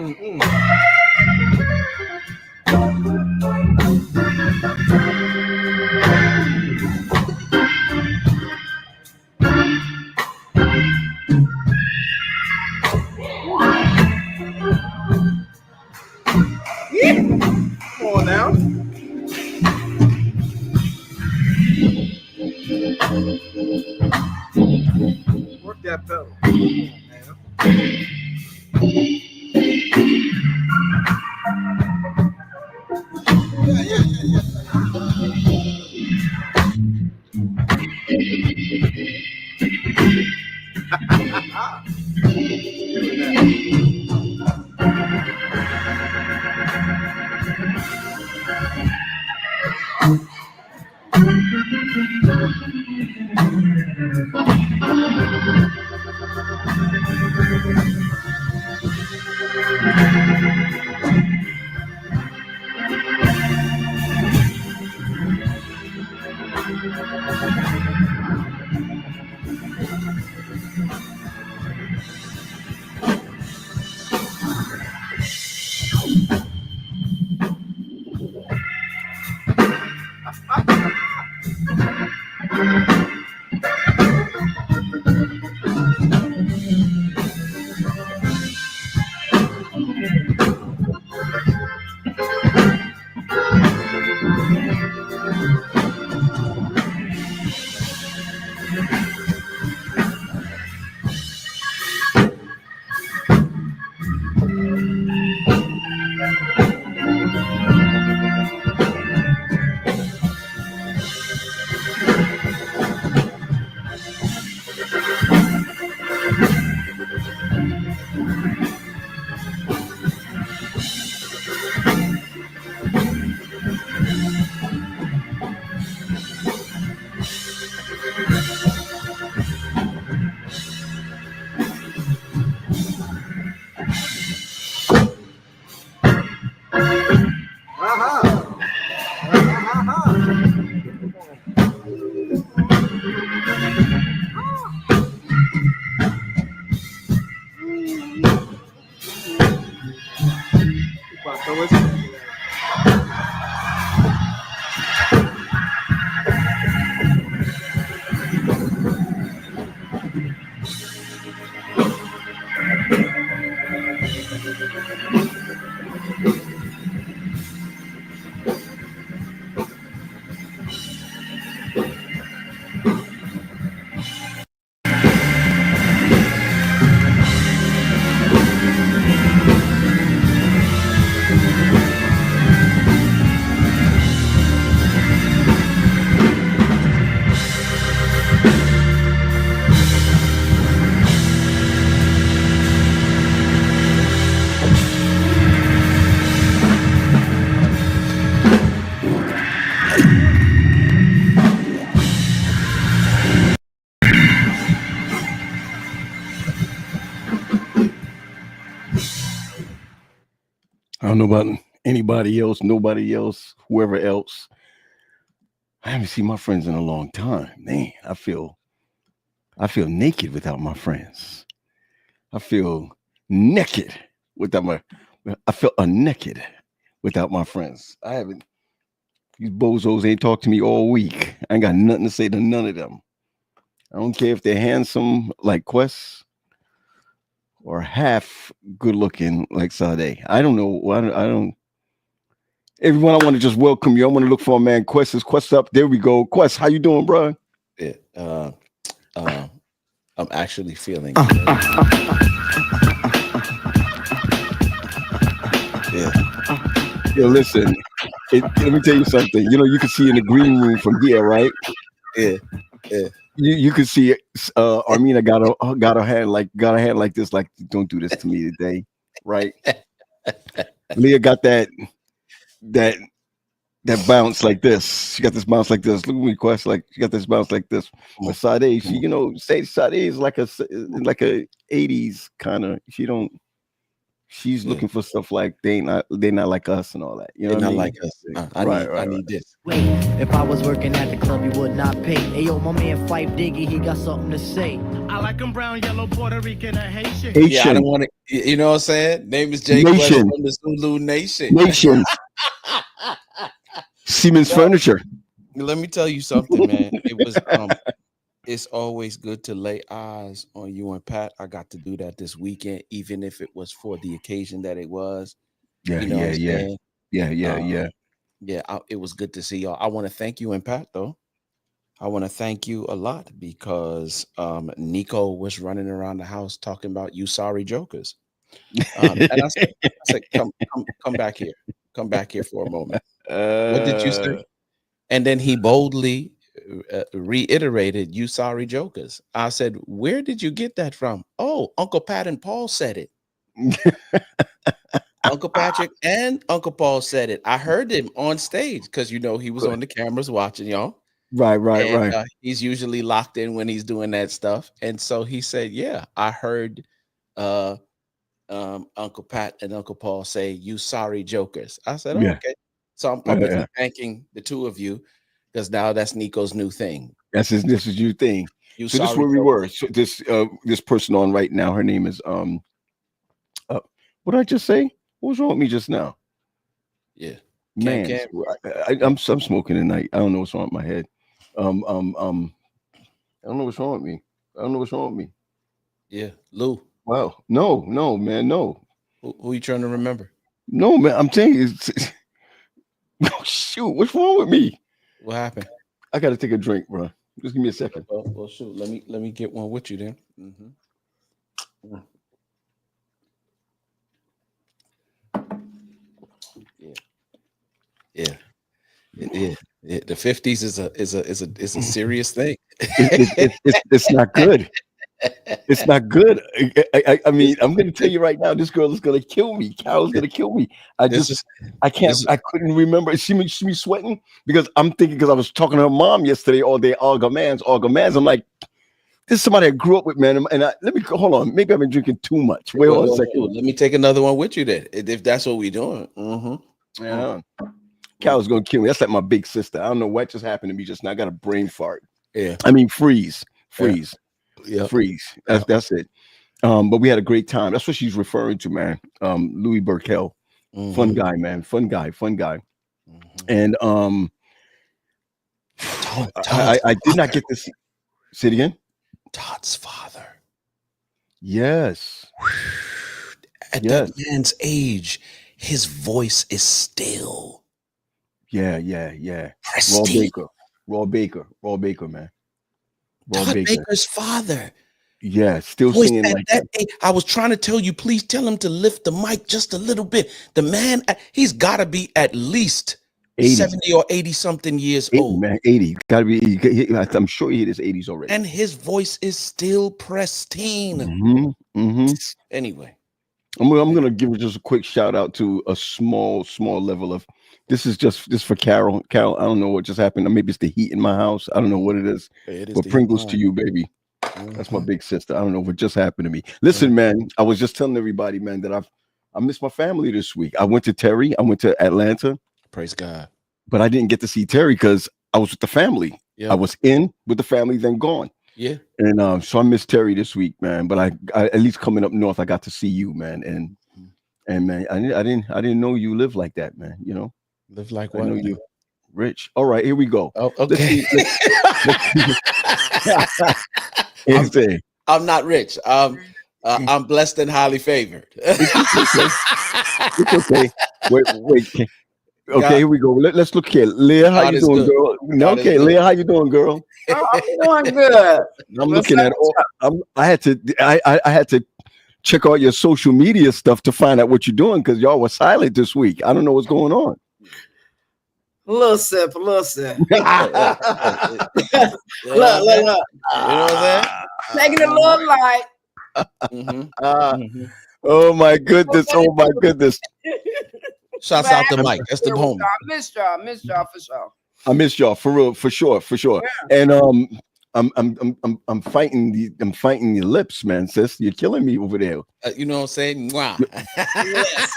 Come on now. Work that pedal. Come on, man. I don't know about anybody else, nobody else, whoever else. I haven't seen my friends in a long time. Man, I feel naked without my friends. I feel naked without I feel naked without my friends. I haven't. These bozos ain't talked to me all week. I ain't got nothing to say to none of them. I don't care if they're handsome like Quest or half good looking like Sade. I don't know. I don't. Everyone, I want to just welcome you. I want to look for a man. Quest is Quest up. There we go. Quest, how you doing, bro? Yeah, I'm actually feeling. Yeah. Yo, listen. Let me tell you something. You know, you can see in the green room from here, right? Yeah. You can see Armina got her hand like this, like don't do this to me today, right? Leah got that bounce like this. She got this bounce like this. Look at me, Quest. Like she got this bounce like this. But Sade, she, Sade is like a 80s kind of. She she's looking for stuff like they're not like us and all that. You know They're what I not mean? like us. I Right. need this. Wait, if I was working at the club, you would not pay. Hey, yo, my man Fife Diggy, he got something to say. I like them brown, yellow, Puerto Rican, and Haitian. Yeah, I Haitian don't want to. You know what I'm saying? Name is Jay Nation. Quest from the Zulu Nation. nations. Siemens Well, Furniture. Let me tell you something, man. It was it's always good to lay eyes on you and Pat. I got to do that this weekend, even if it was for the occasion that it was. Yeah, You know what I'm saying? yeah. It was good to see y'all. I want to thank you and Pat, though. I want to thank you a lot because Nico was running around the house talking about you sorry jokers. And I said, come back here. Come back here for a moment. What did you say? And then he boldly reiterated, you sorry jokers. I said, where did you get that from? Oh, Uncle Pat and Paul said it. Uncle Patrick and Uncle Paul said it. I heard him on stage because, you know, he was on the cameras watching y'all. Right. He's usually locked in when he's doing that stuff. And so he said, yeah, I heard Uncle Pat and Uncle Paul say, you sorry jokers. I said, Yeah. okay. So I'm publicly thanking the two of you because now that's Nico's new thing. This is your thing. You So this is sorry where we were. jokers. So this person on right now, her name is what did I just say? What was wrong with me just now? Yeah. Man, I'm smoking tonight. I don't know what's wrong with my head. I don't know what's wrong with me. Yeah. Lou. Wow. No, man, no. Who you trying to remember? No, man, I'm telling you. Oh, shoot, what's wrong with me? What happened? I gotta take a drink, bro. Just give me a second. Well, shoot. Let me get one with you then. Mm-hmm. Yeah. The 50s is a serious thing. It's not good. It's not good. I mean, I'm gonna tell you right now, this girl is gonna kill me. Carol's gonna kill me. I couldn't remember. See me sweating because I'm thinking because I was talking to her mom yesterday all day. Argamans. I'm like, this is somebody I grew up with, man. And let me hold on. Maybe I've been drinking too much. Wait on a second. Let me take another one with you then, if that's what we're doing. Mm-hmm. Yeah. Carol's gonna kill me. That's like my big sister. I don't know what just happened to me just now. I got a brain fart. Yeah. I mean freeze. Yeah. Freeze. That's it. But we had a great time. That's what she's referring to, man. Louis Burkell. Mm-hmm. Fun guy, man. Fun guy. Mm-hmm. And I did not get to see it again. Todd's father. Yes. At that man's age, his voice is still. Yeah. Pristine. Raw Baker, man. Todd Baker's father. Yeah, still singing like that. I was trying to tell you, please tell him to lift the mic just a little bit. The man, he's got to be at least 80. 70 or 80 something years 80, old. Man, 80. Got to be. I'm sure he hit his 80s already. And his voice is still pristine. Mm-hmm. Anyway, I'm gonna give just a quick shout out to a small level of. This is just for Carol. Carol, I don't know what just happened. Maybe it's the heat in my house. I don't know what it is. But Pringles to you, baby. That's my big sister. I don't know what just happened to me. Listen, man, I was just telling everybody, man, that I missed my family this week. I went to Terry. I went to Atlanta. Praise God. But I didn't get to see Terry because I was with the family. Yeah. I was in with the family, then gone. Yeah. And so I missed Terry this week, man. But I at least coming up north, I got to see you, man. And man, I didn't know you live like that, man. You know. Live like what? I know you rich. All right, here we go. Oh, okay. I'm not rich. I'm blessed and highly favored. It's okay. Wait. Okay, here we go. Let's look here. Leah, how you doing, girl? Okay, Leah, how you doing, girl? I'm doing good. I'm looking at all. I had to check out your social media stuff to find out what you're doing because y'all were silent this week. I don't know what's going on. A little sip. Look. You know what I'm saying? Taking it a little light. Oh my goodness. Shouts out to Mike. That's the homie. I missed y'all for sure. I missed y'all for real, for sure. Yeah. And I'm fighting the lips, man, sis. You're killing me over there. You know what I'm saying? Mwah. Yes.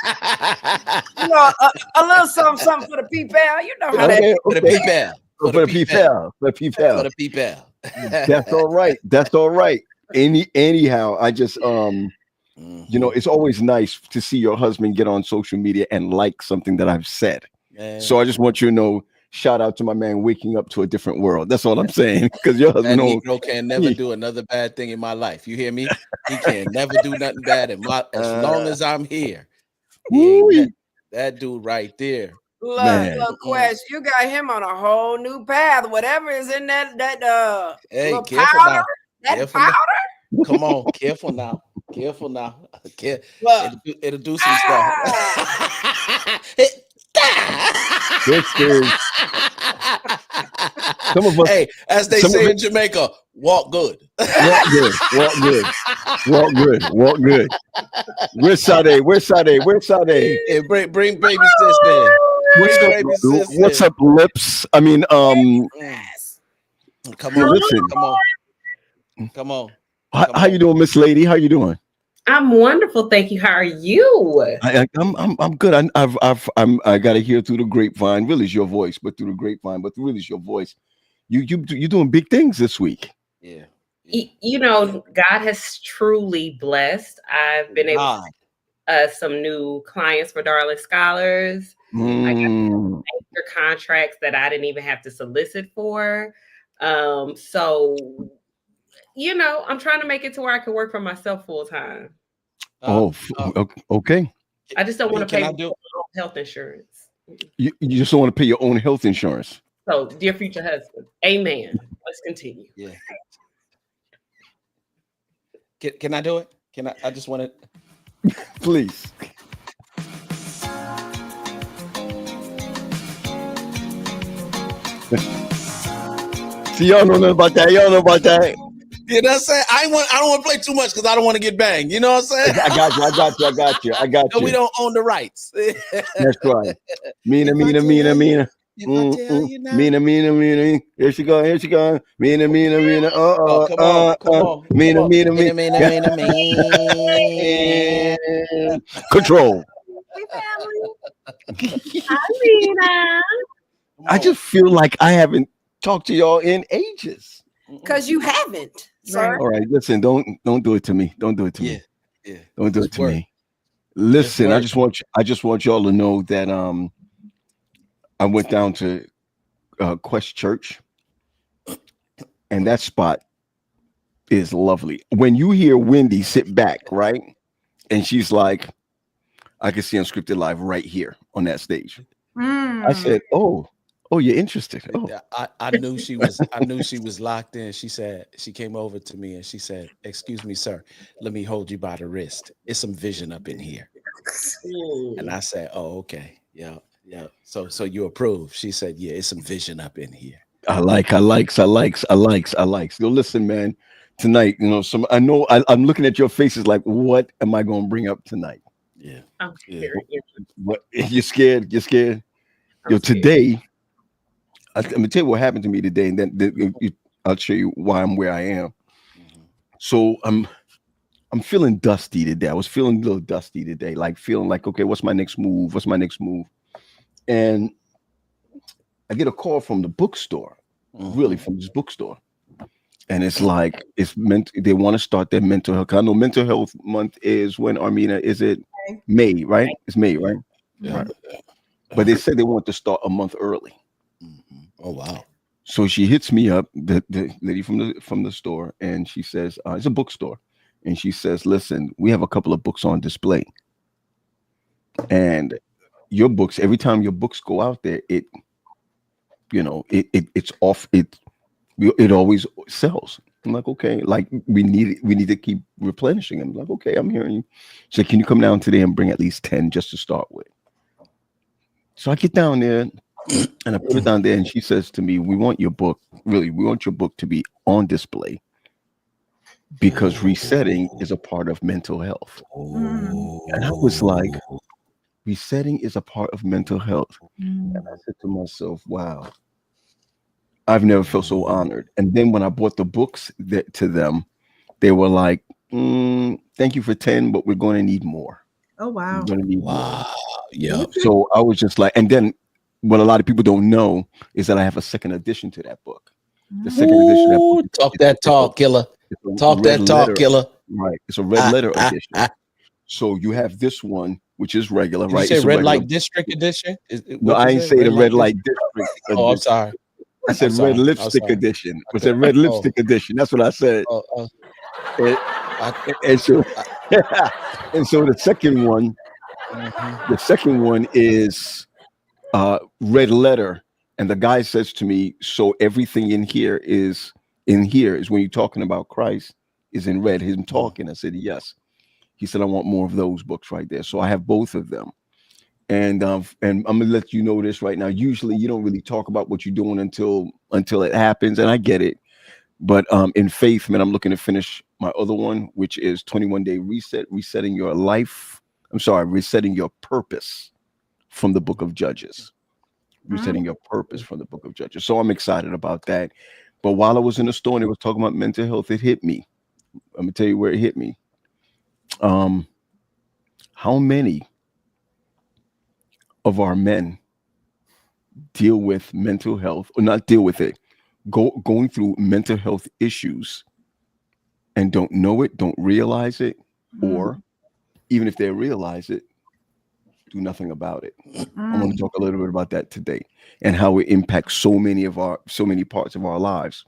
You know, a little something for the people. You know how that. For the people. For the people. For the people. That's all right. That's all right. Anyhow, I just you know, it's always nice to see your husband get on social media and like something that I've said. Man. So I just want you to know, shout out to my man waking up to a different world. That's all I'm saying. Because your husband Negro can never do another bad thing in my life. You hear me? He can never do nothing bad in my as long as I'm here. That dude right there. Look, Quest, you got him on a whole new path. Whatever is in that hey, little careful powder, now. that Careful powder. now. Come on, careful now. Careful now. It'll do some stuff. Some of us, hey, as they say in Jamaica, walk good. Walk good. Walk good. Walk good. Walk good. Where's Sade? Where's Sade? Where's Sade? Hey, bring baby sis in. What's up, lips? I mean, come on, listen. Come on. How you doing, Miss Lady? How you doing? I'm wonderful, thank you. How are you? I'm good. I got to hear through the grapevine. Really, is your voice, but through the grapevine. But really, is your voice. You're doing big things this week. Yeah. You know, God has truly blessed. I've been able to some new clients for Darling Scholars. I got major contracts that I didn't even have to solicit for. So, you know, I'm trying to make it to where I can work for myself full time. Okay. I just don't want to pay health insurance. You just don't want to pay your own health insurance. So, dear future husband, amen. Let's continue. Yeah. Can I do it? Can I? I just want to. Please. See, y'all know nothing about that. Y'all know about that. You know what I'm saying? I don't want to play too much because I don't want to get banged. You know what I'm saying? I got you. No, we don't own the rights. That's right. Mina. Mina. Here she go. Mina. Mina. Come on. Mina. Control. Hey, family. Hi, Mina. I just feel like I haven't talked to y'all in ages. Because you haven't, sir. All right, listen, don't do it to me. Don't do it to me. Yeah. Don't do it to me. Listen, I just want y'all to know that I went down to Quest Church, and that spot is lovely. When you hear Wendy sit back, right, and she's like, I can see Unscripted Live right here on that stage. I said, oh, you're interested. Oh, I knew she was locked in. She said, she came over to me and she said, excuse me, sir, let me hold you by the wrist. It's some vision up in here. And I said, oh, okay. Yeah. So you approve? She said, yeah, it's some vision up in here. I likes. Yo, listen, man, tonight, you know, I'm looking at your faces like, what am I going to bring up tonight? Yeah. I'm scared. What? You're scared? Yo, today, I'm gonna tell you what happened to me today, and then I'll show you why I'm where I am. So I'm feeling dusty today. I was feeling a little dusty today, like feeling like, okay, what's my next move? And I get a call from the bookstore, really from this bookstore, and it's like they want to start their mental health. I know Mental Health Month is when, Armina, is it May, right? It's May, right? Yeah. Right. But they said they want to start a month early. Oh wow! So she hits me up, the lady from the store, and she says, "It's a bookstore," and she says, "Listen, we have a couple of books on display, and your books. Every time your books go out there, it's off. It always sells." I'm like, okay, like we need to keep replenishing them. I'm like, okay, I'm hearing you. She said, can you come down today and bring at least 10 just to start with? So I get down there and I put it down there, and she says to me, we want your book to be on display because resetting is a part of mental health. And I was like, resetting is a part of mental health. And I said to myself, wow, I've never felt so honored. And then when I bought the books to them, they were like, thank you for 10, but we're going to need more. Oh, wow. We're going to need more. Wow. Yeah. So I was just like, and then what a lot of people don't know is that I have a second edition to that book. The second edition of that book, Talk that talk, killer. Talk that talk, killer. Right. It's a red letter edition. So you have this one, which is regular, Did right? you say it's red light district edition? No, I ain't say the red light district. Oh, I'm sorry. I said red lipstick edition. I said red lipstick edition. That's what I said. And so the second one, is red letter. And the guy says to me, so everything in here is when you're talking about Christ is in red. Him talking. I said, yes. He said, I want more of those books right there. So I have both of them. And I'm gonna let you know this right now. Usually you don't really talk about what you're doing until it happens, and I get it. But in faith, man, I'm looking to finish my other one, which is 21-day reset, resetting your life. Resetting your purpose from the book of Judges. Resetting your purpose from the book of Judges. So I'm excited about that. But while I was in the store and it was talking about mental health, it hit me. I'm gonna tell you where it hit me. How many of our men deal with mental health, or not deal with it, going through mental health issues and don't know it, don't realize it, or even if they realize it, do nothing about it. I want to talk a little bit about that today and how it impacts so many parts of our lives.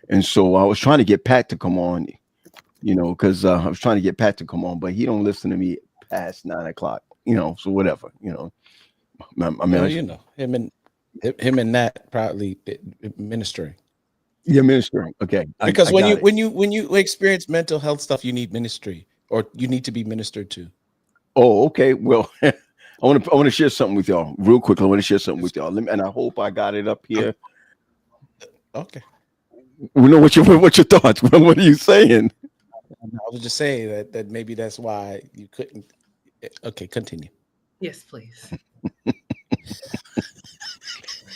And so I was trying to get Pat to come on, because I was trying to get Pat to come on, but he don't listen to me past 9 o'clock, so whatever, I mean, him and Nat probably ministering. Yeah, ministering. Okay. Because when you experience mental health stuff, you need ministry, or you need to be ministered to. Oh, okay. Well, I want to share something with y'all real quick. I want to share something with y'all, and I hope I got it up here. Okay. We know what's your thoughts. What are you saying? I was just saying that maybe that's why you couldn't. Okay, continue. Yes, please.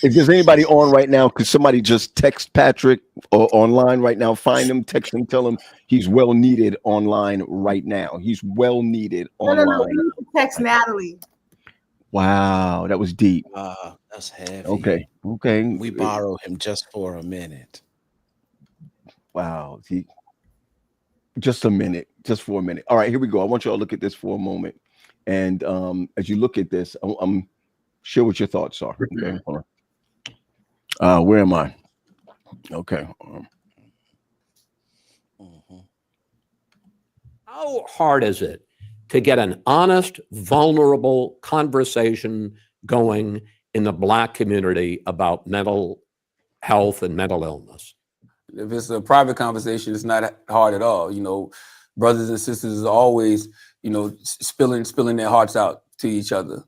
If there's anybody on right now, could somebody just text Patrick or online right now? Find him, text him, tell him he's well needed online right now. He's well needed online. No, we need to text Natalie. Wow, that was deep. That's heavy. Okay. We borrow him just for a minute. Wow. Just for a minute. All right, here we go. I want you all to look at this for a moment. And as you look at this, I'm share what your thoughts are. Okay, hold on. Where am I? Okay. How hard is it to get an honest, vulnerable conversation going in the Black community about mental health and mental illness? If it's a private conversation, it's not hard at all. Brothers and sisters are always, spilling their hearts out to each other.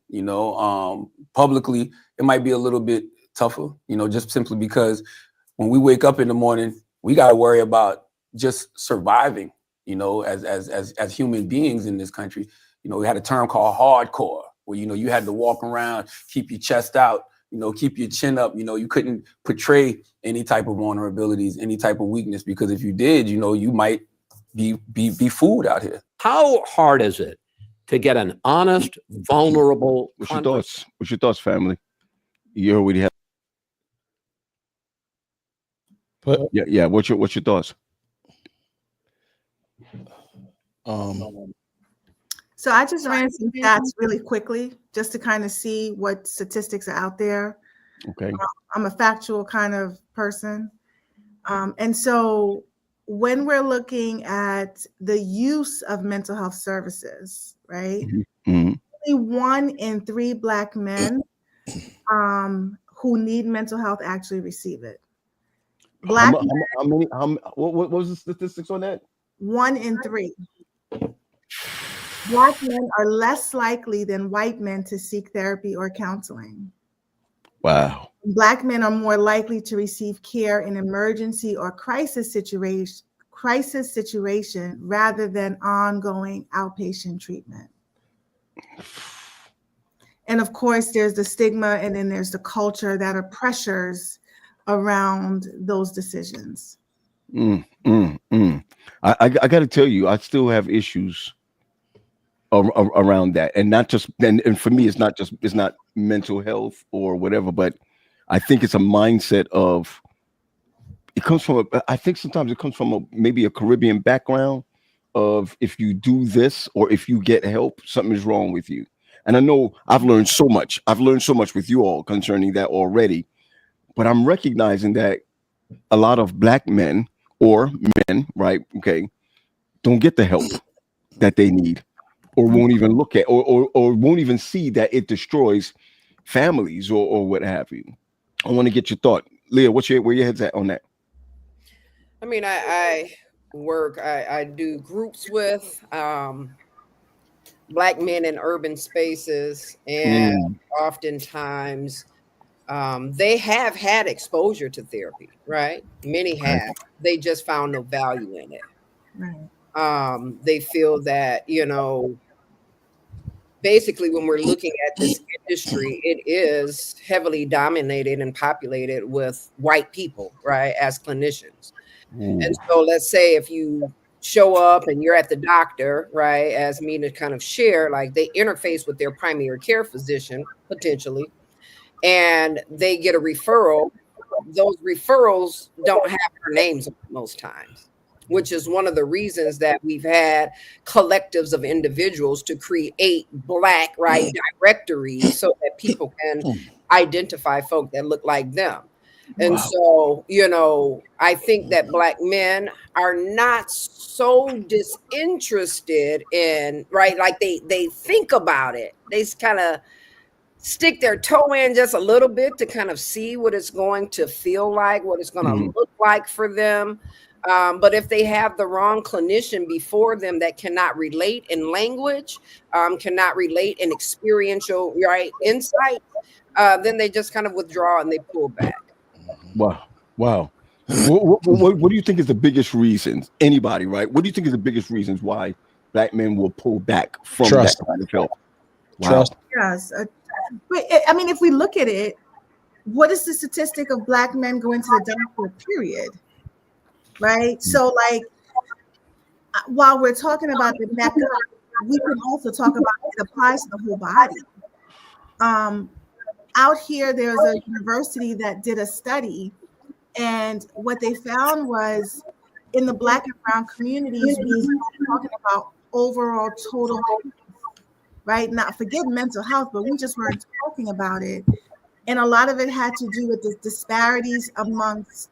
Publicly, it might be a little bit tougher, just simply because when we wake up in the morning, we got to worry about just surviving, as human beings in this country. We had a term called hardcore, where, you had to walk around, keep your chest out, keep your chin up. You couldn't portray any type of vulnerabilities, any type of weakness, because if you did, you might be fooled out here. How hard is it to get an honest, vulnerable? What's your thoughts, family? You already have. Yeah. What's your thoughts? So I just ran some stats really quickly just to kind of see what statistics are out there. Okay. I'm a factual kind of person. And so when we're looking at the use of mental health services, right? Mm-hmm. Only 1 in 3 Black men who need mental health actually receive it. Black men, what was the statistics on that? 1 in 3. Black men are less likely than white men to seek therapy or counseling. Wow. Black men are more likely to receive care in emergency or crisis situation rather than ongoing outpatient treatment. And of course, there's the stigma, and then there's the culture that pressures around those decisions. I got to tell you, I still have issues around that, and not just and for me, it's not mental health or whatever, but I think it's a mindset of it comes from I think sometimes it comes from maybe a Caribbean background of if you do this or if you get help, something is wrong with you. And I know I've learned so much. I've learned so much with you all concerning that already, but I'm recognizing that a lot of black men or men, right? Okay, don't get the help that they need, or won't even look at, or won't even see that it destroys families or what have you. I want to get your thought, Leah. Where your head's at on that? I mean, I do groups with black men in urban spaces, and oftentimes they have had exposure to therapy, right? Many have. They just found no value in it. Right. They feel that, basically when we're looking at this industry, it is heavily dominated and populated with white people, right, as clinicians. And so let's say if you show up and you're at the doctor, right, as Mina kind of shared, like they interface with their primary care physician potentially, and they get a referral. Those referrals don't have their names most times, which is one of the reasons that we've had collectives of individuals to create Black, right, directories so that people can identify folk that look like them. And so, I think that Black men are not so disinterested in, right, like they think about it. They kind of stick their toe in just a little bit to kind of see what it's going to feel like, what it's going to look like for them. But if they have the wrong clinician before them that cannot relate in language, cannot relate in experiential, right, insight, then they just kind of withdraw and they pull back. Wow. What do you think is the biggest reasons? Anybody, right? What do you think is the biggest reasons why Black men will pull back from that kind of help? Trust. Yes. But I mean, if we look at it, what is the statistic of Black men going to the doctor, period? Right? So, like, while we're talking about the neck, we can also talk about it applies to the whole body. Out here, there's a university that did a study, and what they found was in the Black and brown communities, we were talking about overall total health, right? Not forget mental health, but we just weren't talking about it. And a lot of it had to do with the disparities amongst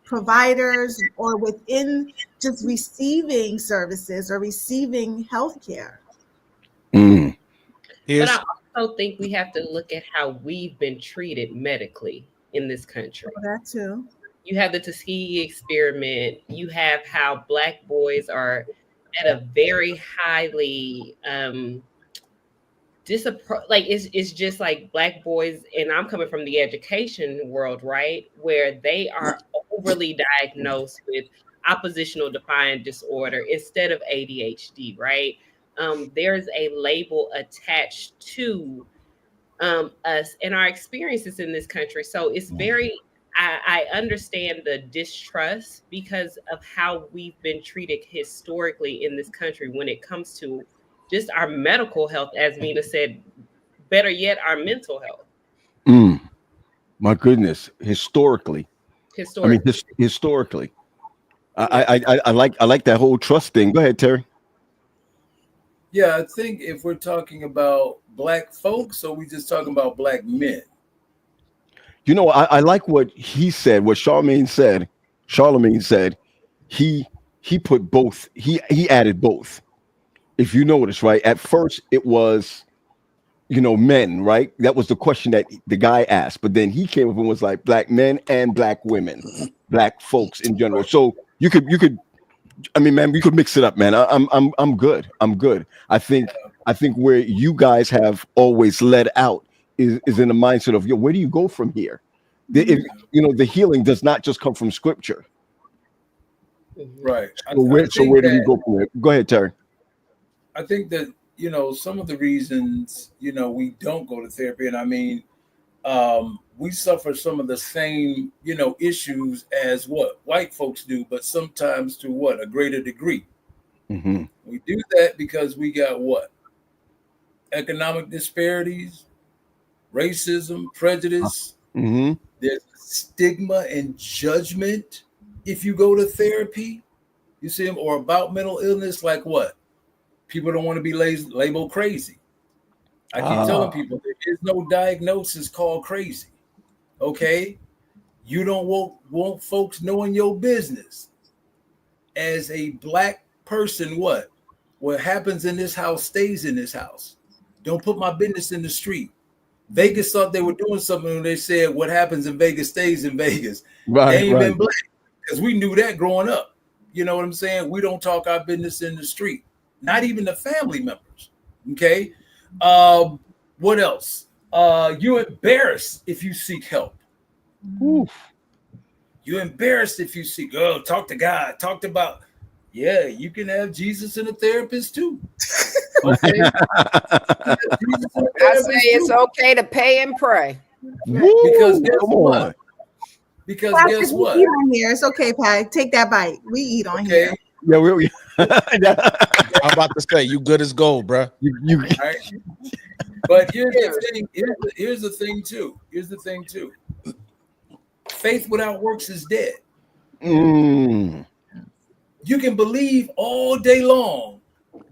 providers or within just receiving services or receiving healthcare. But I also think we have to look at how we've been treated medically in this country. That too. You have the Tuskegee experiment. You have how Black boys are at a very highly it's just like Black boys, and I'm coming from the education world, right, where they are overly diagnosed with oppositional defiant disorder instead of ADHD, right? There's a label attached to us and our experiences in this country. So it's very, I understand the distrust because of how we've been treated historically in this country when it comes to just our medical health, as Mina said, better yet, our mental health. My goodness, historically. I mean, historically. I like that whole trust thing. Go ahead, Terry. Yeah, I think if we're talking about Black folks, or we just talking about Black men? I like what he said, what Charlemagne said. He put both, he added both. If you notice, right? At first it was, men, right? That was the question that the guy asked. But then he came up and was like Black men and Black women, Black folks in general. So you could, I mean, man, we could mix it up, man. I'm good. I think where you guys have always led out is in the mindset of, where do you go from here? The healing does not just come from scripture. Right. So where do we go from here? Go ahead, Terry. I think that, some of the reasons, we don't go to therapy, and I mean, we suffer some of the same, issues as what white folks do, but sometimes to what? A greater degree. Mm-hmm. We do that because we got what? Economic disparities, racism, prejudice. Mm-hmm. There's stigma and judgment if you go to therapy. You see them, or about mental illness, like what? People don't want to be labeled crazy. I keep telling people there is no diagnosis called crazy. Okay? You don't want folks knowing your business. As a black person, what happens in this house stays in this house. Don't put my business in the street. Vegas thought they were doing something when they said what happens in Vegas stays in Vegas. Right, They ain't right. been black, because we knew that growing up. You know what I'm saying? We don't talk our business in the street, not even the family members. Okay. What else? You're embarrassed if you seek help. Oof. You're embarrassed if you seek, talk to God, talked about. Yeah, you can have Jesus and a therapist too. Okay. I say it's okay to pay and pray. Because guess come what? on. Because Patrick, guess we what? eat on here. It's okay, Pat. Take that bite. We eat on here. Yeah, we I'm about to say, you good as gold, bro. you Right? But here's the thing. Here's the thing too. Here's the thing too. Faith without works is dead. Mm. You can believe all day long,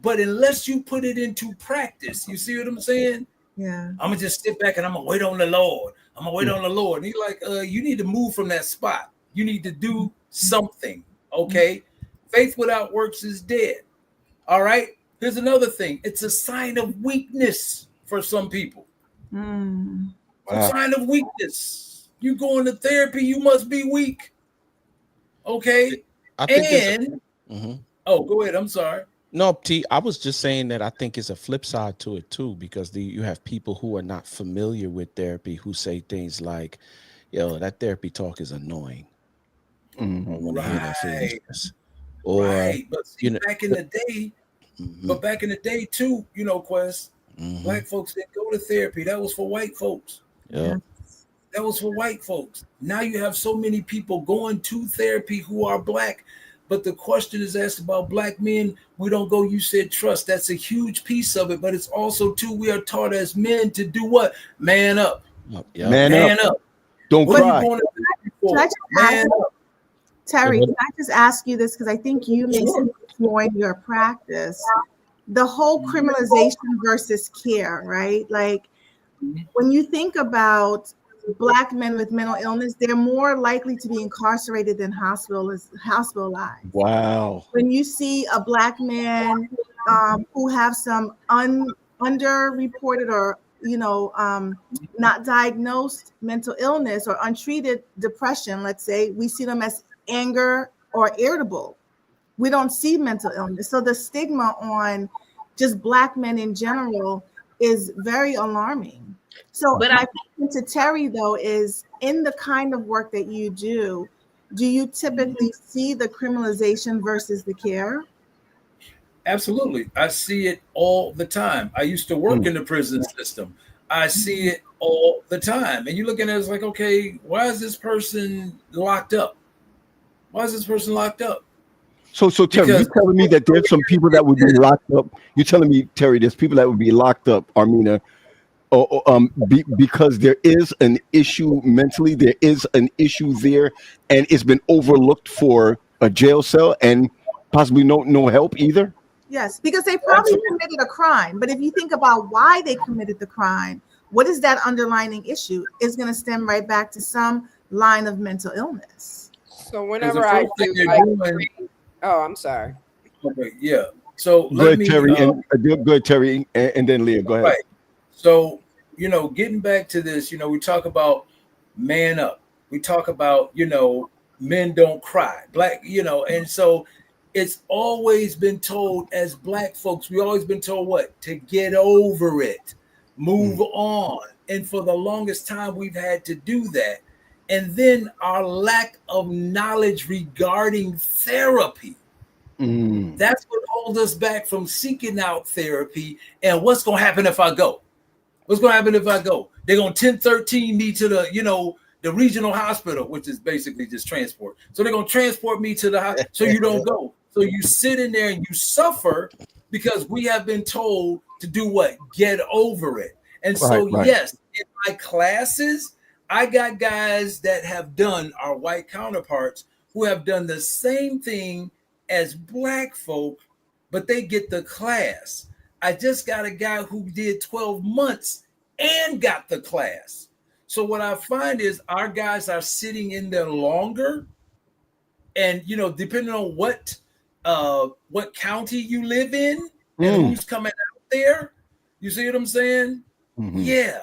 but unless you put it into practice, you see what I'm saying? Yeah. I'm gonna just sit back and I'm gonna wait on the Lord. I'm gonna wait on the Lord. And he's like, you need to move from that spot. You need to do something. Okay. Faith without works is dead. All right. Here's another thing. It's a sign of weakness for some people. Mm. It's a sign of weakness. You go into therapy, you must be weak. Okay. I think And oh, go ahead. I'm sorry. No, T, I was just saying that I think it's a flip side to it too, because you have people who are not familiar with therapy who say things like, yo, that therapy talk is annoying. I don't want to hear that foolishness. Or But see, back in the day, but back in the day too, Quest, black folks didn't go to therapy. That was for white folks. Yeah. That was for white folks. Now you have so many people going to therapy who are black. But the question is asked about black men. We don't go, you said trust. That's a huge piece of it. But it's also, too, we are taught as men to do what? Man up. Man up. Don't what cry. Are you going to therapy for? Can I just Man ask, up. Terry, can I just ask you this? Because I think you may see this more in your practice. The whole criminalization versus care, right? Like when you think about Black men with mental illness, they're more likely to be incarcerated than hospitalized. Wow. When you see a Black man who have some underreported or not diagnosed mental illness or untreated depression, let's say, we see them as anger or irritable. We don't see mental illness. So the stigma on just Black men in general is very alarming. So my question to Terry, though, is in the kind of work that you do you typically see the criminalization versus the care? Absolutely. I see it all the time. I used to work in the prison system. I see it all the time. And you look at it as like, okay, why is this person locked up? Why is this person locked up? So Terry, you're telling me that there's some people that would be locked up. You're telling me, Terry, there's people that would be locked up, Armina, because there is an issue mentally, there is an issue there, and it's been overlooked for a jail cell and possibly no help either? Yes, because they probably committed a crime. But if you think about why they committed the crime, what is that underlying issue? It's going to stem right back to some line of mental illness. So whenever I do, I'm sorry. Okay, yeah. So good, Terry, good, Terry, and then Leah. Go ahead. Right. So, getting back to this, we talk about man up. We talk about, men don't cry. Black, and so it's always been told as Black folks, we always been told what? To get over it, move on. And for the longest time, we've had to do that. And then our lack of knowledge regarding therapy. That's what holds us back from seeking out therapy. And what's going to happen if I go? What's going to happen if I go? They're going to 1013 me to the, the regional hospital, which is basically just transport. So they're going to transport me to the hospital so you don't go. So you sit in there and you suffer because we have been told to do what? Get over it. And so, yes, in my classes, I got guys that have done, our white counterparts, who have done the same thing as black folk, but they get the class. I just got a guy who did 12 months and got the class. So what I find is our guys are sitting in there longer. And, depending on what county you live in and who's coming out there, you see what I'm saying? Mm-hmm. Yeah.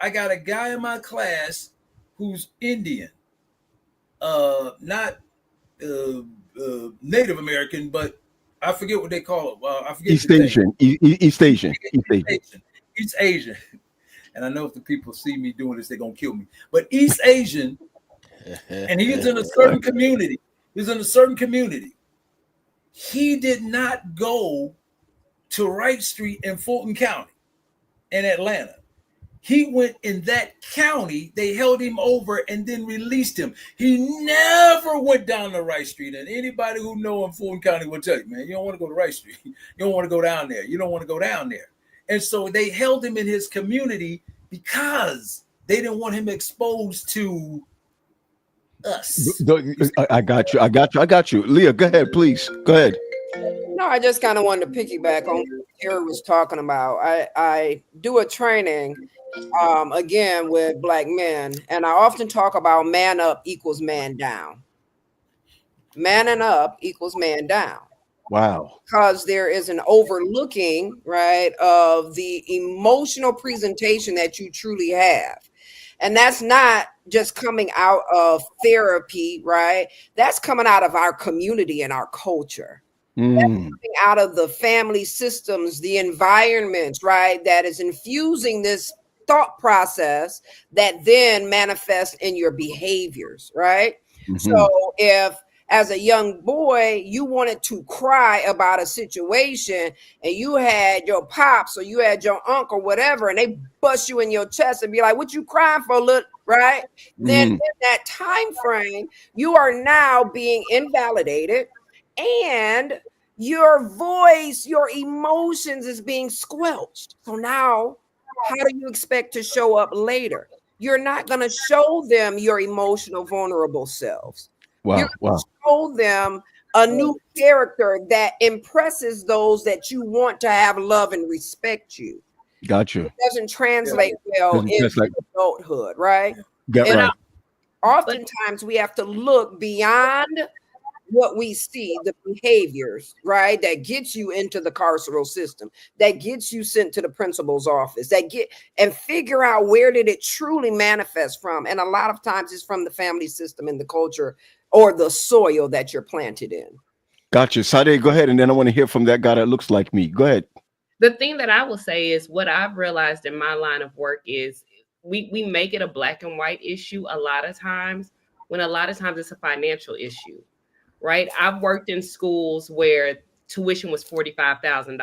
I got a guy in my class who's Indian, not Native American, but I forget what they call it. I forget East Asian. East Asian. East Asian. And I know if the people see me doing this, they're going to kill me. But East Asian, and he is in a certain community. He did not go to Wright Street in Fulton County in Atlanta. He went in that county. They held him over and then released him. He never went down to Wright Street. And anybody who know in Fulton County will tell you, man, you don't want to go to Wright Street. You don't want to go down there. You don't want to go down there. And so they held him in his community because they didn't want him exposed to us. I got you. Leah, go ahead, please. Go ahead. No, I just kind of wanted to piggyback on what Terry was talking about. I do a training, again, with black men, and I often talk about man up equals man down. Manning up equals man down. Wow. Because there is an overlooking, right, of the emotional presentation that you truly have. And that's not just coming out of therapy, right? That's coming out of our community and our culture. That's coming out of the family systems, the environments, right? That is infusing this thought process that then manifests in your behaviors, right? Mm-hmm. So if as a young boy, you wanted to cry about a situation and you had your pops or you had your uncle, whatever, and they bust you in your chest and be like, what you crying for, look, right? Then in that time frame, you are now being invalidated and your voice, your emotions is being squelched. So now, how do you expect to show up later? You're not going to show them your emotional, vulnerable selves. You're going to show them a new character that impresses those that you want to have love and respect you. Gotcha. It doesn't translate well into adulthood, right? Right. Oftentimes we have to look beyond what we see, the behaviors, right, that gets you into the carceral system, that gets you sent to the principal's office, and figure out where did it truly manifest from. And a lot of times it's from the family system and the culture or the soil that you're planted in. Gotcha. Sade, go ahead. And then I want to hear from that guy that looks like me. Go ahead. The thing that I will say is what I've realized in my line of work is we make it a black and white issue a lot of times, when a lot of times it's a financial issue, right? I've worked in schools where tuition was $45,000.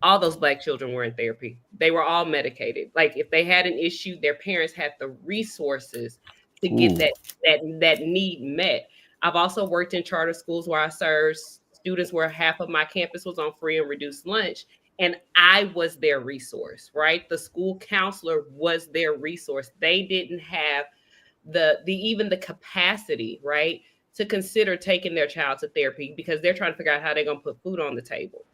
All those black children were in therapy. They were all medicated. Like if they had an issue, their parents had the resources to get that need met. I've also worked in charter schools where I served students where half of my campus was on free and reduced lunch. And I was their resource, right? The school counselor was their resource. They didn't have even the capacity, right, to consider taking their child to therapy because they're trying to figure out how they're going to put food on the table.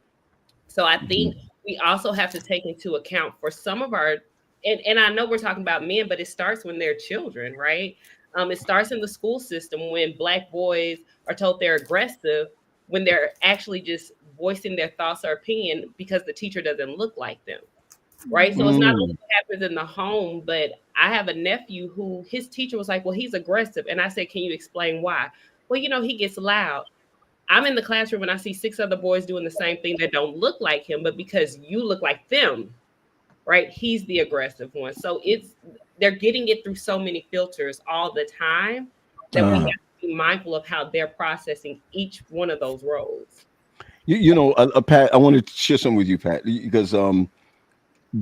So I think we also have to take into account for some of our, and I know we're talking about men, but it starts when they're children, right? It starts in the school system when black boys are told they're aggressive when they're actually just voicing their thoughts or opinion because the teacher doesn't look like them, right? So it's not only what happens in the home, but I have a nephew who his teacher was like, well, he's aggressive. And I said, can you explain why? Well, he gets loud. I'm in the classroom and I see 6 other boys doing the same thing that don't look like him, but because you look like them, right? He's the aggressive one. So they're getting it through so many filters all the time that we have to be mindful of how they're processing each one of those roles. Pat, I want to share something with you, Pat, because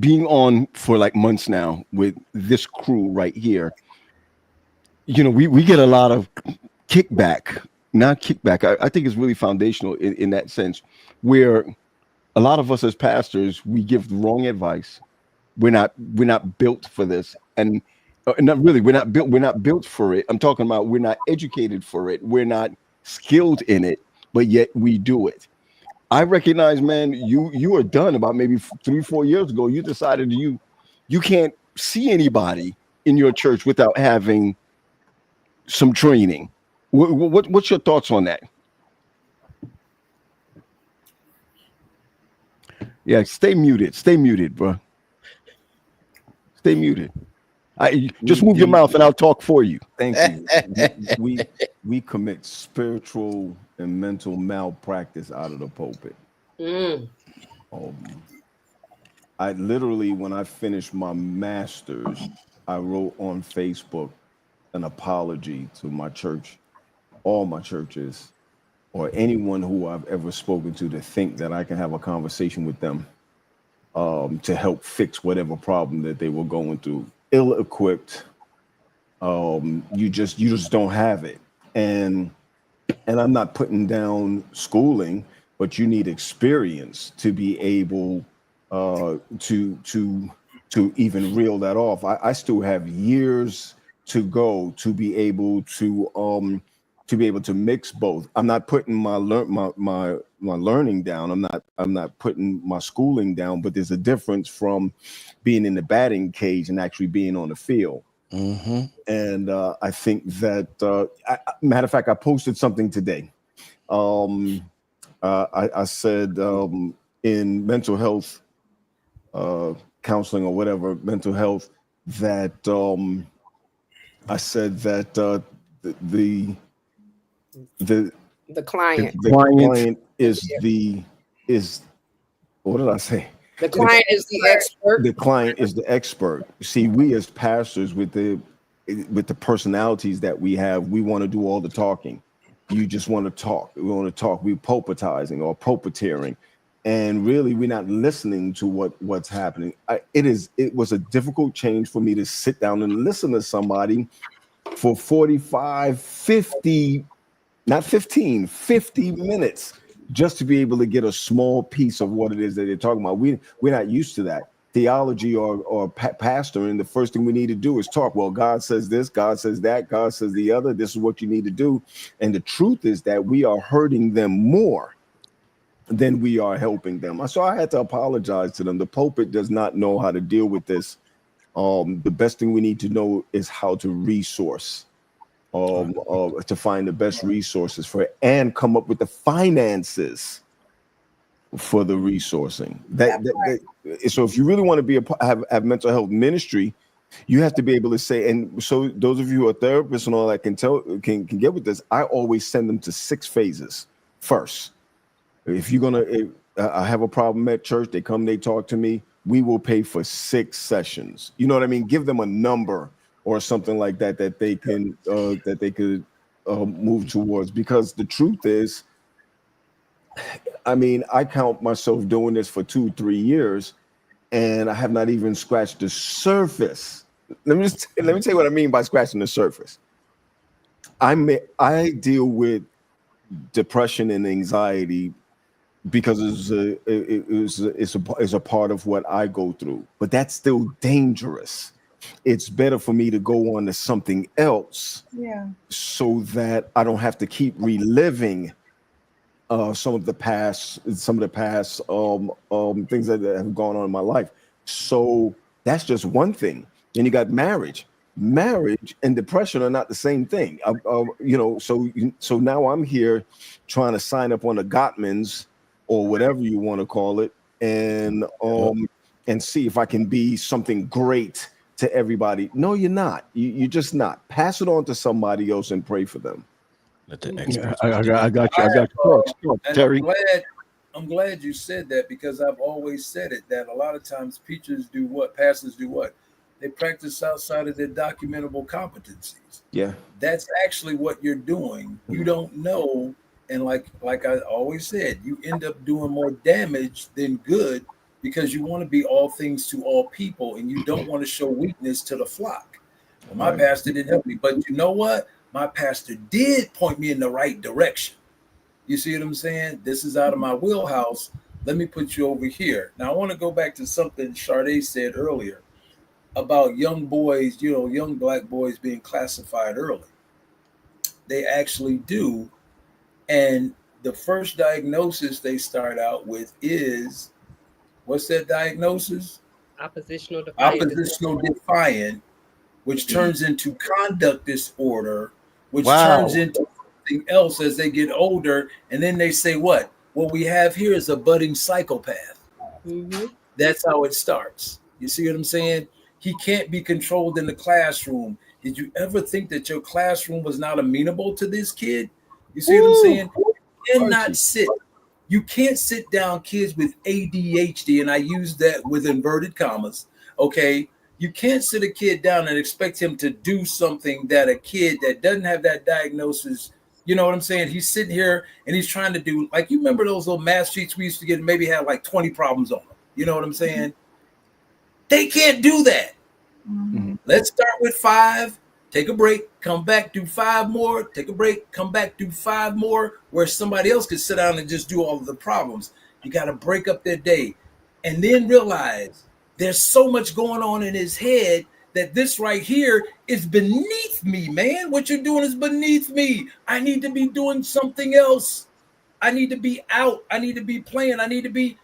being on for like months now with this crew right here, you know, we get a lot of kickback, not kickback. I think it's really foundational in that sense, where a lot of us as pastors, we give the wrong advice. We're not built for this, and not really. We're not built for it. I'm talking about we're not educated for it. We're not skilled in it, but yet we do it. I recognize, man, you are done about maybe 3-4 years ago. You decided you can't see anybody in your church without having some training. What's your thoughts on that? Yeah, stay muted, bro. Stay muted. I just move your mouth and I'll talk for you. Thank you. We commit spiritual and mental malpractice out of the pulpit. I literally, when I finished my master's, I wrote on Facebook an apology to my church, all my churches, or anyone who I've ever spoken to think that I can have a conversation with them to help fix whatever problem that they were going through. Ill-equipped, you just don't have it. And I'm not putting down schooling, but you need experience to be able to even reel that off. I still have years to go to be able to mix both. I'm not putting my learning down. I'm not putting my schooling down, but there's a difference from being in the batting cage and actually being on the field. And I think that matter of fact, I posted something today. I said in mental health counseling or whatever, mental health, that I said that the client is what did I say? The client is the expert. The client is the expert. See, we as pastors with the personalities that we have, we want to do all the talking. You just want to talk. We want to talk. We're pulpitizing or pulpiteering. And really, we're not listening to what's happening. It was a difficult change for me to sit down and listen to somebody for 45, 50, not 15, 50 minutes just to be able to get a small piece of what it is that they're talking about. We're not used to that. Theology or pastor, and the first thing we need to do is talk. Well, God says this, God says that, God says the other. This is what you need to do. And the truth is that we are hurting them more than we are helping them. So I had to apologize to them. The pulpit does not know how to deal with this. The best thing we need to know is how to resource, to find the best resources for it and come up with the finances for the resourcing. So if you really want to be have mental health ministry, you have to be able to say, and so those of you who are therapists and all that can get with this, I always send them to 6 phases first. If you're gonna, I have a problem at church, they come, they talk to me, we will pay for 6 sessions. You know what I mean? Give them a number or something like that they can that they could move towards. Because the truth is, I mean, I count myself doing this for 2-3 years, and I have not even scratched the surface. Let me tell you what I mean by scratching the surface. I deal with depression and anxiety because it's a part of what I go through, but that's still dangerous. It's better for me to go on to something else, so that I don't have to keep reliving some of the past things that have gone on in my life. So that's just one thing. Then you got marriage. Marriage and depression are not the same thing. So now I'm here trying to sign up on the Gottmans or whatever you want to call it, and see if I can be something great to everybody. No, you're not. You're just not. Pass it on to somebody else and pray for them. Let the experts. I got you. Terry. I'm glad you said that, because I've always said it, that a lot of times pastors do what? They practice outside of their documentable competencies. Yeah. That's actually what you're doing. You don't know. And like I always said, you end up doing more damage than good because you want to be all things to all people, and you don't want to show weakness to the flock. Well, my pastor didn't help me, but you know what? My pastor did point me in the right direction. You see what I'm saying? This is out of my wheelhouse. Let me put you over here. Now, I want to go back to something Sade said earlier about young boys, young Black boys being classified early. They actually do. And the first diagnosis they start out with is, what's that diagnosis? Oppositional defiant, which turns into conduct disorder, which Wow. turns into something else as they get older. And then they say, what we have here is a budding psychopath. Mm-hmm. That's how it starts. You see what I'm saying? He can't be controlled in the classroom. Did you ever think that your classroom was not amenable to this kid? You see what I'm saying? You can't sit down kids with ADHD, and I use that with inverted commas. Okay. You can't sit a kid down and expect him to do something that a kid that doesn't have that diagnosis, you know what I'm saying? He's sitting here and he's trying to do, like, you remember those little math sheets we used to get and maybe had like 20 problems on them. You know what I'm saying? They can't do that. Mm-hmm. Let's start with 5, take a break, come back, do 5 more, take a break, come back, do 5 more, where somebody else could sit down and just do all of the problems. You got to break up their day and then realize there's so much going on in his head that this right here is beneath me, man. What you're doing is beneath me. I need to be doing something else. I need to be out. I need to be playing. I need to be,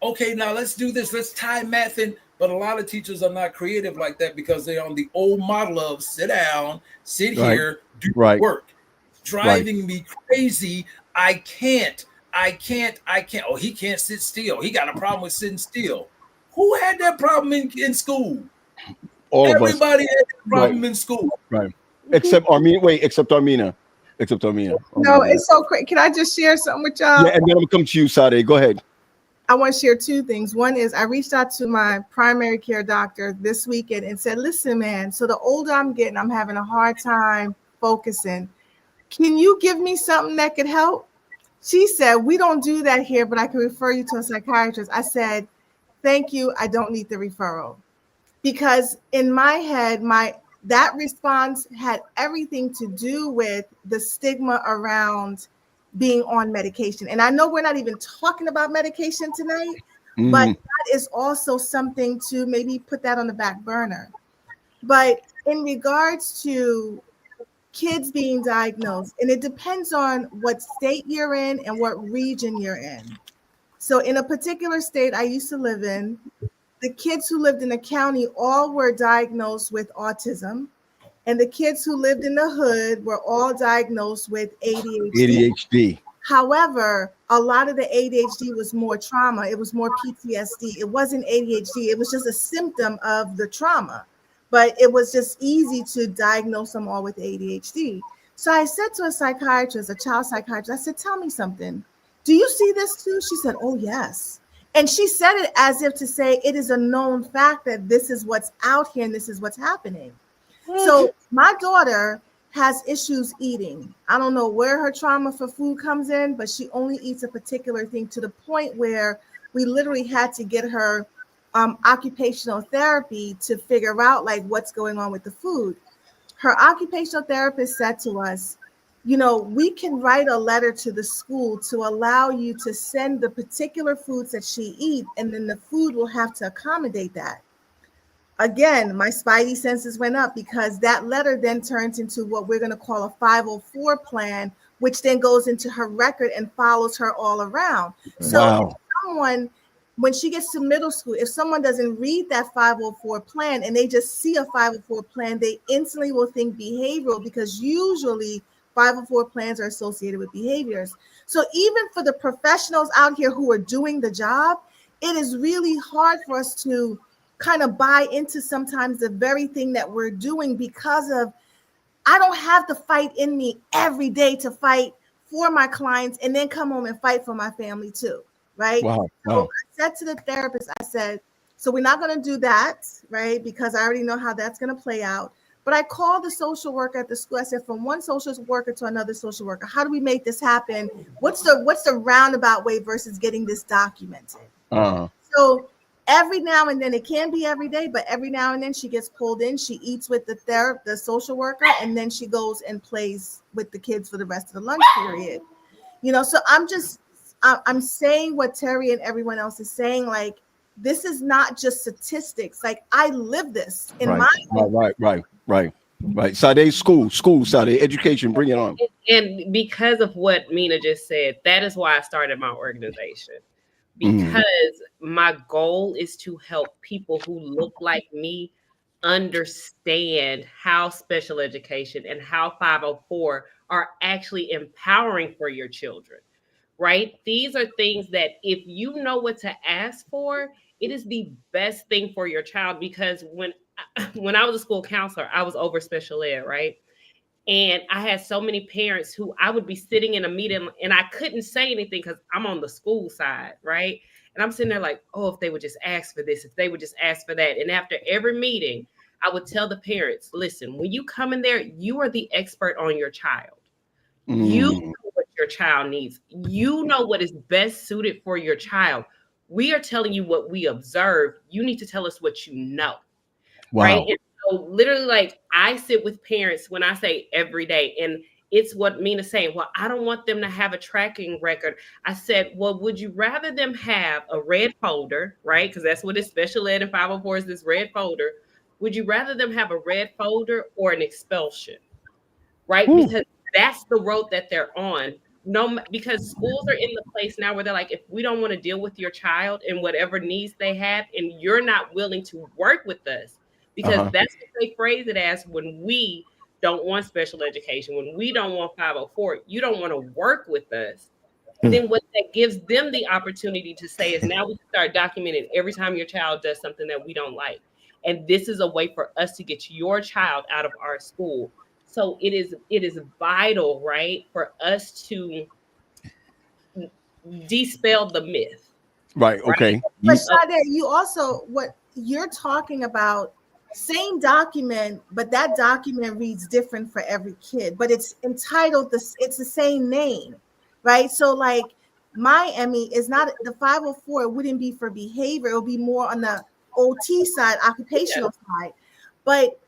okay, now let's do this. Let's tie math in. But a lot of teachers are not creative like that because they're on the old model of sit down, sit here, do work. Driving me crazy. I can't. Oh, he can't sit still. He got a problem with sitting still. Who had that problem in school? Everybody had that problem in school. Right. Except Armina. Except Armina. No, it's so great. Can I just share something with y'all? Yeah, and then I'm gonna come to you, Sade. Go ahead. I want to share 2 things. One is I reached out to my primary care doctor this weekend and said, listen, man, so the older I'm getting, I'm having a hard time focusing. Can you give me something that could help? She said, we don't do that here, but I can refer you to a psychiatrist. I said, thank you. I don't need the referral. Because in my head, that response had everything to do with the stigma around being on medication. And I know we're not even talking about medication tonight, but that is also something to maybe put that on the back burner. But in regards to kids being diagnosed, and it depends on what state you're in and what region you're in. So in a particular state I used to live in, the kids who lived in the county all were diagnosed with autism. And the kids who lived in the hood were all diagnosed with ADHD. However, a lot of the ADHD was more trauma. It was more PTSD. It wasn't ADHD. It was just a symptom of the trauma. But it was just easy to diagnose them all with ADHD. So I said to a psychiatrist, a child psychiatrist, I said, tell me something. Do you see this too? She said, oh, yes. And she said it as if to say it is a known fact that this is what's out here and this is what's happening. So my daughter has issues eating. I don't know where her trauma for food comes in, but she only eats a particular thing to the point where we literally had to get her occupational therapy to figure out like what's going on with the food. Her occupational therapist said to us, we can write a letter to the school to allow you to send the particular foods that she eats, and then the food will have to accommodate that. Again, my spidey senses went up because that letter then turns into what we're going to call a 504 plan, which then goes into her record and follows her all around. So if someone, when she gets to middle school, if someone doesn't read that 504 plan and they just see a 504 plan, they instantly will think behavioral because usually 504 plans are associated with behaviors. So even for the professionals out here who are doing the job, it is really hard for us to kind of buy into sometimes the very thing that we're doing because of, I don't have the fight in me every day to fight for my clients and then come home and fight for my family too, right? So I said to the therapist, I said, so we're not going to do that, right? Because I already know how that's going to play out. But I called the social worker at the school. I said, from one social worker to another social worker, how do we make this happen? What's the roundabout way versus getting this documented? So every now and then, it can be every day, but every now and then she gets pulled in. She eats with the social worker, and then she goes and plays with the kids for the rest of the lunch period. So I'm saying what Terry and everyone else is saying. Like, this is not just statistics. Like, I live this in Right. Sade, school, Sade, education, bring it on. And because of what Mina just said, that is why I started my organization. Because my goal is to help people who look like me understand how special education and how 504 are actually empowering for your children, right? These are things that if you know what to ask for, it is the best thing for your child. Because when I was a school counselor, I was over special ed, right? And I had so many parents who I would be sitting in a meeting and I couldn't say anything because I'm on the school side, right? And I'm sitting there like, oh, if they would just ask for this, if they would just ask for that. And after every meeting, I would tell the parents, listen, when you come in there, you are the expert on your child. You know what your child needs. You know what is best suited for your child. We are telling you what we observe. You need to tell us what you know. Wow. Right. And so literally, like, I sit with parents when I say every day, and it's what Mina's saying. Well, I don't want them to have a tracking record. I said, well, would you rather them have a red folder, right? Because that's what it's special ed and 504 is, this red folder. Would you rather them have a red folder or an expulsion? Right? Because that's the road that they're on. No, because schools are in the place now where they're like, if we don't want to deal with your child and whatever needs they have, and you're not willing to work with us, because that's what they phrase it as, when we don't want special education, when we don't want 504, you don't want to work with us. Then what that gives them the opportunity to say is, now we start documenting every time your child does something that we don't like. And this is a way for us to get your child out of our school. So it is vital, right, for us to dispel the myth. Right. Okay. But Sade, you also, what you're talking about, same document, but that document reads different for every kid, but it's entitled it's the same name, right? So like my Emmy is not the 504, it wouldn't be for behavior, it would be more on the OT side, occupational side. But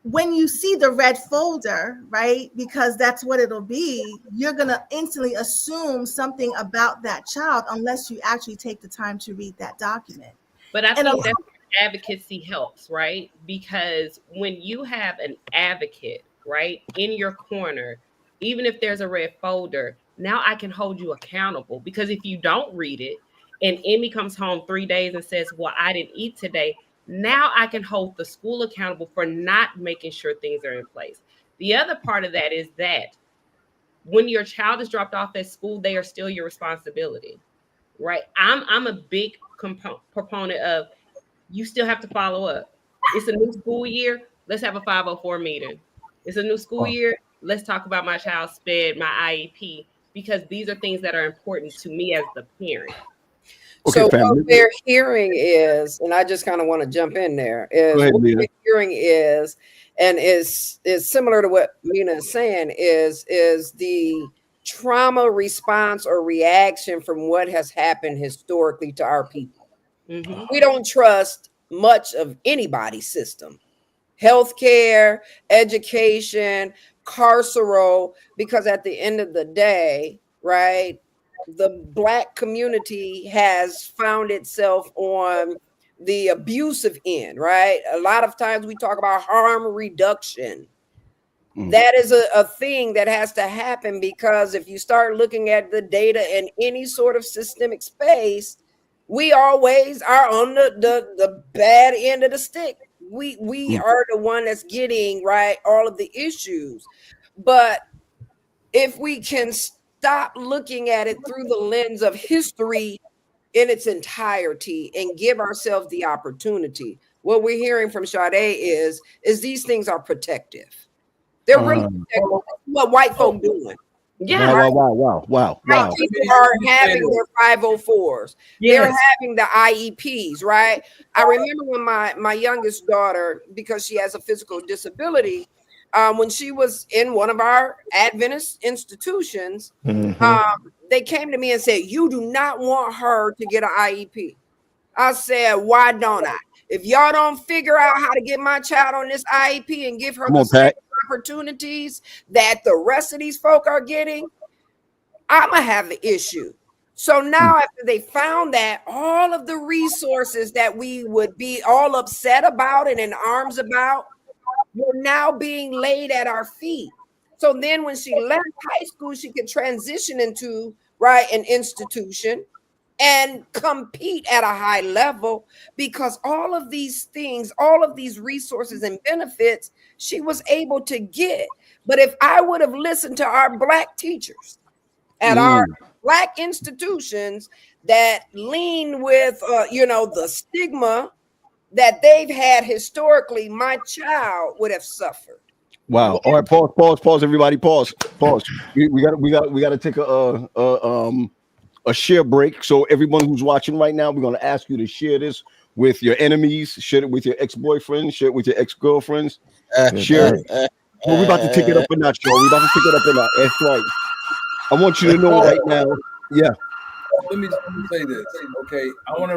when you see the red folder, right, because that's what it'll be, you're going to instantly assume something about that child unless you actually take the time to read that document. But I think that's where advocacy helps, right? Because when you have an advocate, right, in your corner, even if there's a red folder, now I can hold you accountable. Because if you don't read it and Emmy comes home 3 days and says, well, I didn't eat today, now I can hold the school accountable for not making sure things are in place. The other part of that is that when your child is dropped off at school, they are still your responsibility, right? I'm a big proponent of, you still have to follow up. It's a new school year. Let's have a 504 meeting. It's a new school year. Let's talk about my child's SPED, my IEP, because these are things that are important to me as the parent. Okay, so family. What we're hearing is, and I just kind of want to jump in there, is what we're hearing is, and is similar to what Mina is saying, is the trauma response or reaction from what has happened historically to our people. Mm-hmm. We don't trust much of anybody's system, healthcare, education, carceral, because at the end of the day, right, the Black community has found itself on the abusive end, right? A lot of times we talk about harm reduction. That is a thing that has to happen, because if you start looking at the data in any sort of systemic space, we always are on the bad end of the stick. We are the one that's getting, right, all of the issues. But if we can stop looking at it through the lens of history in its entirety and give ourselves the opportunity, what we're hearing from Sade is these things are protective. They're really protective. What white folk doing. Yeah. Wow. White people are having their 504s. Yes. They're having the IEPs, right? I remember when my youngest daughter, because she has a physical disability, when she was in one of our Adventist institutions, they came to me and said, you do not want her to get an IEP. I said, why don't I? If y'all don't figure out how to get my child on this IEP and give her the same opportunities that the rest of these folk are getting, I'm going to have an issue. So now after they found that, all of the resources that we would be all upset about and in arms about were now being laid at our feet. So then when she left high school, she could transition into, right, an institution and compete at a high level, because all of these things, all of these resources and benefits she was able to get. But if I would have listened to our Black teachers at our Black institutions that lean with, the stigma that they've had historically, my child would have suffered. Wow. All right, pause, everybody, pause. We got to take a share break. So everyone who's watching right now, we're going to ask you to share this with your enemies, share it with your ex-boyfriends, share it with your ex-girlfriends, share it. Well, we're about to take it up a notch, y'all. We're about to take it up a notch. That's right. I want you to know right now. Yeah. Let me say this. Okay. I want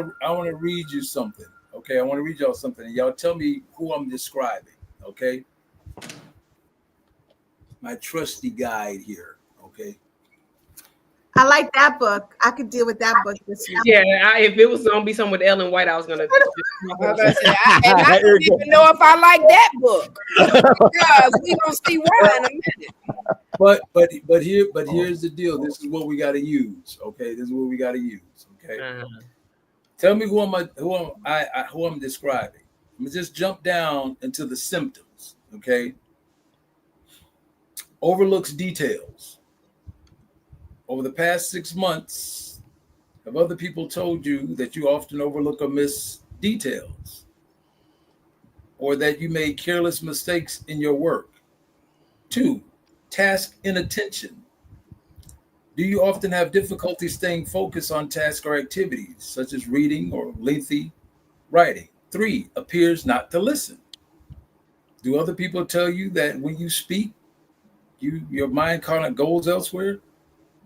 to read you something. Okay. I want to read y'all something. And y'all tell me who I'm describing. Okay. My trusty guide here. Okay. I like that book. I could deal with that book this week. Yeah, if it was gonna be something with Ellen White, I was gonna. I don't even know if I like that book, because we gonna see why in a minute. But here's the deal. This is what we got to use. Okay, this is what we got to use. Okay, tell me who I'm describing. I'm gonna just jump down into the symptoms. Okay, overlooks details. Over the past 6 months, have other people told you that you often overlook or miss details, or that you made careless mistakes in your work? 2, task inattention. Do you often have difficulty staying focused on tasks or activities, such as reading or lengthy writing? 3, appears not to listen. Do other people tell you that when you speak, your mind kind of goes elsewhere?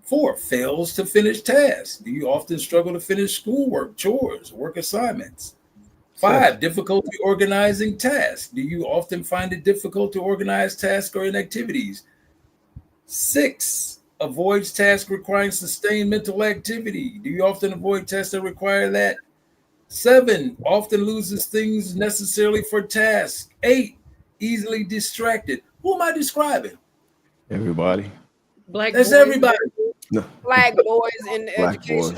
4, fails to finish tasks. Do you often struggle to finish schoolwork, chores, work assignments? 5, difficulty organizing tasks. Do you often find it difficult to organize tasks or activities? 6, avoids tasks requiring sustained mental activity. Do you often avoid tasks that require that? 7, often loses things necessarily for tasks. 8, easily distracted. Who am I describing? Everybody. That's boys. Everybody. No. Black boys in education.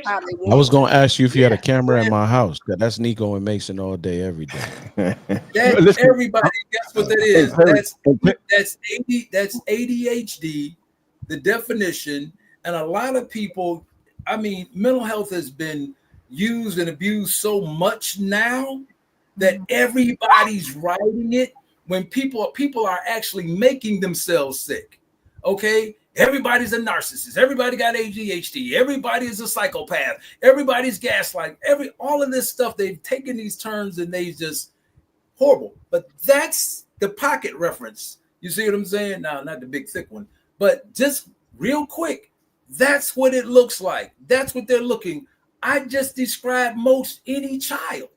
I was going to ask you if you had a camera in my house. That's Nico and Mason all day, every day. That's everybody. Guess what that is? That's ADHD, the definition. And a lot of people, I mean, mental health has been used and abused so much now that everybody's writing it when people are actually making themselves sick. Okay, everybody's a narcissist. Everybody got ADHD. Everybody is a psychopath. Everybody's gaslight. All of this stuff, they've taken these terms and they just horrible. But that's the pocket reference. You see what I'm saying? Now, not the big thick one, but just real quick, that's what it looks like. That's what they're looking. I just described most any child.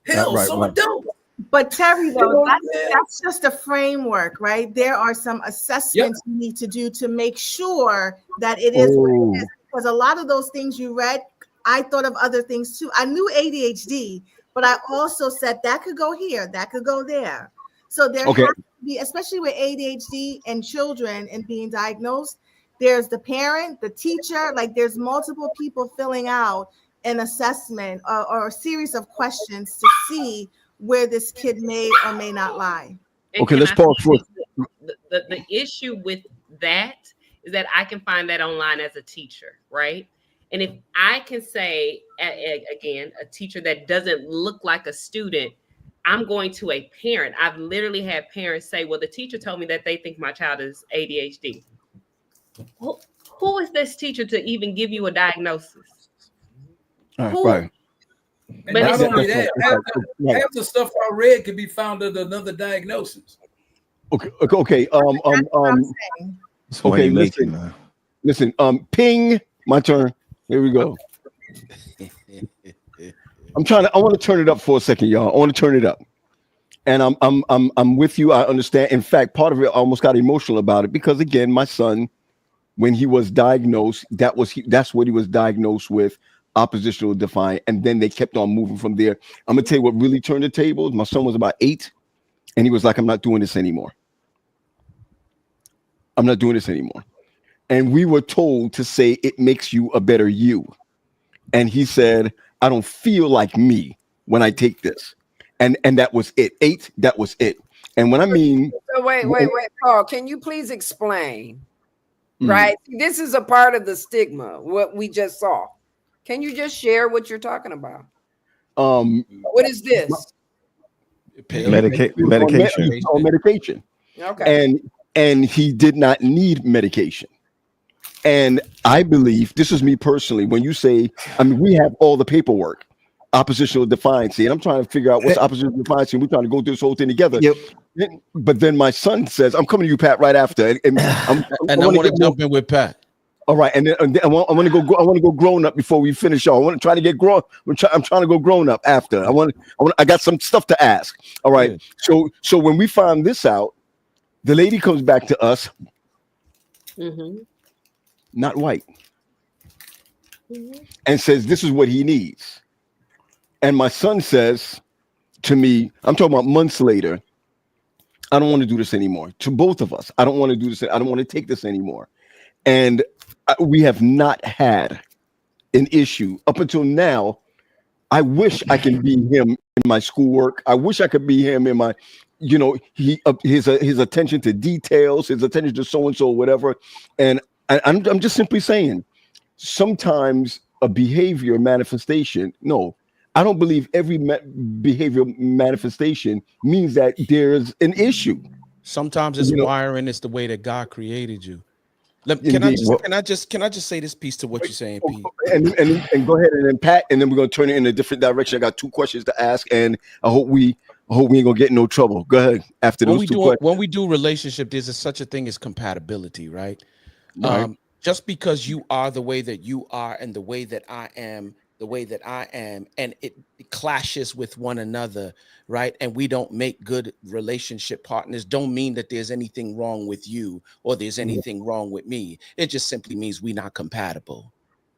Hell, some adult. But Terry, though, that's just a framework, right? There are some assessments you need to do to make sure that it is what it is. Because a lot of those things you read, I thought of other things too. I knew ADHD, but I also said that could go here, that could go there. So there has to be, especially with ADHD and children and being diagnosed, there's the parent, the teacher, like there's multiple people filling out an assessment or a series of questions to see where this kid may or may not lie. Okay, let's pause for the issue with that is that I can find that online as a teacher, right? And if I can say, again, a teacher that doesn't look like a student, I'm going to a parent. I've literally had parents say, well, the teacher told me that they think my child is ADHD. Who is this teacher to even give you a diagnosis? Right. And not only that, half the stuff I read could be found under another diagnosis. Okay. Listen. Ping. My turn. Here we go. I want to turn it up for a second, y'all. I want to turn it up. And I'm with you. I understand. In fact, part of it, I almost got emotional about it because, again, my son, when he was diagnosed, that's what he was diagnosed with, oppositional defiant. And then they kept on moving from there. I'm gonna tell you what really turned the tables. My son was about 8, and he was like, "I'm not doing this anymore. I'm not doing this anymore." And we were told to say it makes you a better you. And he said, "I don't feel like me when I take this." And that was it. 8, that was it. And when I mean, so wait, Paul, can you please explain? Right, this is a part of the stigma. What we just saw. Can you just share what you're talking about? What is this? Medication. Okay. And he did not need medication. And I believe, this is me personally, when you say, I mean, we have all the paperwork, oppositional defiance, and I'm trying to figure out what's oppositional defiance, and we're trying to go through this whole thing together. Yep. But then my son says, I'm coming to you, Pat, right after. And I want to jump in with Pat. All right, and then I want to go grown up before we finish. Y'all, I want to try to get grown. I'm trying to go grown up after. I got some stuff to ask. All right, so when we find this out, the lady comes back to us, not white, and says this is what he needs. And my son says to me, I'm talking about months later, I don't want to do this anymore. To both of us, I don't want to do this. I don't want to take this anymore. And we have not had an issue up until now. I wish I could be him in my schoolwork. I wish I could be him in my, his attention to details, his attention to so and so, whatever. And I'm just simply saying, sometimes a behavior manifestation. No, I don't believe every behavior manifestation means that there's an issue. Sometimes it's wiring. It's the way that God created you. Can I just say this piece to what you're saying, Pete? And go ahead and then Pat, and then we're gonna turn it in a different direction. I got 2 questions to ask, and I hope we ain't gonna get in no trouble. Go ahead after those 2 questions. When we do relationship, there's such a thing as compatibility, right? Just because you are the way that you are and the way that I am, and it clashes with one another, right? And we don't make good relationship partners, don't mean that there's anything wrong with you or there's anything wrong with me. It just simply means we're not compatible,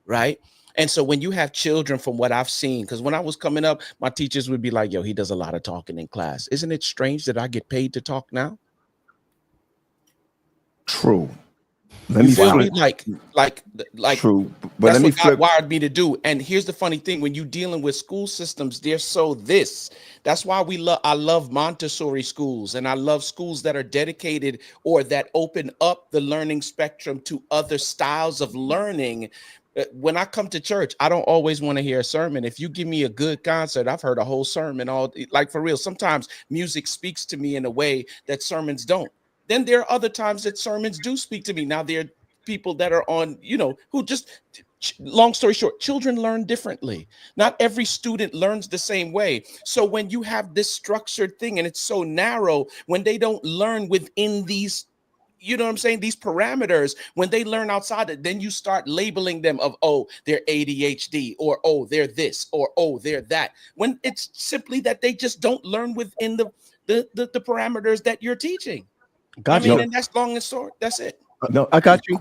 right? And so when you have children, from what I've seen, because when I was coming up, my teachers would be like, yo, he does a lot of talking in class. Isn't it strange that I get paid to talk now? True. Let me feel me like true, but that's let me what God wired me to do. And here's the funny thing: when you're dealing with school systems, they're so this. That's why I love Montessori schools, and I love schools that are dedicated or that open up the learning spectrum to other styles of learning. When I come to church, I don't always want to hear a sermon. If you give me a good concert, I've heard a whole sermon, like for real. Sometimes music speaks to me in a way that sermons don't. Then there are other times that sermons do speak to me. Now, there are people that are on, who just, long story short, children learn differently. Not every student learns the same way. So when you have this structured thing and it's so narrow, when they don't learn within these, these parameters, when they learn outside it, then you start labeling them of, oh, they're ADHD, or, oh, they're this, or, oh, they're that. When it's simply that they just don't learn within the parameters that you're teaching. And that's long and short. That's it. No, I got you.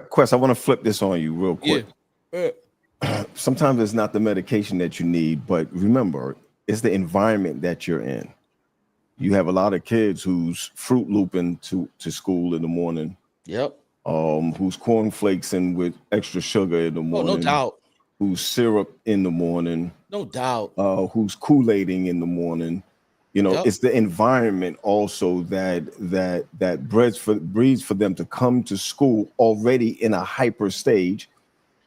Quest, I want to flip this on you real quick. Yeah. Sometimes it's not the medication that you need, but remember, it's the environment that you're in. You have a lot of kids who's Fruit Looping to school in the morning. Yep. Who's cornflakes with extra sugar in the morning. Oh, no doubt. Who's syrup in the morning. No doubt. Who's Kool-Aiding in the morning. It's the environment also that breeds for them to come to school already in a hyper stage.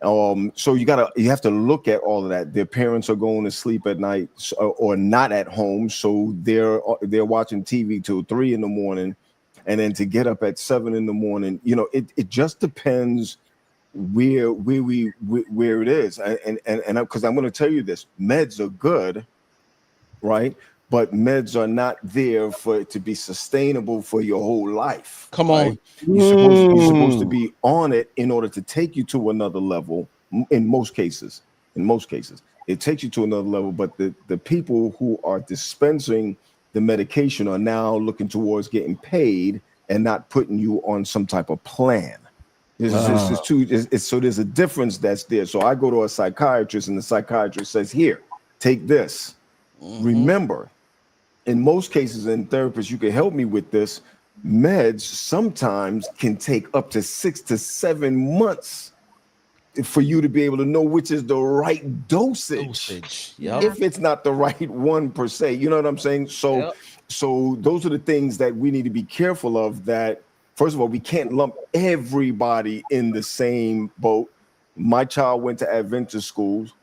So you have to look at all of that. Their parents are going to sleep at night or not at home, so they're watching TV till 3 a.m, and then to get up at 7 a.m. It just depends where it is, and because I'm going to tell you this, meds are good, right? But meds are not there for it to be sustainable for your whole life. Come on. Right? You're supposed to be on it in order to take you to another level in most cases. in most cases. It takes you to another level, but the people who are dispensing the medication are now looking towards getting paid and not putting you on some type of plan. So there's a difference that's there. So I go to a psychiatrist and the psychiatrist says, here, take this. Remember, in most cases in therapists, you can help me with this. Meds sometimes can take up to 6 to 7 months for you to be able to know which is the right dosage. If it's not the right one per se, you know what I'm saying? So those are the things that we need to be careful of, that first of all, we can't lump everybody in the same boat. My child went to Adventist schools.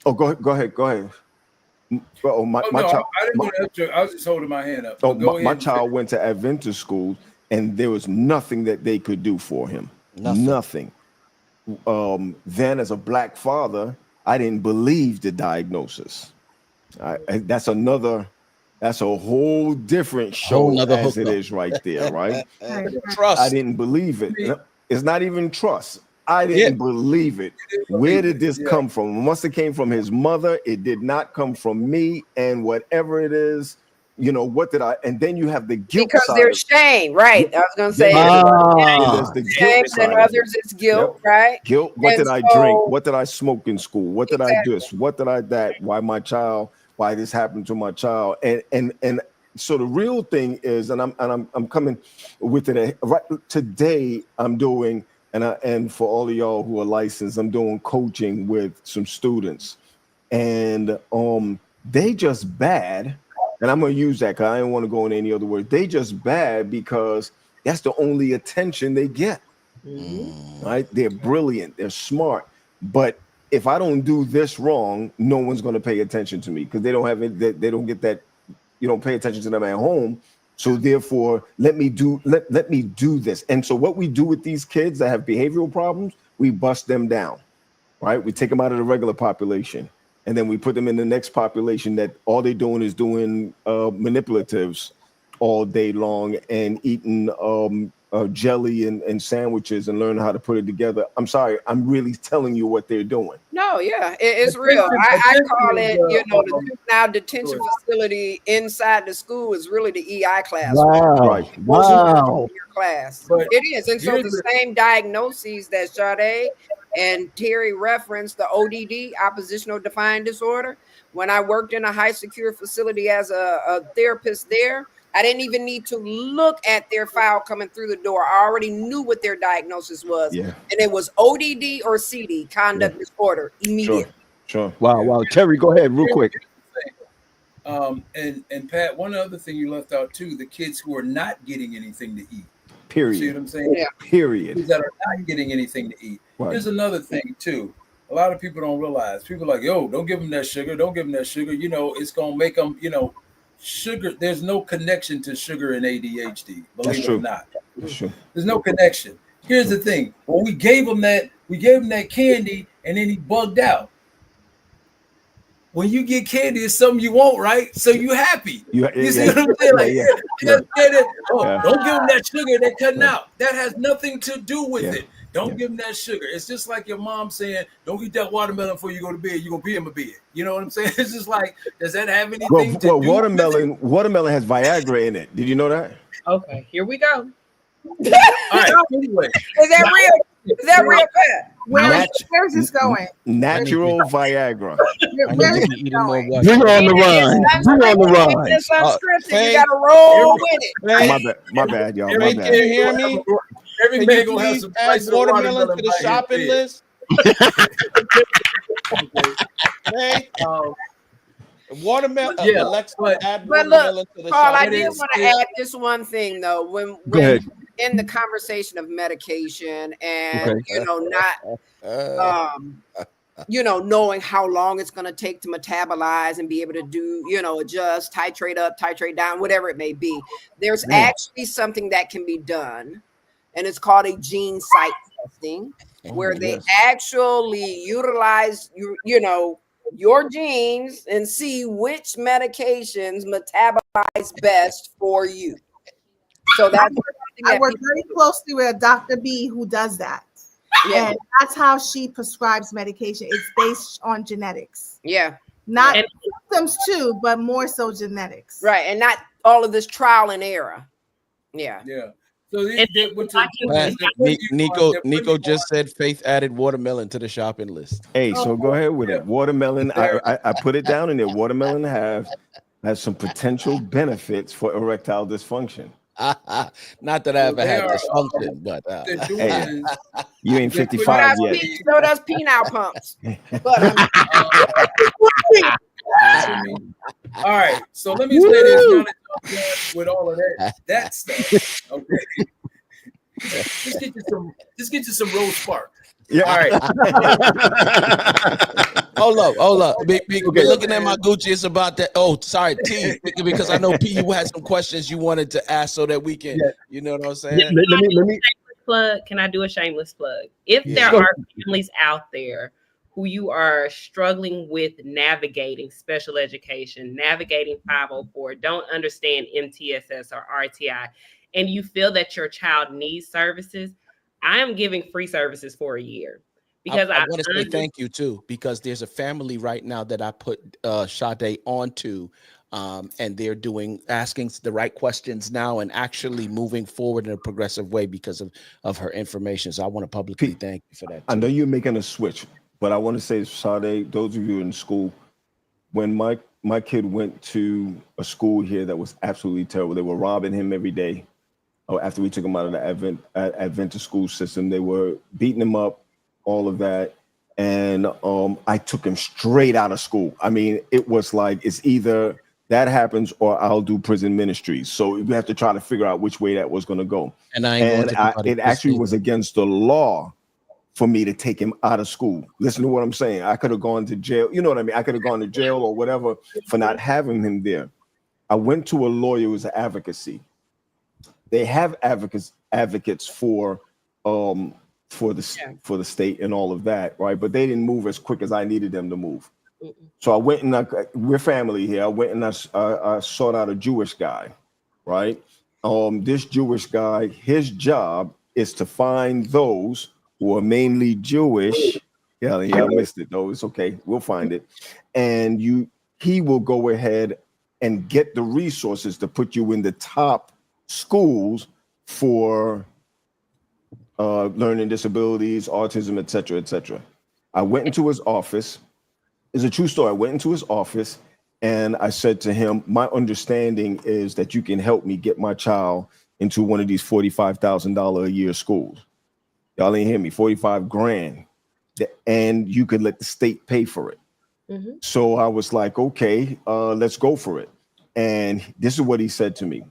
Oh, go ahead. Oh, my child. I didn't want to answer. I was just holding my hand up. Oh, my child went to Adventist schools, and there was nothing that they could do for him. Nothing. Then, as a black father, I didn't believe the diagnosis. That's a whole different show as it is right there, right? Trust. I didn't believe it. It's not even trust. I didn't believe it. Where did this come from? It must have came from his mother. It did not come from me. And whatever it is, you know, what did I? And then you have the guilt because side. there's shame, right? I was going to say there's the shame, guilt side. and others it's guilt, right? Guilt. What And did I so- drink? What did I smoke in school? What did I do this? What did I that? Why this happened to my child? And so the real thing is, and I'm coming with it right today. I'm doing, and for all of y'all who are licensed, I'm doing coaching with some students, and they just bad. And I'm going to use that because I don't want to go in any other word. They just bad because that's the only attention they get. Right? They're brilliant. They're smart. But if I don't do this wrong, no one's going to pay attention to me because they don't have it. They don't get that. You don't pay attention to them at home. So therefore, let me do this. And so what we do with these kids that have behavioral problems, we bust them down. Right? We take them out of the regular population. And then we put them in the next population that all they're doing is doing manipulatives all day long and eating jelly and sandwiches and learning how to put it together. I'm sorry, I'm really telling you what they're doing. No, yeah, it's real. I call it, the juvenile detention facility inside the school is really the EI class. Wow. Wow. Class. It is. And so the same diagnoses that Sade and Terry referenced, the ODD, oppositional defiant disorder. When I worked in a high secure facility as a therapist there, I didn't even need to look at their file coming through the door. I already knew what their diagnosis was. Yeah. And it was ODD or CD, conduct disorder, immediately. Sure. Wow. Terry, go ahead real quick. And Pat, one other thing you left out too, the kids who are not getting anything to eat. Period. See what I'm saying? Yeah. Period. Kids that are not getting anything to eat. Right. Here's another thing too. A lot of people don't realize. People are like, yo, don't give them that sugar. Don't give them that sugar. It's going to make them, sugar. There's no connection to sugar and ADHD. Believe it or not. That's true. There's no connection. Here's the thing. When we gave him that candy and then he bugged out. When you get candy, it's something you want, right? So you happy. You see what I'm saying? Like, don't give them that sugar. They're cutting out. That has nothing to do with it. Don't give them that sugar. It's just like your mom saying, don't eat that watermelon before you go to bed. You're going to pee in my bed. You know what I'm saying? It's just like, does that have anything to do watermelon has Viagra in it. Did you know that? Okay, here we go. All right. Anyway. Is that real? Is that real, Pat? Where's this going? Natural Viagra. Where is it going? We're on the rise. We're on the rise. It's unscripted. You got to roll with it. My bad, y'all. Can you hear me? Every man gonna have some add watermelon to the shopping list. Hey, watermelon. Alexa, add watermelon to the Paul, I shopping did list. want to add just one thing though. When in the conversation of medication and knowing how long it's going to take to metabolize and be able to do, adjust, titrate up, titrate down, whatever it may be. There's actually something that can be done, and it's called a gene site testing, where they actually utilize your genes and see which medications metabolize best for you. So that's I work very closely with a Dr. B who does that. Yeah. And that's how she prescribes medication. It's based on genetics. Yeah. Not And- symptoms too, but more so genetics. Right. And not all of this trial and error. Yeah. Yeah. So Nico just said Faith added watermelon to the shopping list. Hey, so go ahead with it. Watermelon, I put it down in there. Watermelon has some potential benefits for erectile dysfunction. Not that I ever had dysfunction, but hey, you ain't 55 yet. So does penile pumps. But all right, so let me say this now that y'all done with all of that stuff. Okay, just get you some Rose Spark. Yeah. All right. Hold up. Be looking at my Gucci. It's about that. Oh, sorry, T. Because I know P, you had some questions you wanted to ask so that we can, you know what I'm saying? Yeah, let me plug. Can I do a shameless plug? If there are families out there who you are struggling with navigating special education, navigating 504, don't understand MTSS or RTI, and you feel that your child needs services, I am giving free services for a year. Because I want to say thank you too, because there's a family right now that I put Sade onto, and they're asking the right questions now and actually moving forward in a progressive way because of her information. So I want to publicly thank you for that too. I know you're making a switch, but I want to say, Sade, those of you in school, when my kid went to a school here that was absolutely terrible, they were robbing him every day. After we took him out of the Adventist school system, they were beating him up, all of that. And I took him straight out of school. I mean, it was like, it's either that happens or I'll do prison ministries. So we have to try to figure out which way that was going to go. And it actually was against the law for me to take him out of school. Listen to what I'm saying. I could have gone to jail. You know what I mean? I could have gone to jail or whatever for not having him there. I went to a lawyer who was advocacy. They have advocates for the state and all of that, right? But they didn't move as quick as I needed them to move. So I went and we're family here. I went and I sought out a Jewish guy, right? This Jewish guy, his job is to find those who are mainly Jewish. Yeah, I missed it though. It's okay. We'll find it. And he will go ahead and get the resources to put you in the top schools for learning disabilities, autism, et cetera, et cetera. I went into his office. It's a true story. I went into his office and I said to him, my understanding is that you can help me get my child into one of these $45,000 a year schools. Y'all ain't hear me, 45 grand. And you could let the state pay for it. Mm-hmm. So I was like, okay, let's go for it. And this is what he said to me.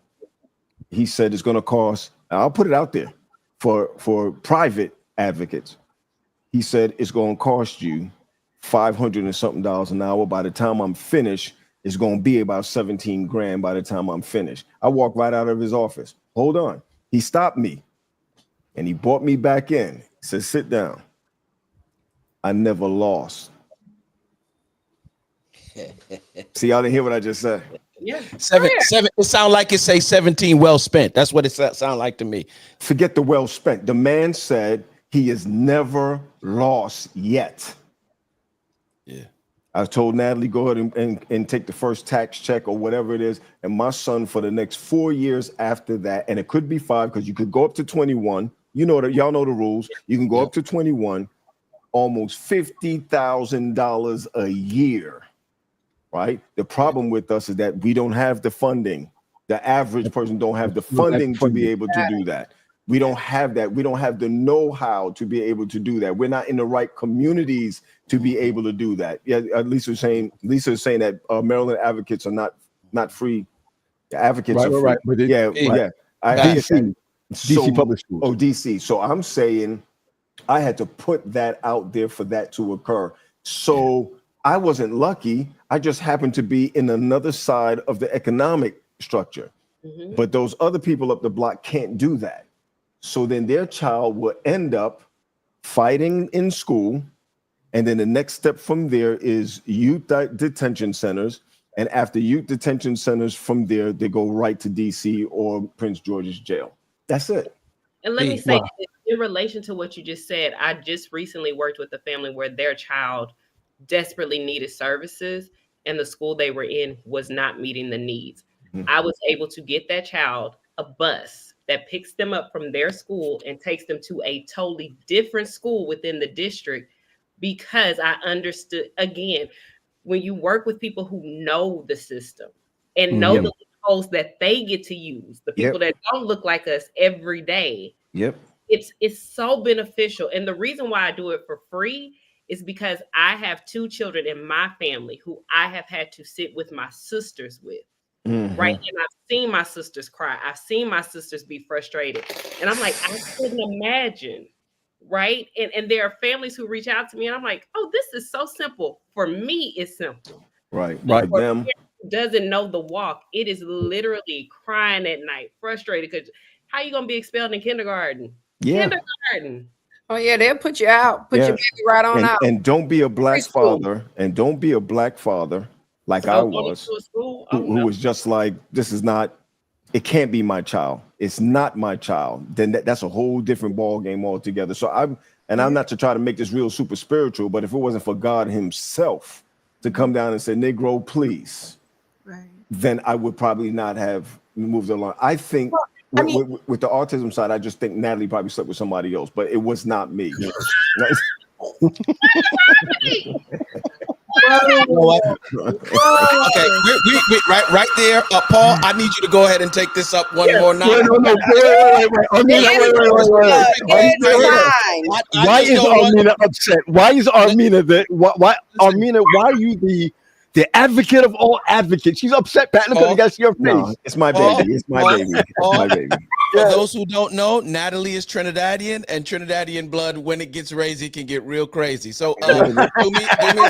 He said, it's going to cost, I'll put it out there for private advocates. He said, it's going to cost you $500 and something an hour. By the time I'm finished, it's going to be about 17 grand by the time I'm finished. I walked right out of his office. Hold on. He stopped me and he brought me back in. He said, sit down. I never lost. See, y'all didn't hear what I just said. Yeah. Seven. It sounds like it say 17 well spent. That's what it sounds like to me. Forget the well spent. The man said he has never lost yet. Yeah. I told Natalie, go ahead and take the first tax check or whatever it is. And my son, for the next 4 years after that, and it could be 5 because you could go up to 21. You know that, y'all know the rules. You can go up to 21, almost $50,000 a year. Right. The problem with us is that we don't have the funding. The average person don't have the funding to be able to do that. We don't have that. We don't have the know-how to be able to do that. We're not in the right communities to be able to do that. Yeah, Lisa's saying that Maryland advocates are not free. The advocates are free. Right. But DC public schools. Oh, DC. So I'm saying I had to put that out there for that to occur. So I wasn't lucky. I just happened to be in another side of the economic structure. Mm-hmm. But those other people up the block can't do that. So then their child will end up fighting in school. And then the next step from there is youth detention centers. And after youth detention centers from there, they go right to DC or Prince George's jail. That's it. And let me say, in relation to what you just said, I just recently worked with a family where their child desperately needed services and the school they were in was not meeting the needs. I was able to get that child a bus that picks them up from their school and takes them to a totally different school within the district because I understood, again, when you work with people who know the system and know the loopholes that they get to use, the people that don't look like us every day. It's so beneficial. And the reason why I do it for free is because I have 2 children in my family who I have had to sit with my sisters with. Right. And I've seen my sisters cry. I've seen my sisters be frustrated. And I'm like, I couldn't imagine. Right. And there are families who reach out to me and I'm like, oh, this is so simple. For me, it's simple. Right. For them who doesn't know the walk, it is literally crying at night, frustrated because how are you gonna be expelled in kindergarten? Kindergarten. Oh yeah, they'll put you out, put your baby right on out. And don't be a black father, and don't be a black father like I was, who was just like, this is not, it can't be my child. It's not my child. Then that's a whole different ball game altogether. So I'm not to try to make this real super spiritual, but if it wasn't for God himself to come down and say, Negro, please, then I would probably not have moved along. I think with the autism side, I just think Natalie probably slept with somebody else, but it was not me. Okay, right there, Paul. I need you to go ahead and take this up one more notch. Why is Armina upset? Why is Armina why Armina? Why are you the advocate of all advocates? She's upset, Pat. Look at that's your face. No, it's my baby. It's my baby. It's my baby. For those who don't know, Natalie is Trinidadian, and Trinidadian blood, when it gets crazy, can get real crazy. So do me a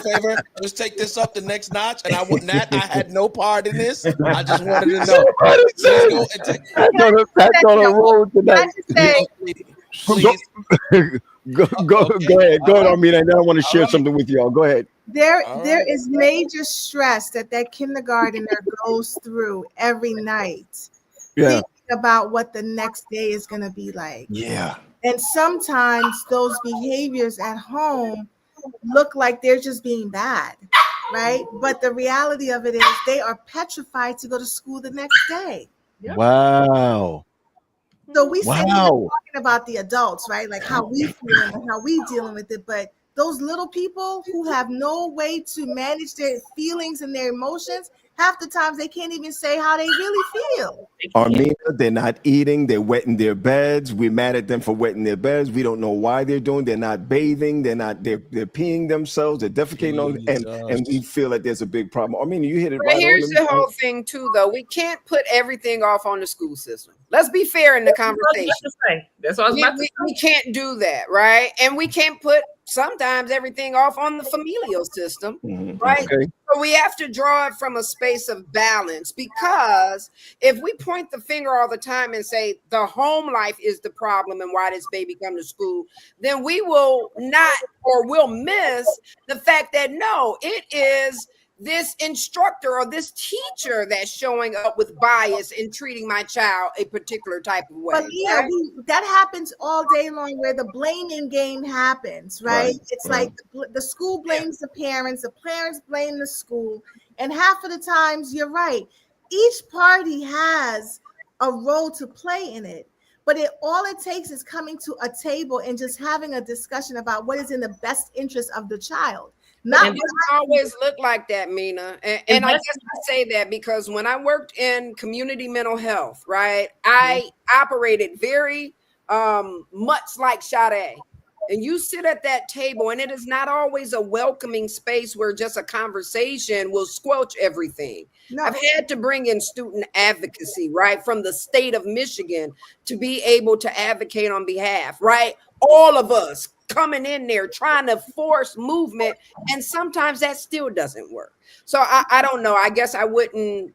favor, just take this up the next notch. And I want Nat, I had no part in this. I just wanted to know. Pat's on a roll tonight. Please. Go ahead, Armina. And then I want to share something with y'all. Go ahead. There is major stress that kindergartner goes through every night. Thinking about what the next day is going to be like. And sometimes those behaviors at home look like they're just being bad, right? But the reality of it is they are petrified to go to school the next day. Wow. So we sit here talking about the adults, right? Like how we feel and how we dealing with it. But those little people who have no way to manage their feelings and their emotions, half the times they can't even say how they really feel. Armina, they're not eating, they're wetting their beds. We're mad at them for wetting their beds. We don't know why they're not bathing, they're peeing themselves, they're defecating on, and we feel like there's a big problem. Armina, you hit it right on. Here's the whole thing too, though. We can't put everything off on the school system. Let's be fair in the conversation. That's what I was about to say. We can't do that, right? And we can't put sometimes everything off on the familial system, right? Okay. So we have to draw it from a space of balance, because if we point the finger all the time and say the home life is the problem and why this baby come to school, then we will not, or will miss the fact that no, it is this instructor or this teacher that's showing up with bias and treating my child a particular type of way. But that happens all day long, where the blaming game happens, right? It's like the school blames the parents blame the school. And half of the times, you're right, each party has a role to play in it. But all it takes is coming to a table and just having a discussion about what is in the best interest of the child. It doesn't always look like that, Mina. And I guess I say that because when I worked in community mental health, right, I operated very much like Sade. And you sit at that table, and it is not always a welcoming space where just a conversation will squelch everything. No. I've had to bring in student advocacy, right, from the state of Michigan to be able to advocate on behalf, right? All of us coming in there trying to force movement, and sometimes that still doesn't work. So I don't know. I guess I wouldn't,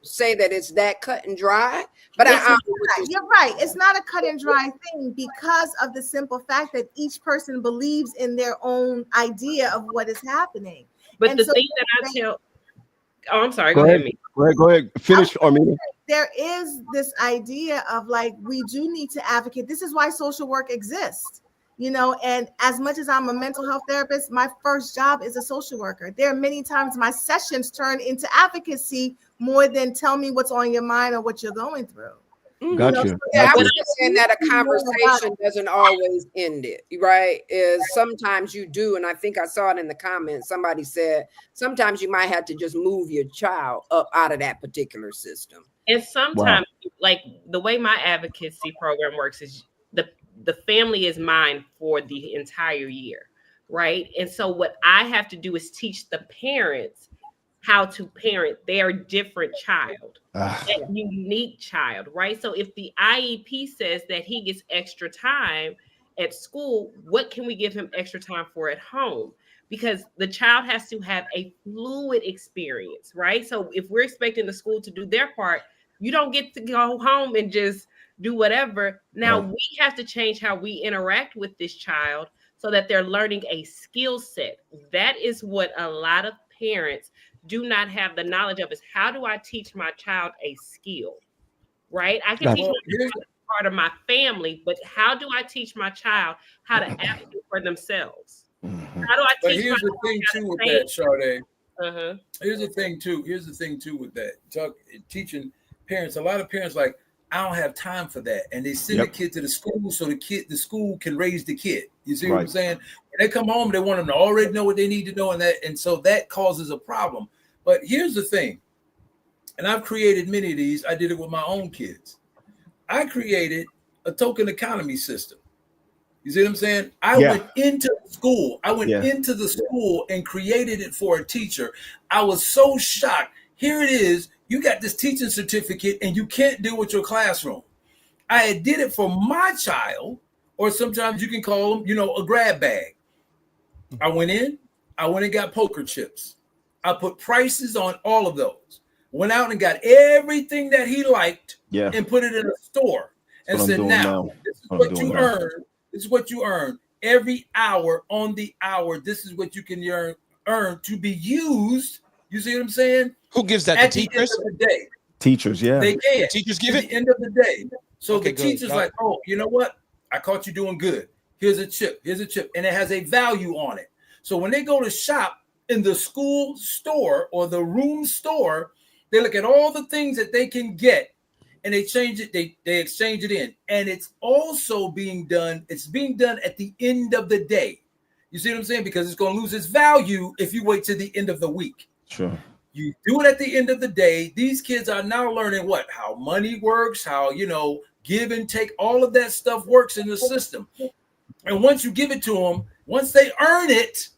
say that it's that cut and dry. But you're right. It's not a cut and dry thing, because of the simple fact that each person believes in their own idea of what is happening. But the thing that I tell, I'm sorry. Go ahead. Finish, Armina. there is this idea of like, we do need to advocate. This is why social work exists, you know, and as much as I'm a mental health therapist, my first job is a social worker. There are many times my sessions turn into advocacy more than tell me what's on your mind or what you're going through. Gotcha. Yeah, I was just saying that a conversation doesn't always end it, right? Is sometimes you do, and I think I saw it in the comments. Somebody said sometimes you might have to just move your child up out of that particular system. And sometimes, like the way my advocacy program works is the family is mine for the entire year, right? And so what I have to do is teach the parents how to parent their different child, that unique child, right? So if the IEP says that he gets extra time at school, what can we give him extra time for at home? Because the child has to have a fluid experience, right? So if we're expecting the school to do their part, you don't get to go home and just do whatever. Now we have to change how we interact with this child so that they're learning a skill set. That is what a lot of parents do not have the knowledge of, is how do I teach my child a skill, right? I can teach my child part of my family, but how do I teach my child how to advocate for themselves? How do I teach here's the thing too with that, Sade. Here's the thing too with that. Teaching parents, a lot of parents like, I don't have time for that, and they send the kid to the school so the school can raise the kid. You see what I'm saying? When they come home, they want them to already know what they need to know, and so that causes a problem. But here's the thing, and I've created many of these. I did it with my own kids. I created a token economy system. You see what I'm saying? I went into school. I went into the school and created it for a teacher. I was so shocked. Here it is. You got this teaching certificate and you can't deal with your classroom. I did it for my child, or sometimes you can call them, a grab bag. I went and got poker chips. I put prices on all of those. Went out and got everything that he liked and put it in a store and said, now, this is what you earn. This is what you earn every hour on the hour. This is what you can earn to be used. You see what I'm saying? Who gives that? At the teachers? The end of the day. Teachers, yeah. They can. The teachers give it? At the end of the day. So Okay, the teacher's like, oh, you know what? I caught you doing good. Here's a chip. Here's a chip. And it has a value on it. So when they go to shop in the school store or the room store, they look at all the things that they can get and they change it. They exchange it in. And it's also being done. It's being done at the end of the day. You see what I'm saying? Because it's going to lose its value if you wait to the end of the week. Sure. You do it at the end of the day. These kids are now learning how money works, how, give and take, all of that stuff works in the system. And once you give it to them, once they earn it,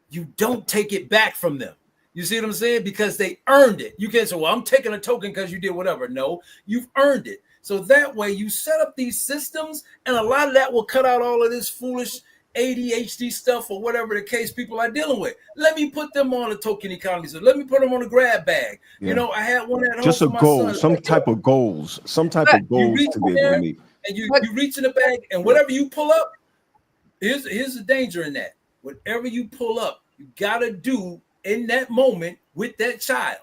you don't take it back from them. You see what I'm saying? Because they earned it. You can't say, well, I'm taking a token because you did whatever. No, you've earned it. So that way you set up these systems, and a lot of that will cut out all of this foolish ADHD stuff or whatever the case people are dealing with. Let me put them on a token economy. So let me put them on a grab bag. Yeah. I had one at home. Just a for my goal, son. some type of goals to be able to meet. And you reach in the bag, and whatever you pull up, here's the danger in that. Whatever you pull up, you gotta do in that moment with that child.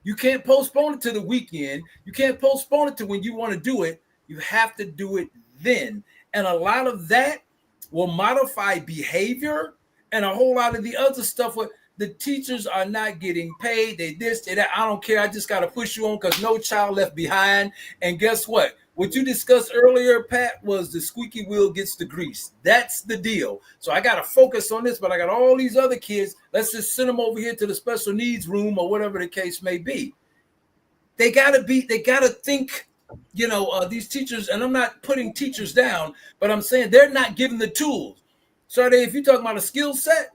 You can't postpone it to the weekend. You can't postpone it to when you want to do it. You have to do it then. And a lot of that will modify behavior, and a whole lot of the other stuff where the teachers are not getting paid. They this, they that. I don't care. I just got to push you on because no child left behind. And guess what? What you discussed earlier, Pat, was the squeaky wheel gets the grease. That's the deal. So I got to focus on this, but I got all these other kids. Let's just send them over here to the special needs room or whatever the case may be. They got to think, these teachers, and I'm not putting teachers down, but I'm saying they're not given the tools. So if you're talking about a skill set,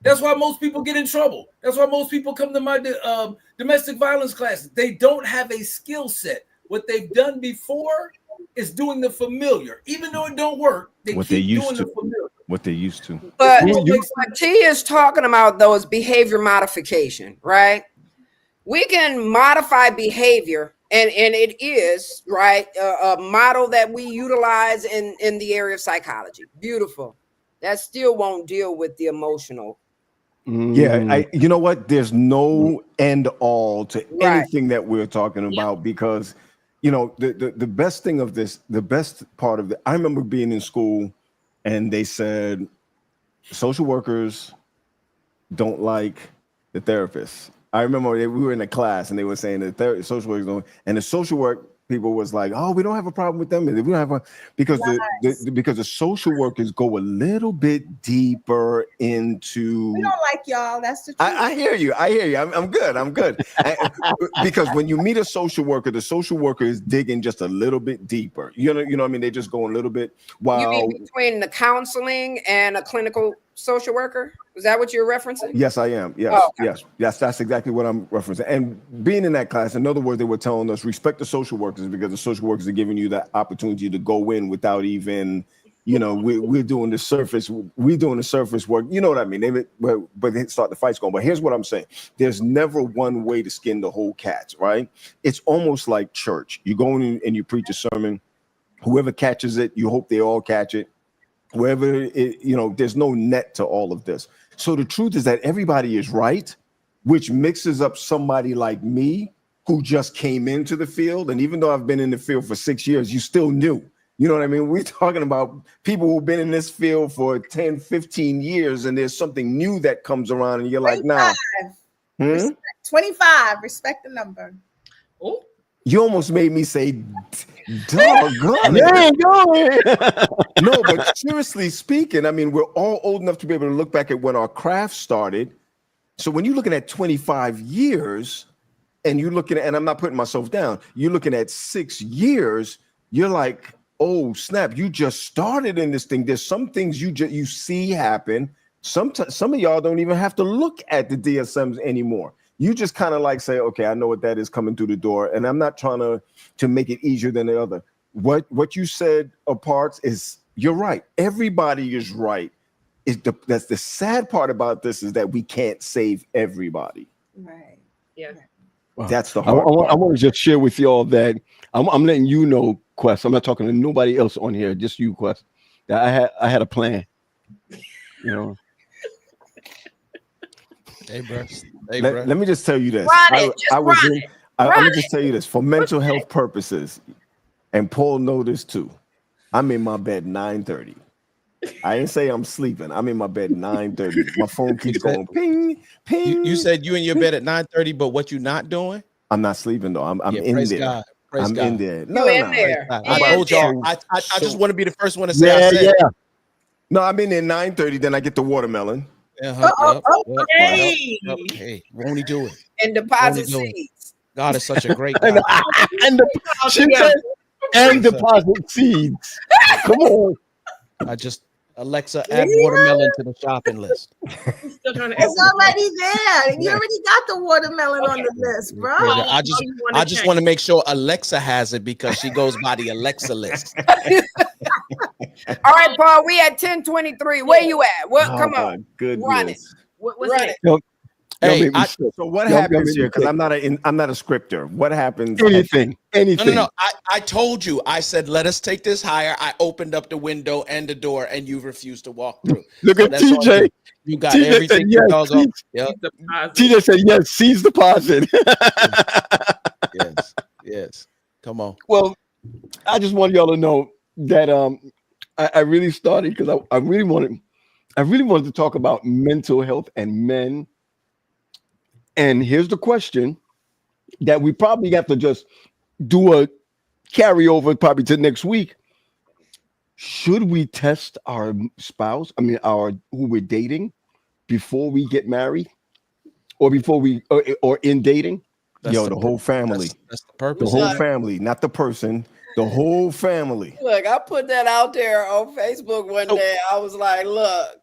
that's why most people get in trouble. That's why most people come to my domestic violence classes. They don't have a skill set. What they've done before is doing the familiar. Even though it don't work, they keep doing the familiar. What they used to. But what T is talking about, though, is behavior modification, right? We can modify behavior, and it is, right, a model that we utilize in the area of psychology. Beautiful. That still won't deal with the emotional Yeah, you know what? There's no end all to Right. anything that we're talking about because, you know, the best thing of this, the best part of it, I remember being in school and they said social workers don't like the therapists. I remember we were in a class and they were saying that social workers don't, and the social work people was like, "Oh, we don't have a problem with them. We don't have a," because because the social workers go a little bit deeper into. We don't like y'all. That's the truth. I hear you. I hear you. I'm good. I'm good. Because when you meet a social worker, the social worker is digging just a little bit deeper. You know what I mean? They just go a little bit. While You mean between the counseling and a clinical social worker? Is that what you're referencing? Yes, I am. Yes, Oh, okay. yes. That's exactly what I'm referencing. And being in that class, in other words, they were telling us respect the social workers because the social workers are giving you that opportunity to go in without even, you know, we're doing the surface. We're doing the surface work. You know what I mean? But they start the fights going. But here's what I'm saying: there's never one way to skin the whole cat, right? It's almost like church. You go in and you preach a sermon. Whoever catches it, you hope they all catch it. Wherever it, you know, there's no net to all of this. So the truth is that everybody is right, which mixes up somebody like me who just came into the field. And even though I've been in the field for 6 years, you still new. You know what I mean? We're talking about people who've been in this field for 10, 15 years, and there's something new that comes around, and you're like, nah. 25. Respect the number. Oh. You almost made me say, doggone it. No, but seriously speaking, I mean, we're all old enough to be able to look back at when our craft started. So when you're looking at 25 years and you're looking at, and I'm not putting myself down, you're looking at 6 years, you're like, oh, snap, you just started in this thing. There's some things you see happen. Some of y'all don't even have to look at the DSMs anymore. You just kind of like say, okay, I know what that is coming through the door. And I'm not trying to make it easier than the other. What you said apart is, you're right. Everybody is right. That's the sad part about this is that we can't save everybody. Right. Yeah. That's the hard part. I want to just share with y'all that I'm letting you know, Quest. I'm not talking to nobody else on here, just you, Quest. That I had a plan. You know. Hey, bro. Hey, Let me just tell you this. I'm gonna just tell you this for mental health purposes, and Paul know this too. I'm in my bed 9:30. I didn't say I'm sleeping. I'm in my bed 9:30. My phone keeps going ping, ping. You said you in your bed at 9:30, but what you not doing? I'm not sleeping though. I'm in praise there. God. Praise I'm God. in there. You in there. I told y'all. I just want to be the first one to say. Yeah, I said. yeah. No, I'm in there 9:30. Then I get the watermelon. Hey, won't he do it? And deposit seeds. God is such a great God. and deposit seeds. Come on. I just Alexa add watermelon to the shopping list. Still trying to It's already there. You already got the watermelon on the list, bro. I just want to make sure Alexa has it because she goes by the Alexa list. All right, Paul, we at 10:23. Where you at? What? Come on. Goodness. Run it. Run it. Hey, so what happens here? Because I'm not a scripter. What happens? Anything. No. I told you. I said, let us take this higher. I opened up the window and the door, and you refused to walk through. Look at TJ. You got everything. Yes, TJ said yes. Seize deposit. Yes. Come on. Well, I just want y'all to know that I really started because I really wanted to talk about mental health and men. And here's the question that we probably have to just do a carryover probably to next week. Should we test our spouse? I mean, who we're dating before we get married, or before we or in dating? The whole family. That's the purpose. The whole family, not the person. The whole family. Look, I put that out there on Facebook one day. I was like, look.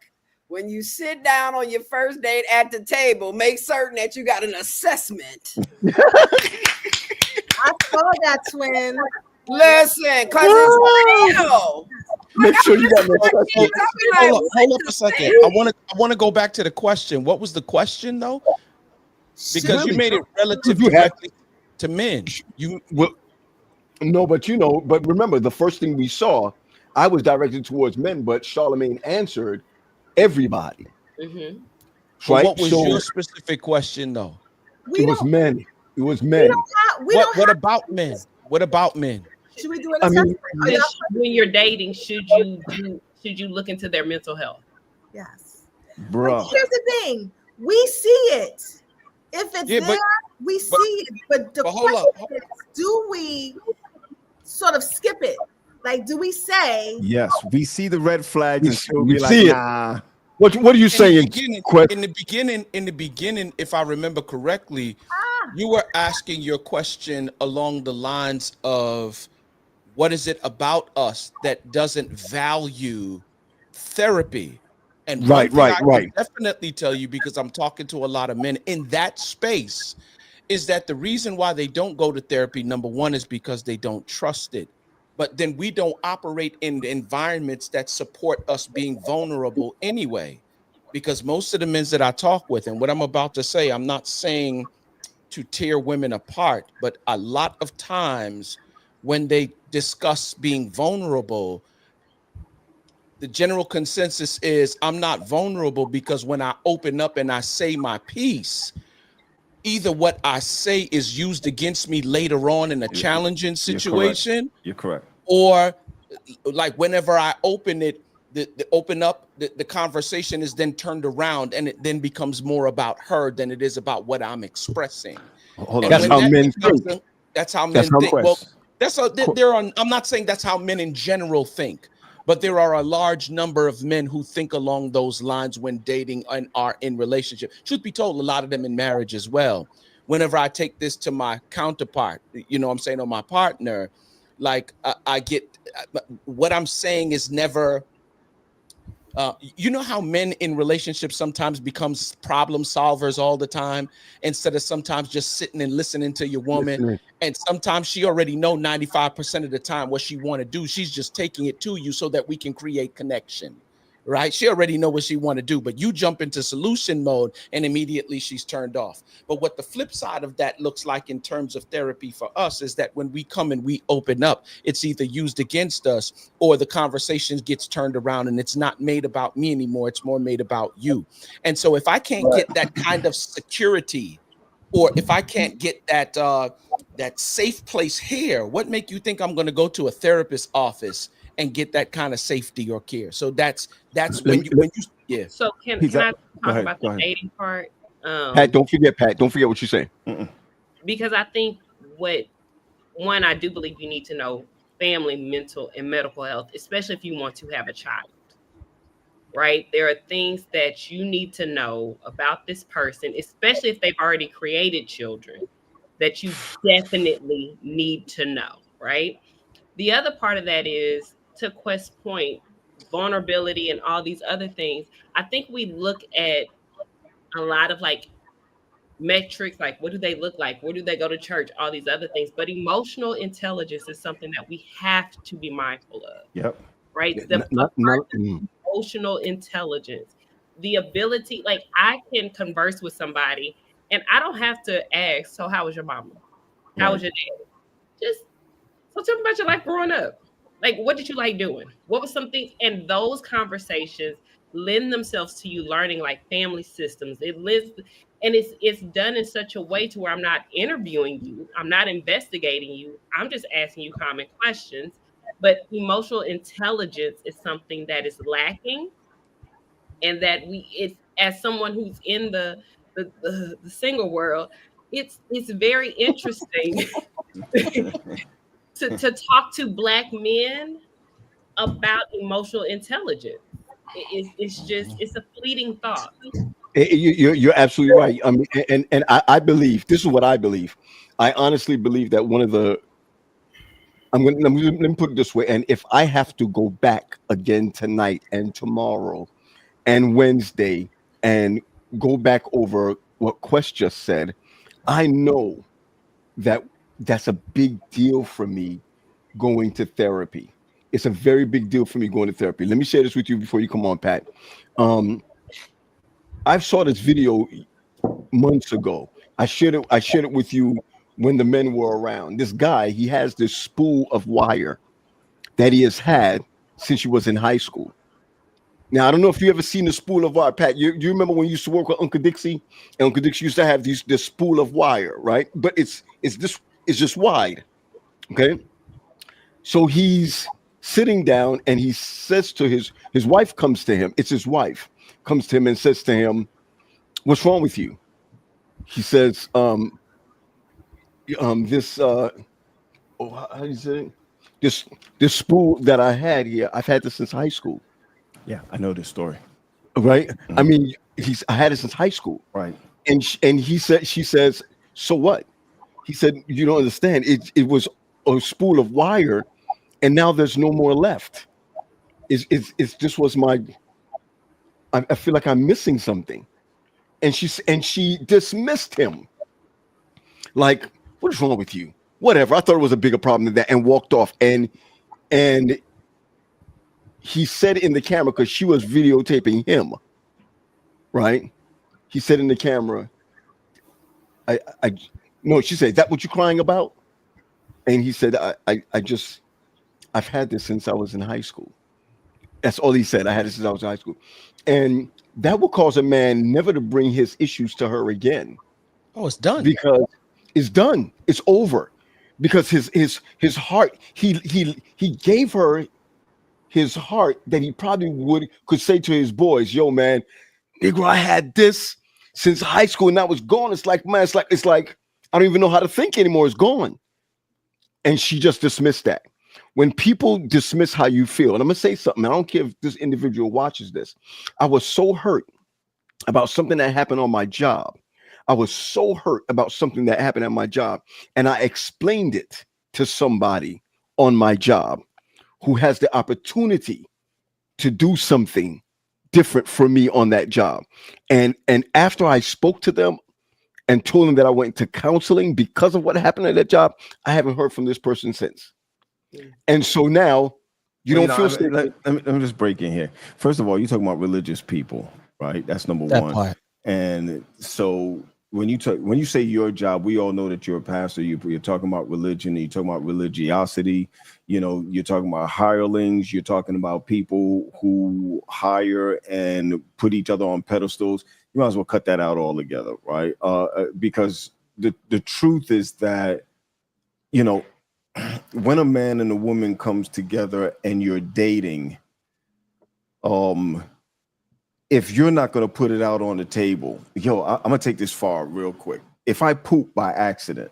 When you sit down on your first date at the table, make certain that you got an assessment. I saw that, twin. Listen, because it's real. Make sure you got an assessment. Hold up a second. I want to go back to the question. What was the question though? Because you made it relative directly to men. But remember, the first thing we saw, I was directed towards men, but Charlemagne answered everybody. Mm-hmm. right? What was So your specific question, though? it was men. It was men. What about men? What about men? Should we do an I mean, assessment? Are y'all- When you're dating, should you look into their mental health? Yes. Bruh. But here's the thing: we see it. If it's there, we see it. But the question is, do we sort of skip it? Like, do we say? Yes, we see the red flags and still We be like, see it. nah. What are you saying? In the beginning, if I remember correctly, you were asking your question along the lines of, what is it about us that doesn't value therapy? And one thing I can definitely tell you, because I'm talking to a lot of men in that space, is that the reason why they don't go to therapy, number one, is because they don't trust it. But then we don't operate in environments that support us being vulnerable anyway. Because most of the men that I talk with, and what I'm about to say, I'm not saying to tear women apart, but a lot of times when they discuss being vulnerable, the general consensus is, I'm not vulnerable because when I open up and I say my piece, either what I say is used against me later on in a challenging situation. You're correct. Or like whenever I open it, the conversation is then turned around and it then becomes more about her than it is about what I'm expressing. Hold on. That's how men think. That's how men think. Well, I'm not saying that's how men in general think, but there are a large number of men who think along those lines when dating and are in relationship. Truth be told, a lot of them in marriage as well. Whenever I take this to my counterpart, you know what I'm saying, or my partner, like I get what I'm saying is never, you know how men in relationships sometimes becomes problem solvers all the time, instead of sometimes just sitting and listening to your woman. And sometimes she already know 95% of the time what she want to do. She's just taking it to you so that we can create connection. Right? She already know what she want to do, but you jump into solution mode and immediately she's turned off. But what the flip side of that looks like in terms of therapy for us is that when we come and we open up, it's either used against us or the conversation gets turned around and it's not made about me anymore. It's more made about you. And so if I can't get that kind of security, or if I can't get that that safe place here, what make you think I'm going to go to a therapist's office and get that kind of safety or care? So that's when you yeah. So can I talk about the dating part? Pat, don't forget what you say. Because I think I do believe you need to know family, mental, and medical health, especially if you want to have a child. Right? There are things that you need to know about this person, especially if they've already created children, that you definitely need to know, right? The other part of that is, to Quest's point, vulnerability and all these other things. I think we look at a lot of like metrics, like what do they look like? Where do they go to church? All these other things. But emotional intelligence is something that we have to be mindful of. Yep. Right? Emotional intelligence, the ability, like I can converse with somebody and I don't have to ask, so how was your mama? How was your dad? Just, so tell me about your life growing up. Like, what did you like doing? What was something? And those conversations lend themselves to you learning like family systems. And it's done in such a way to where I'm not interviewing you. I'm not investigating you. I'm just asking you common questions. But emotional intelligence is something that is lacking, and that it's, as someone who's in the single world, it's very interesting to talk to Black men about emotional intelligence. It's a fleeting thought. You're absolutely right. I mean, and I believe, this is what I believe. I honestly believe that one of the, let me put it this way. And if I have to go back again tonight and tomorrow and Wednesday and go back over what Quest just said, I know that that's a big deal for me going to therapy. It's a very big deal for me going to therapy. Let me share this with you before you come on, Pat. I saw this video months ago. I shared it with you when the men were around. This guy, he has this spool of wire that he has had since he was in high school. Now I don't know if you ever seen the spool of wire, Pat. You remember when you used to work with Uncle Dixie, and Uncle Dixie used to have this spool of wire, right? But it's just wide, okay? So he's sitting down, and he says to his wife comes to him. It's his wife comes to him and says to him, "What's wrong with you?" He says, this how do you say it? This spool that I had here, I've had this since high school. Yeah, I know this story. Right? I mean, I had it since high school. Right. And she says, so what? He said, you don't understand. It was a spool of wire, and now there's no more left. It's just was my. I feel like I'm missing something, and she dismissed him. Like, what is wrong with you? Whatever. I thought it was a bigger problem than that, and walked off. And he said in the camera, because she was videotaping him, right? He said in the camera, no, she said, "Is that what you're crying about?" And he said, I've had this since I was in high school. That's all he said. I had it since I was in high school. And that will cause a man never to bring his issues to her again. Oh, it's done. Because it's done. It's over. Because his heart, he gave her his heart that he probably could say to his boys, "Yo, man, Negro, I had this since high school, and that was gone." It's like, man, it's like I don't even know how to think anymore. It's gone. And she just dismissed that. When people dismiss how you feel, and I'm gonna say something, I don't care if this individual watches this. I was so hurt about something that happened on my job. I was so hurt about something that happened at my job, and I explained it to somebody on my job who has the opportunity to do something different for me on that job. And after I spoke to them and told them that I went to counseling because of what happened at that job, I haven't heard from this person since. And so now don't feel safe. Let me just break in here. First of all, you're talking about religious people, right? That's number That one. part. And so when you say your job, we all know that you're a pastor. You're talking about religion. You're talking about religiosity. You know, you're talking about hirelings. You're talking about people who hire and put each other on pedestals. You might as well cut that out altogether, right? Because the truth is that, you know, when a man and a woman comes together and you're dating, if you're not going to put it out on the table, I'm going to take this far real quick. If I poop by accident.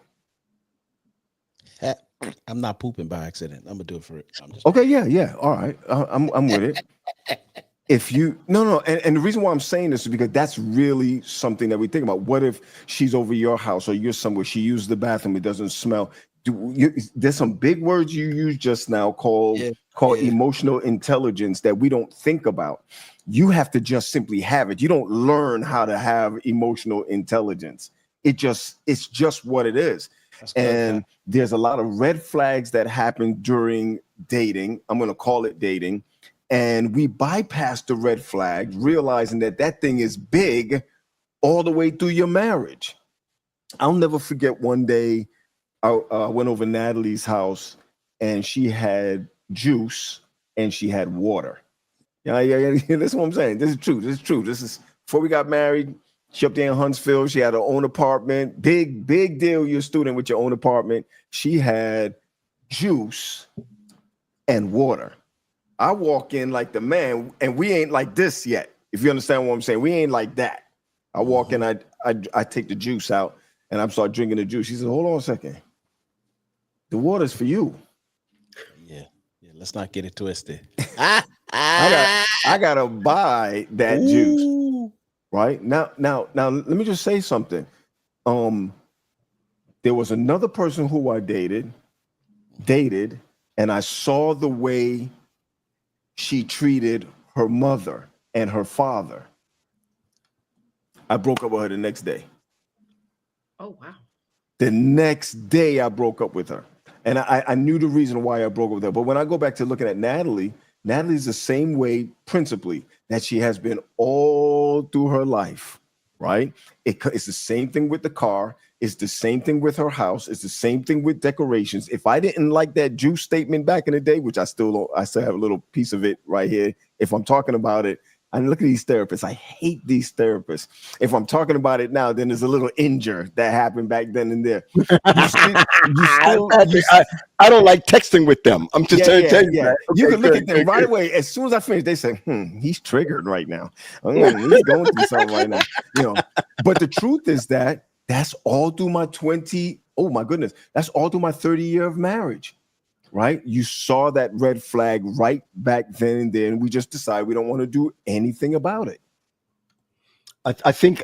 I'm not pooping by accident. I'm going to do it for it. Okay, yeah. All right. I'm with it. If you, no. And the reason why I'm saying this is because that's really something that we think about. What if she's over your house or you're somewhere, she used the bathroom, it doesn't smell. There's some big words you used just now called emotional intelligence that we don't think about. You have to just simply have it. You don't learn how to have emotional intelligence. It's just what it is. And there's a lot of red flags that happen during dating. I'm going to call it dating. And we bypass the red flag, realizing that thing is big all the way through your marriage. I'll never forget one day I went over Natalie's house and she had juice and she had water. Yeah. This is what I'm saying. This is true. This is before we got married. She up there in Huntsville. She had her own apartment. Big deal. You're a student with your own apartment. She had juice and water. I walk in like the man, and we ain't like this yet. If you understand what I'm saying, we ain't like that. I walk in, I take the juice out, and I'm start drinking the juice. She said, "Hold on a second. The water's for you." Yeah. Let's not get it twisted. I gotta buy that juice. Right now, let me just say something. There was another person who I dated, and I saw the way she treated her mother and her father. I broke up with her the next day. Oh, wow. The next day I broke up with her. And I knew the reason why I broke up with her. But when I go back to looking at Natalie's the same way principally that she has been all through her life. right? It's the same thing with the car. It's the same thing with her house. It's the same thing with decorations. If I didn't like that Jew statement back in the day, which I still have a little piece of it right here. If I'm talking about it, and look at these therapists. I hate these therapists. If I'm talking about it now, then there's a little injure that happened back then and there. I don't like texting with them. I'm just trying to tell you that. You Okay, can look good, at them good, right good. away. As soon as I finish, they say, he's triggered right now. He's going through something right now. But the truth is that that's all through my 20. Oh my goodness. That's all through my 30 year of marriage. Right? You saw that red flag right back then and there, and we just decided we don't want to do anything about it. I think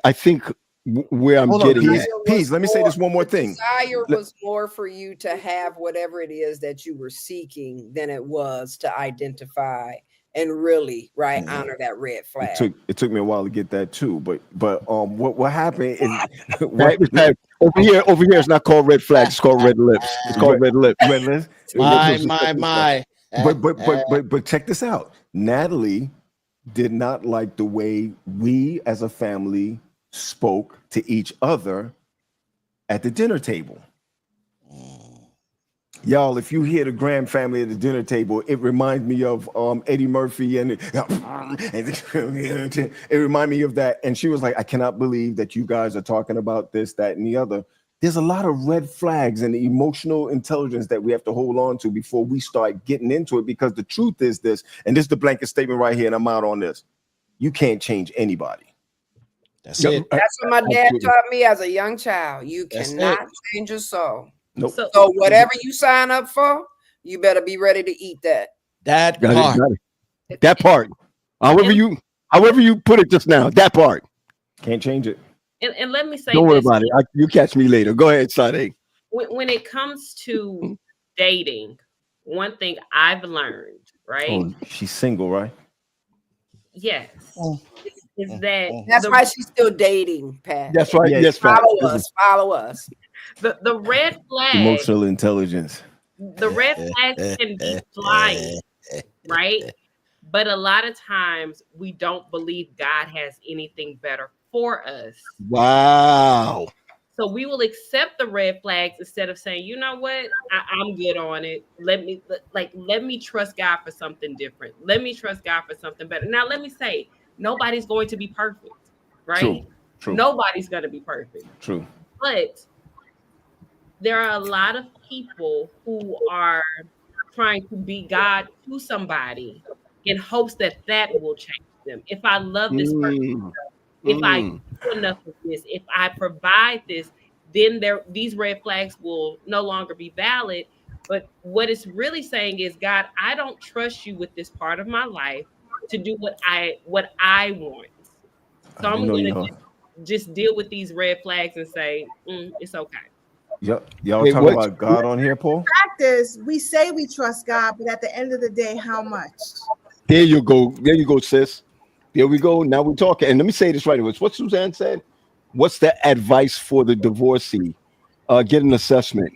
where I'm getting at. Peace, let me say this one more thing. Desire was more for you to have whatever it is that you were seeking than it was to identify and really honor that red flag. It took me a while to get that too, but what happened is over here it's not called red flags, it's called red lips. It's called red lips. Red lips. My. But check this out. Natalie did not like the way we as a family spoke to each other at the dinner table. Y'all, if you hear the Graham family at the dinner table, it reminds me of Eddie Murphy and it reminded me of that. And she was like, I cannot believe that you guys are talking about this, that, and the other. There's a lot of red flags and emotional intelligence that we have to hold on to before we start getting into it, because the truth is this, and this is the blanket statement right here, and I'm out on this. You can't change anybody. That's it. That's what my dad taught me as a young child. You cannot change your soul. Nope. So whatever you sign up for, you better be ready to eat that. That part. However you put it just now, that part. Can't change it. And let me say, don't worry about it. You catch me later. Go ahead, Sade. When it comes to dating, one thing I've learned, right? Oh, she's single, right? Yes. Is that that's why she's still dating, Pat. That's right. Yes, Pat. Follow us. The red flag. Emotional intelligence. The red flags can be flying, right? But a lot of times we don't believe God has anything better for us. Wow. So we will accept the red flags instead of saying, you know what, I'm good on it. Let me trust God for something different. Let me trust God for something better. Now, let me say, nobody's going to be perfect, right? True. Nobody's going to be perfect. True. But there are a lot of people who are trying to be God to somebody in hopes that will change them. If I love this person, if I do enough of this, if I provide this, then these red flags will no longer be valid. But what it's really saying is, God, I don't trust you with this part of my life to do what I want. So I'm going to just deal with these red flags and say, it's okay. Y'all talking about God on here, Paul? Practice, we say we trust God, but at the end of the day, how much? There you go, sis. There we go. Now we're talking. And let me say this right away. It's what Suzanne said. What's the advice for the divorcee? Get an assessment.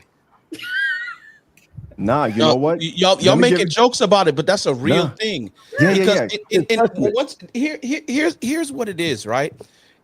Nah, you know what? Y'all making jokes about it, but that's a real thing. Yeah. Here's what it is, right?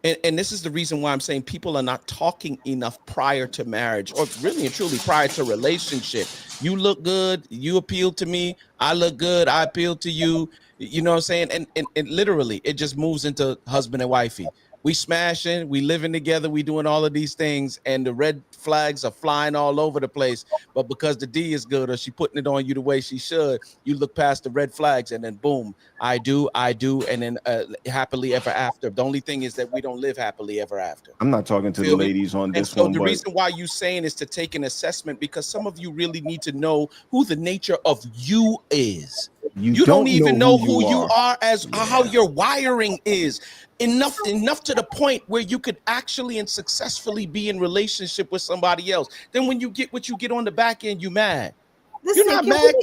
And this is the reason why I'm saying people are not talking enough prior to marriage, or really and truly prior to relationship. You look good, you appeal to me. I look good, I appeal to you. You know what I'm saying? And literally, it just moves into husband and wifey. We smashing, we living together, we doing all of these things, and the red flags are flying all over the place. But because the D is good, or she putting it on you the way she should, you look past the red flags, and then boom, I do, and then happily ever after. The only thing is that we don't live happily ever after. I'm not talking to the ladies on this one. So the reason why you saying is to take an assessment, because some of you really need to know who the nature of you is. You don't even know who you are as how your wiring is. Enough to the point where you could actually and successfully be in relationship with somebody else. Then when you get what you get on the back end, you mad. Listen, you're not mad.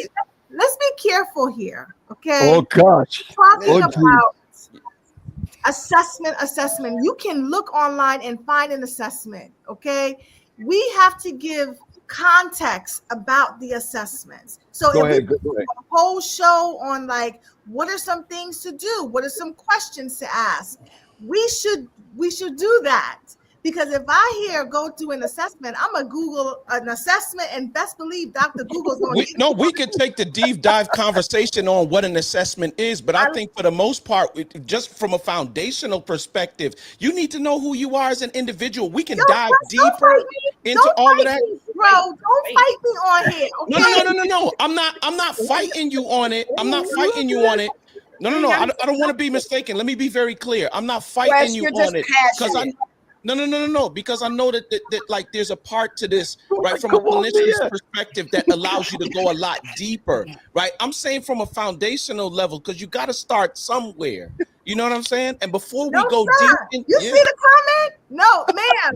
Let's be careful here, okay? Oh gosh. Talking about assessment. You can look online and find an assessment, okay? We have to give context about the assessments. So go if ahead, we do a whole show on like, what are some things to do? What are some questions to ask? we should do that. Because if I hear go do an assessment, I'm gonna Google an assessment, and best believe Dr. Google's going to we could take the deep dive conversation on what an assessment is, but I think for the most part, just from a foundational perspective, you need to know who you are as an individual. We can dive deeper into all of that. Bro, don't fight me on here. Okay? No. I'm not fighting you on it. I'm not fighting you on it. No. I don't want to be mistaken. Let me be very clear. I'm not fighting you on it because No, because I know that like there's a part to this, right, from a clinician's perspective that allows you to go a lot deeper, right? I'm saying from a foundational level, because you got to start somewhere. You know what I'm saying? And before we go deep, you see the comment? No, ma'am.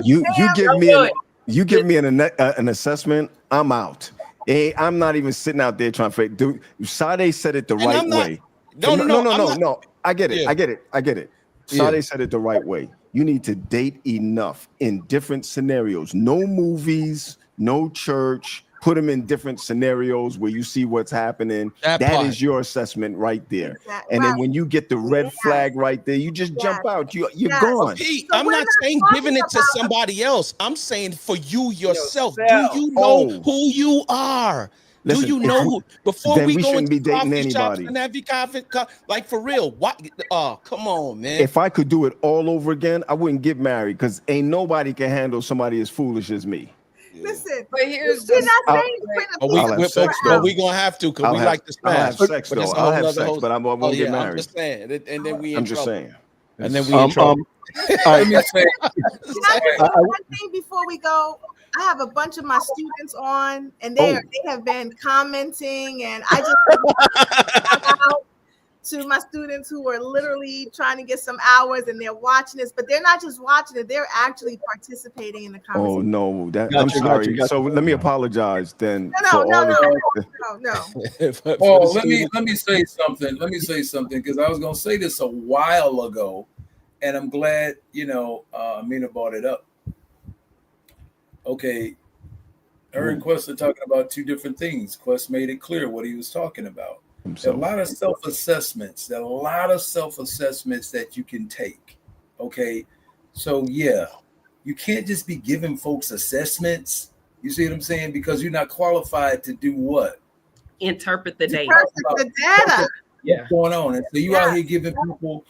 You give me an assessment, I'm out. I'm not even sitting out there trying to do. Sade said it the right way. No. I get it. Sade said it the right way. You need to date enough in different scenarios. No movies, no church. Put them in different scenarios where you see what's happening. That is your assessment right there. Exactly. And then when you get the red flag right there, you just jump out. You're gone. Okay, I'm not saying giving it to somebody else. I'm saying for you yourself. Do you know who you are? Listen, do you know who? Before we go into coffee shops and like for real, what? Oh, come on, man. If I could do it all over again, I wouldn't get married because ain't nobody can handle somebody as foolish as me. Listen, but here's we're not saying but we gonna have to because we like to smash. I'll have sex though. I'll have sex, but I won't get married. I'm just saying, and then we. I'm just saying. And then we in trouble. Let me say one thing before we go. I have a bunch of my students on, and they have been commenting, and I just shout out to my students who are literally trying to get some hours, and they're watching this, but they're not just watching it; they're actually participating in the conversation. Oh no, I'm sorry. So let me apologize then. No. Oh, let me say something. Let me say something because I was gonna say this a while ago, and I'm glad Amina brought it up. Okay, her and Quest are talking about two different things. Quest made it clear what he was talking about. There are a lot of self-assessments. There are a lot of self-assessments that you can take. Okay, so yeah, you can't just be giving folks assessments. You see what I'm saying? Because you're not qualified to do what? Interpret the data. What's going on? And so you out here giving people,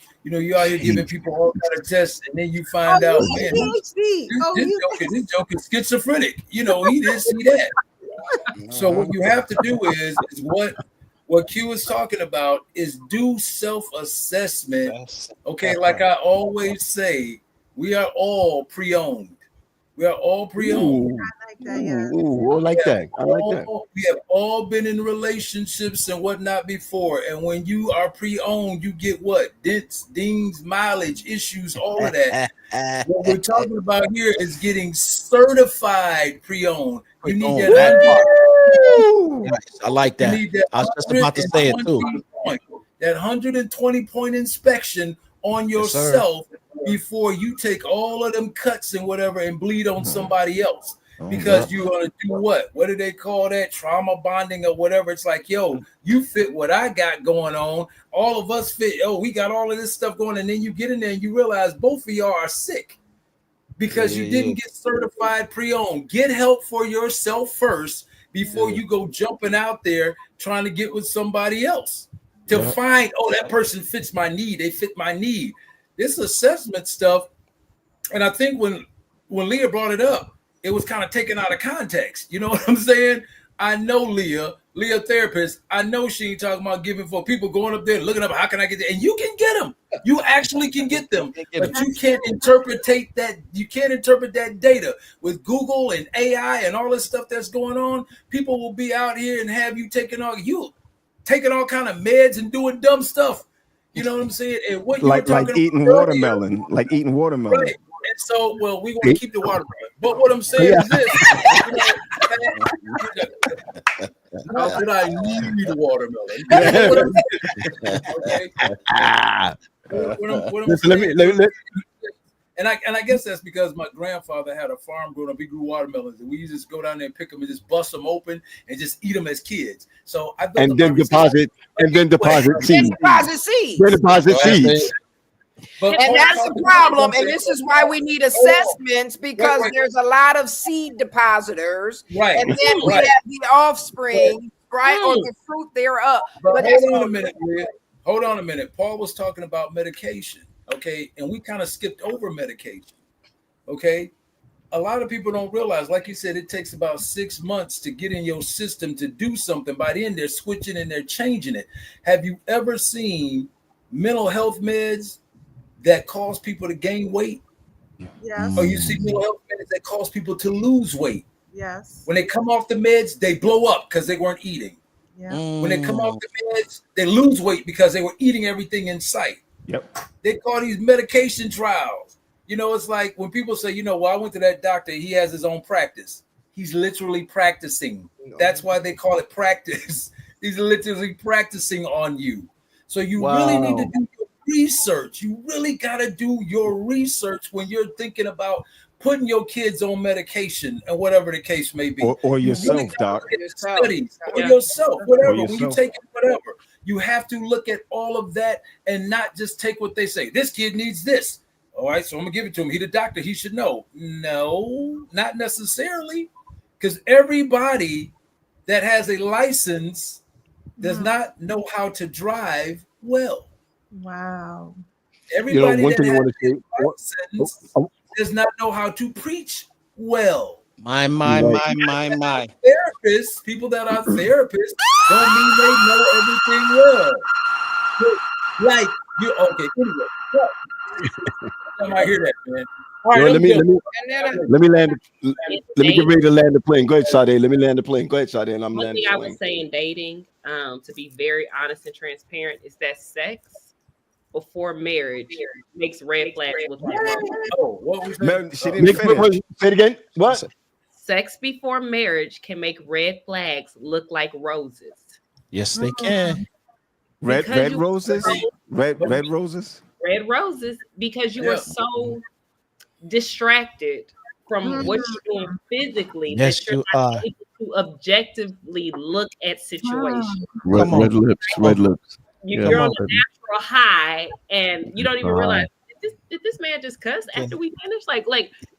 all kind of tests, and then you find out, man, this joke is schizophrenic. He didn't see that. So what you have to do is what Q is talking about is do self-assessment. Okay, like I always say, we are all pre-owned. We are all pre-owned. I like that. Yeah. I like that. We have all been in relationships and whatnot before. And when you are pre-owned, you get what? Dents, dings, mileage, issues, all of that. What we're talking about here is getting certified pre-owned. You need that. I like that. I was just about to say it too. That 120 point inspection on yourself before you take all of them cuts and whatever and bleed on somebody else. Because you're going to do what? What do they call that? Trauma bonding or whatever. It's like, yo, you fit what I got going on. All of us fit. Oh, we got all of this stuff going. And then you get in there and you realize both of y'all are sick because you didn't get certified pre-owned. Get help for yourself first before you go jumping out there trying to get with somebody else to find, that person fits my need. They fit my need. This assessment stuff. And I think when Leah brought it up, it was kind of taken out of context. You know what I'm saying? I know Leah therapist. I know she ain't talking about giving for people going up there and looking up, how can I get there? And you can get them. You actually can get them. But you can't interpret that. You can't interpret that data with Google and AI and all this stuff that's going on. People will be out here and have you taking all kind of meds and doing dumb stuff. You know what I'm saying? And what like eating watermelon, Right. And so, we want to keep the watermelon. But what I'm saying is this: not that I need watermelon. And I guess that's because my grandfather had a farm growing up. He grew watermelons, and we used to just go down there and pick them and just bust them open and just eat them as kids. So I then deposit seeds. And that's the problem. And this is why we need assessments, because there's a lot of seed depositors. Right. And then we have the offspring, right? Or the fruit thereof. But hold on a minute, Liz. Hold on a minute. Paul was talking about medication, okay? And we kind of skipped over medication, okay? A lot of people don't realize, like you said, it takes about 6 months to get in your system to do something. By then, they're switching and they're changing it. Have you ever seen mental health meds that cause people to gain weight? Yes. Or you see mental health meds that cause people to lose weight? Yes. When they come off the meds, they blow up because they weren't eating. Yeah. When they come off the meds, they lose weight because they were eating everything in sight. Yep. They call these medication trials. You know, it's like when people say, you know, well, I went to that doctor, he has his own practice. He's literally practicing. That's why they call it practice. He's literally practicing on you. So you really need to do your research. You really got to do your research when you're thinking about putting your kids on medication and whatever the case may be. Or yourself, really Doc. Studies, or yourself, whatever. Or When you take it, whatever. You have to look at all of that and not just take what they say. This kid needs this. All right, so I'm gonna give it to him. He's the doctor. He should know. No, not necessarily, because everybody that has a license does not know how to drive well. Wow. Everybody one that thing I has want to say. a license does not know how to preach well. My. Therapists, people that are therapists, don't mean they know everything well. Like you, okay. Anyway, I hear that, man. All right, Let me land. Let me get ready to land the plane. Go ahead, Sade. Let me land the plane. Go ahead, Sade, and I'm One landing thing the I plane. would say in dating, to be very honest and transparent, is that sex before marriage makes red flags look like roses. Oh, what was that? She didn't finish. Say it again. What? Sex before marriage can make red flags look like roses. Yes, they can. Red roses? Red roses? Red roses, because you were so distracted from what you're doing physically that you're not able to objectively look at situations. Red lips. You're on a natural high, and you don't even realize, did this man just cuss after we finished? Like,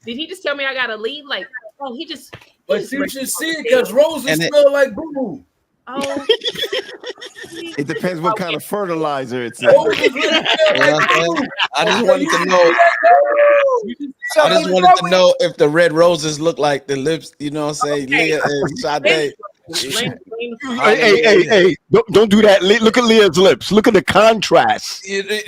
did he just tell me I gotta leave? Like, oh, he just. But you should see it because roses smell like boo. Oh, it depends what kind of fertilizer it's in. I just wanted to know. I just wanted to know if the red roses look like the lips. You know what I'm saying? Leah and Sade. Hey! Don't do that. Look at Leah's lips. Look at the contrast. Look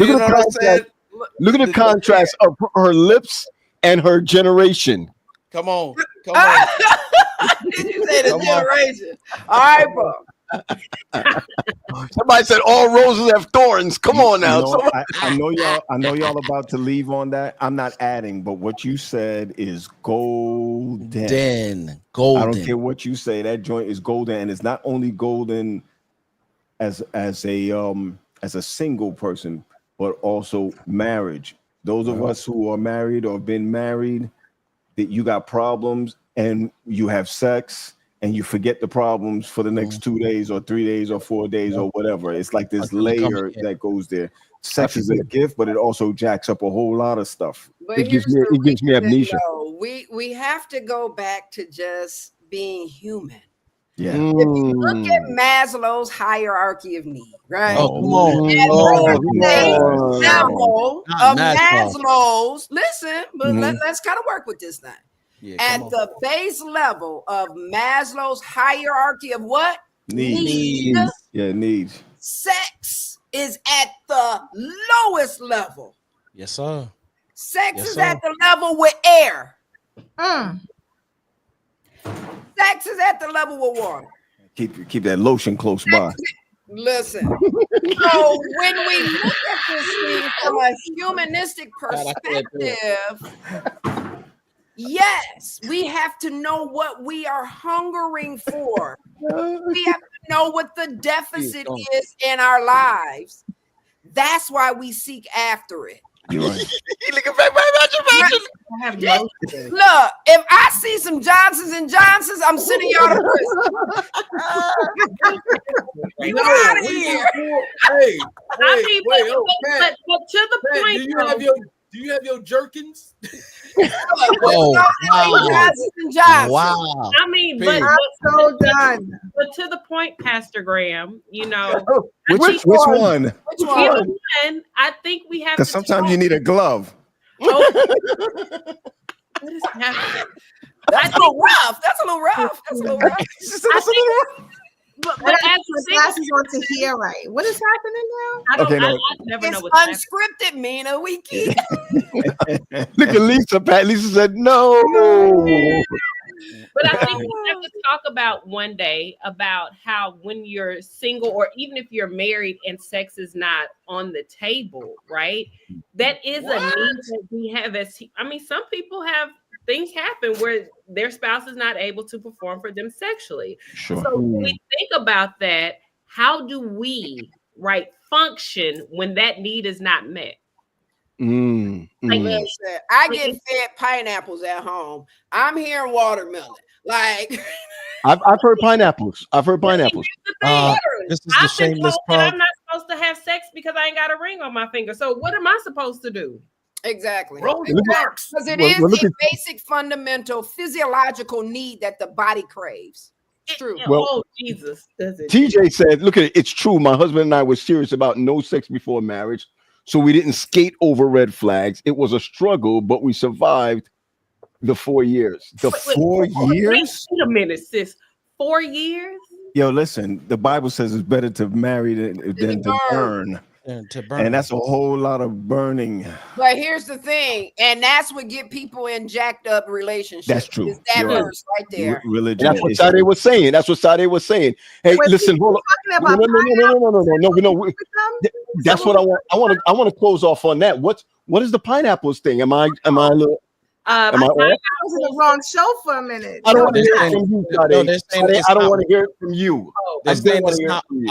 at the contrast of her lips and her generation. Come on. Did you say the generation? All right, bro. Somebody said all roses have thorns. Come on now. I know y'all about to leave on that. I'm not adding, but what you said is golden. I don't care what you say. That joint is golden, and it's not only golden as a single person, but also marriage. Those of us who are married or been married, that you got problems and you have sex and you forget the problems for the next 2 days or 3 days or 4 days or whatever. It's like this layer that goes there. Sex is a gift, but it also jacks up a whole lot of stuff. But It gives me amnesia. We have to go back to just being human. Yeah. If you look at Maslow's hierarchy of need, right? Oh, come on. Level of Maslow's. Listen, but let's kind of work with this thing. Yeah, at the base level of Maslow's hierarchy of what? Needs. Yeah, needs. Sex is at the lowest level. Yes, sir. Sex is at the level with air. Sex is at the level with water. Keep that lotion close by. Listen. So when we look at this thing from a humanistic perspective, yes, we have to know what we are hungering for. We have to know what the deficit is in our lives. That's why we seek after it. You're right. Look, if I see some Johnsons and Johnsons, I'm sending y'all to prison. You out of here. Hey, I mean, Pat, but to the Pat, point, do you have your jerkins? Oh, wow. Wow. I mean, Period. I'm so done. But to the point, Pastor Graham, you know, Which one? Which either one? one, I think we have to. Because sometimes you need a glove. Oh, what is happening? That's a little rough. That's a little rough. That's a little rough. But I as got you my glasses on to hear right. What is happening now? I don't. Okay, no. I never know It's what's happening. unscripted, Mina. We keep. Look at Lisa, Pat. Lisa said no. But I think we have to talk about one day about how when you're single or even if you're married and sex is not on the table, right? That is a need that we have some people have things happen where their spouse is not able to perform for them sexually. Sure. So when we think about that, how do we function when that need is not met? Listen, I get fed pineapples at home. I'm hearing watermelon. Like I've heard pineapples. I've heard pineapples. This is the shameless plug. I'm not supposed to have sex because I ain't got a ring on my finger. So what am I supposed to do? exactly. Because it is a basic, fundamental, physiological need that the body craves. It's true. Oh, Jesus. Does it? TJ said, look at it. It's true. My husband and I were serious about no sex before marriage. So we didn't skate over red flags. It was a struggle, but we survived the 4 years. The 4 years? Wait a minute, sis. 4 years? Yo, listen, the Bible says it's better to marry than to burn. And that's a whole lot of burning. But here's the thing, and that's what get people in jacked up relationships. That's true. Is that You're verse right there. Religion. That's what Sade was saying. That's what Sade was saying. Hey, listen, hold on. No. That's what I want. I want to close off on that. What is the pineapples thing? Am I a little? I was in the wrong show for a minute. I don't want to hear it from you, Sade. I don't want to hear it from you.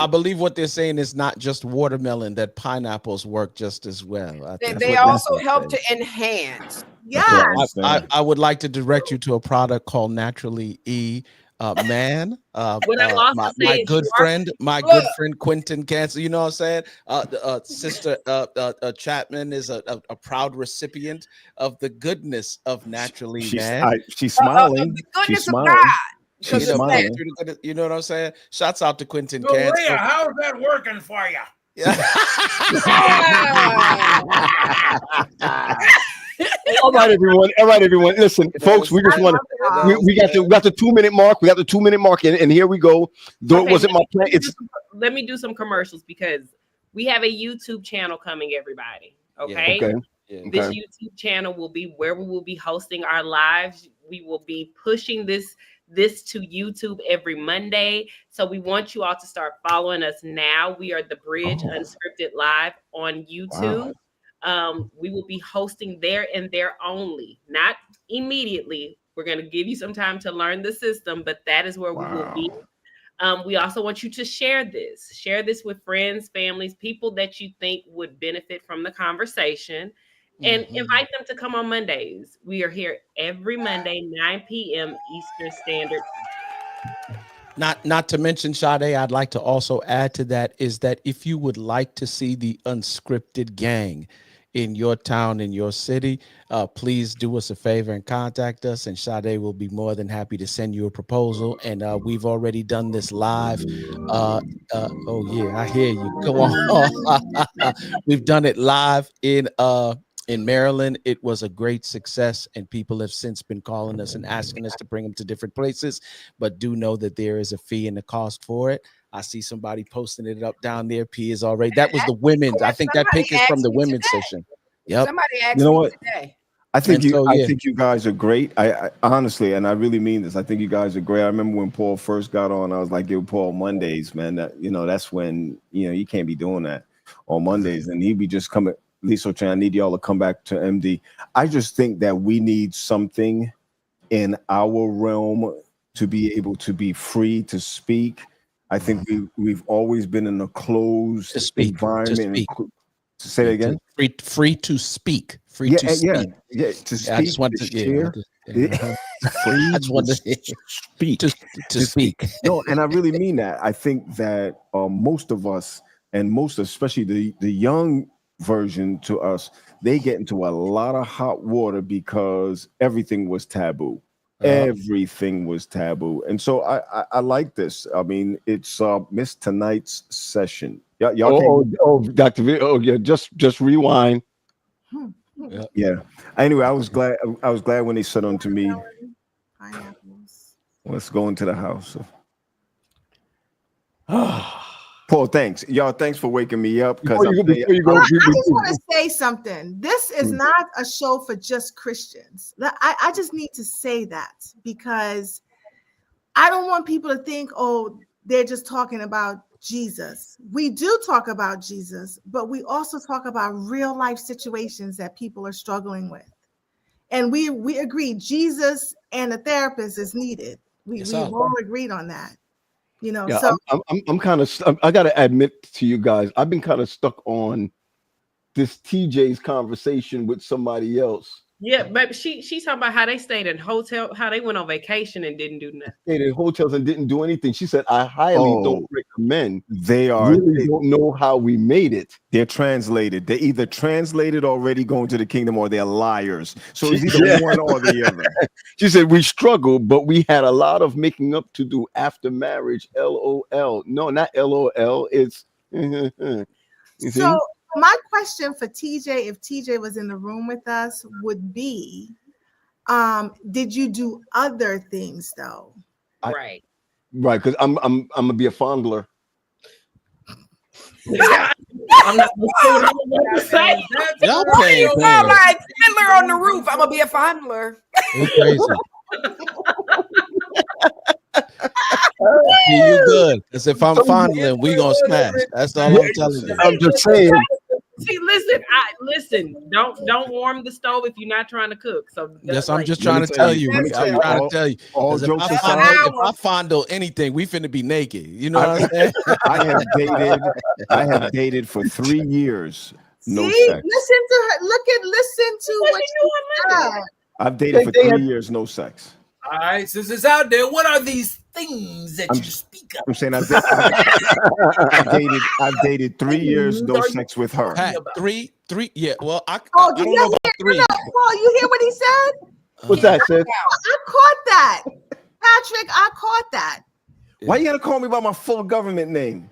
I believe what they're saying is not just watermelon, that pineapples work just as well. They also help to enhance. Yeah. I would like to direct you to a product called Naturally E. Man, my good friend Quentin Cancer, you know what I'm saying? Sister Chapman is a proud recipient of the goodness of Naturally Man. She's smiling. She's smiling. She's smiling. You know what I'm saying? Shouts out to Quentin So, Cancer. Rhea, how's that working for you? All right, everyone. Listen, folks, we just want we got the 2 minute mark. We got the 2 minute mark, and here we go. Though it wasn't my plan. Let me do some commercials because we have a YouTube channel coming, everybody. Okay. Okay. This YouTube channel will be where we will be hosting our lives. We will be pushing this to YouTube every Monday. So we want you all to start following us now. We are The Bridge Unscripted Live on YouTube. Wow. We will be hosting there and there only, not immediately. We're going to give you some time to learn the system, but that is where we will be. We also want you to share this with friends, families, people that you think would benefit from the conversation, and invite them to come on Mondays. We are here every Monday, 9 p.m. Eastern Standard Time. Not to mention, Sade, I'd like to also add to that is that if you would like to see the Unscripted gang in your town, in your city, please do us a favor and contact us, and Sade will be more than happy to send you a proposal. And we've already done this live. Oh yeah, I hear you. Go on. We've done it live in Maryland. It was a great success, and people have since been calling us and asking us to bring them to different places. But do know that there is a fee and a cost for it. I see somebody posting it up down there. P is already. That was the women's. I think that pic is from the women's session. Yep. Somebody asked me today. I think I think you guys are great. I honestly, and I really mean this. I think you guys are great. I remember when Paul first got on, I was like, "Give Paul Mondays, man." That's when you can't be doing that on Mondays, and he'd be just coming. Lisa Chan, I need y'all to come back to MD. I just think that we need something in our realm to be able to be free to speak. I think we've always been in a closed environment. To say it again. Free to speak. Free to speak. Yeah. To speak. I just wanted to share. I just wanted to speak. To speak. No, and I really mean that. I think that most of us, and most, especially the young version to us, they get into a lot of hot water because everything was taboo. Everything was taboo. And so I like this. I mean, it's missed tonight's session. Y'all Dr. V, yeah, just rewind. Yeah. Anyway, I was glad when they said unto me, let's go into the house. Paul, thanks. Y'all, thanks for waking me up. Because I just want to say something. This is not a show for just Christians. I just need to say that because I don't want people to think, oh, they're just talking about Jesus. We do talk about Jesus, but we also talk about real life situations that people are struggling with. And we agree Jesus and a therapist is needed. We've all agreed on that. You know, yeah, so I'm kind of, I got to admit to you guys, I've been kind of stuck on this TJ's conversation with somebody else. Yeah, but she's talking about how they stayed in hotel, how they went on vacation and didn't do nothing. Stayed in hotels and didn't do anything. She said, I highly don't recommend. They don't know how we made it. They're translated. They're either translated already going to the kingdom or they're liars. So it's either one or the other. She said, we struggled, but we had a lot of making up to do after marriage. LOL. No, not LOL. It's so my question for TJ, if TJ was in the room with us, would be, did you do other things though? Right, because I'm gonna be a fondler. I'm not saying. Y'all Why playing you bad. like Fiddler on the Roof? I'm gonna be a fondler. It's crazy. You good? Because if I'm fondling, we gonna smash. That's all I'm telling you. I'm just saying. See, listen. Don't warm the stove if you're not trying to cook. So Yes, I'm just trying to tell you. I'm trying to tell you. All If jokes if I fondle anything, we finna be naked. You know what I'm saying? I have dated for 3 years. No See, sex. listen to her. Listen to what she said. I've dated for 3 years, no sex. All right, since it's out there, what are these things that you speak of? I'm saying I've dated 3 years, no sex with her. Pat, three, yeah. Well, I Oh, don't know about three. Paul, you hear what he said? What's that, sis? I caught that. Patrick, I caught that. Why you gotta call me by my full government name?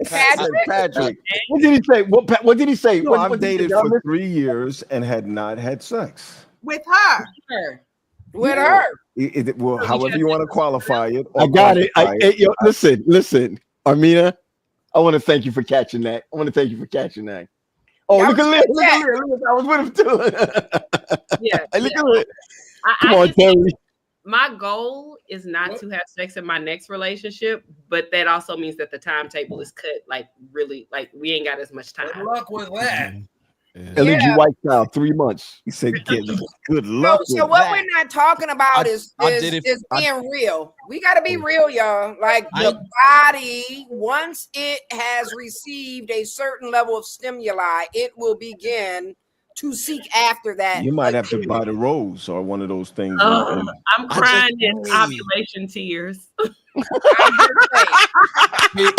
Patrick. What did he say? What did he say? No, I've dated for 3 years and had not had sex. With her. With her. Well, however you want to qualify it. I got it. Listen, Armina, I want to thank you for catching that. Oh, look at Liz. I was with him too. Yeah. Look at Liz. Come on, Terry. My goal is not to have sex in my next relationship, but that also means that the timetable is cut. Like really, like we ain't got as much time. Good luck with that. LNG White Style, 3 months. He said, good luck. So what we're not talking about is being real. We got to be real, y'all. Like the body, once it has received a certain level of stimuli, it will begin to seek after that. You might have to buy the rose or one of those things. I'm crying in ovulation tears.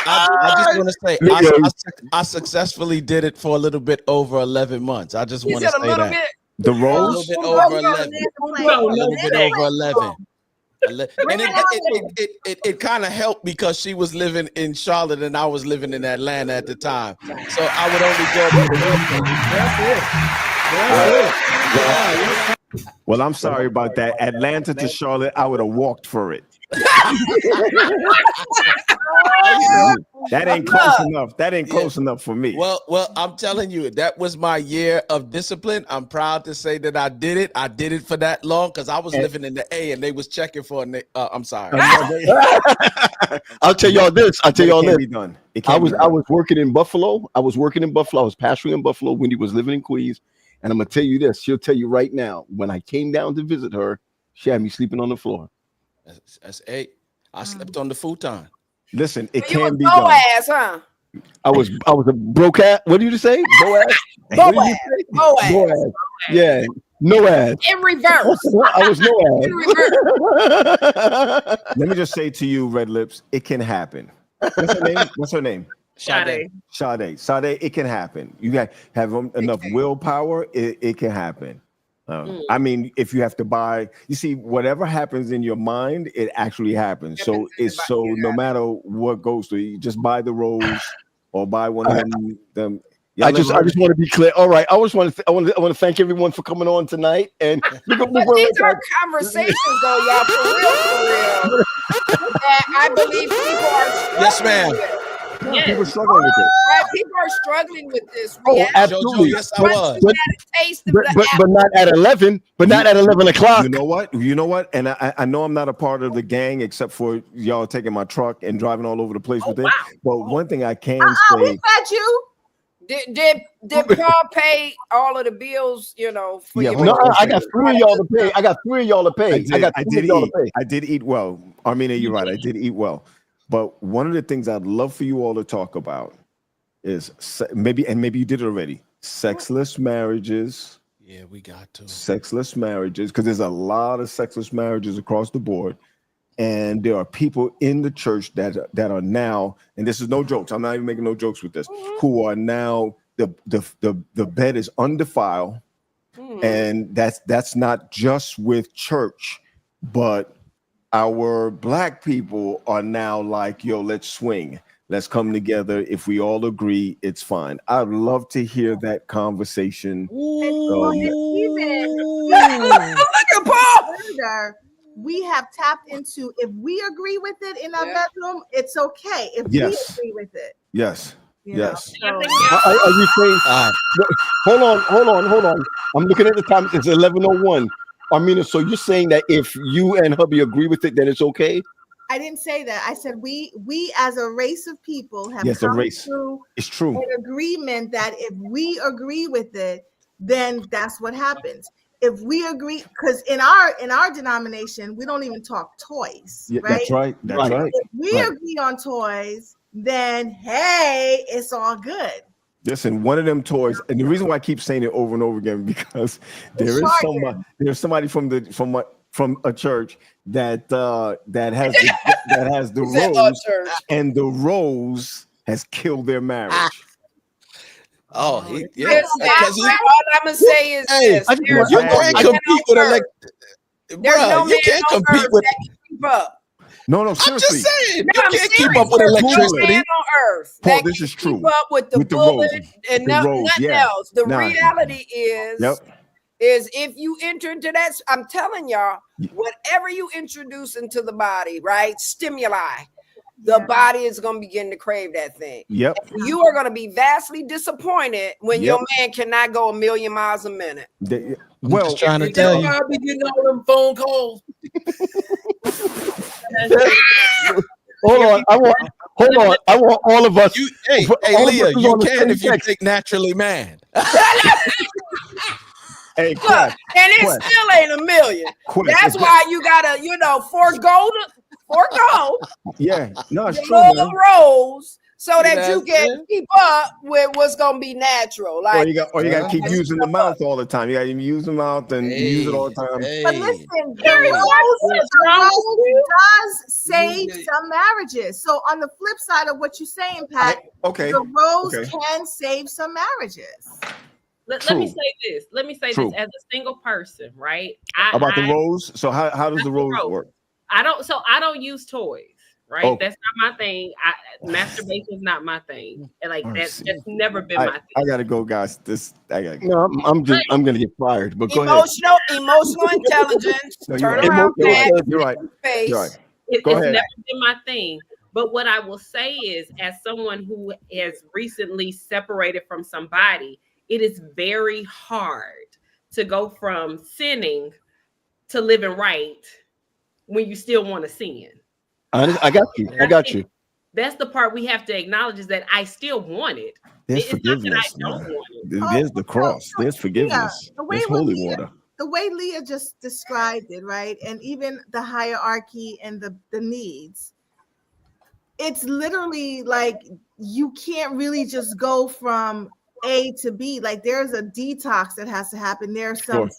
I just want to say I successfully did it for a little bit over 11 months. I just want to say that. The A rose? little bit over 11. A little bit over 11. And it kind of helped because she was living in Charlotte and I was living in Atlanta at the time. So I would only go. That's it. Well, I'm sorry about that. Atlanta to Charlotte, I would have walked for it. That ain't close enough. That ain't close enough for me. Well, I'm telling you, that was my year of discipline. I'm proud to say that I did it. I did it for that long because I was living in the A and they was checking for. I'm sorry. I'll tell y'all this. It can't be done. I was working in Buffalo. I was pastoring in Buffalo. Wendy was living in Queens. And I'm gonna tell you this. She'll tell you right now. When I came down to visit her, she had me sleeping on the floor. That's 8. I slept on the futon. Listen, it You can was be done. Boaz, huh? I was a broke ass. What did you say? Boaz? Boaz. Yeah. No ass. In reverse. I was no ass. In reverse. Let me just say to you, Red Lips, it can happen. What's her name? Sade. It can happen. You got have enough willpower. It can happen. I mean, if you have to buy, you see, whatever happens in your mind, it actually happens. So it's no matter what goes through, you just buy the rose or buy one of them. I just want to be clear. All right, I want to thank everyone for coming on tonight. And these are conversations, though, y'all, for real. That I believe people are struggling. Yes, ma'am. Yes. People are struggling with it. Right? People are struggling with this. Oh, absolutely. Yes, I was. But not at 11. But not at 11 o'clock. You know what? And I know I'm not a part of the gang except for y'all taking my truck and driving all over the place with it. But one thing I can say, we fed you. Did Paul pay all of the bills? You know, for your I got 3 of y'all to pay. I got 3 of y'all to pay. I did eat well. Armina, you're right. I did eat well. But one of the things I'd love for you all to talk about is maybe you did it already. Sexless marriages. Yeah, we got to. Sexless marriages, because there's a lot of sexless marriages across the board. And there are people in the church that are now, and this is no jokes, I'm not even making no jokes with this, who are now the bed is undefiled. And that's not just with church, but our Black people are now like, yo, let's swing. Let's come together. If we all agree, it's fine. I'd love to hear that conversation. Look at Paul. We have tapped into, if we agree with it in our bedroom, it's okay. If we agree with it. Yes. Yes. Are you saying? Hold on. I'm looking at the time. It's 11:01. Armina, so you're saying that if you and hubby agree with it, then it's okay? I didn't say that. I said we as a race of people have come through it's true. an agreement that if we agree with it, then that's what happens. If we agree, because in our denomination, we don't even talk toys, right? That's right. That's right. If we agree on toys, then hey, it's all good. Listen, one of them toys, and the reason why I keep saying it over and over again, because there's somebody from a church that has the rose, and the rose has killed their marriage. All I'm gonna say is this: you can't compete with you can't compete with. No, seriously. I'm just saying, you can't keep up with electricity. On earth, Paul, this is true. Keep up with the bullet and nothing else. The reality is, if you enter into that, I'm telling y'all, whatever you introduce into the body, right? Stimuli. The body is going to begin to crave that thing. Yep. And you are going to be vastly disappointed when your man cannot go 1,000,000 miles a minute. Well, just trying to tell you. I'll be getting all them phone calls. Hold on. I want all of us. Hey, Leah, you can if you take naturally man. Hey, look, and it still ain't 1 million. That's why you gotta, forego. Yeah, no, it's true. Little rolls so that you can keep up with what's gonna be natural. Like, or you gotta keep using the mouth all the time. You gotta use the mouth and use it all the time. But listen, the rose does save some marriages. So on the flip side of what you're saying, Pat, the rose can save some marriages. Let me say this. This as a single person, right? About the rose. So how does the rose work? I don't use toys, right? Oh. That's not my thing. Masturbation is not my thing. Like that's never been my thing. I gotta go, guys. No, I'm gonna get fired. But go ahead. Emotional intelligence. Turn around. You're right. It's never been my thing. But what I will say is, as someone who has recently separated from somebody, it is very hard to go from sinning to living right when you still want to sin. I got you. That's the part we have to acknowledge, is that I still want it. There's forgiveness. There's the cross. There's forgiveness. There's holy water. The way Leah just described it, right? And even the hierarchy and the needs. It's literally like you can't really just go from A to B. Like there's a detox that has to happen. There's some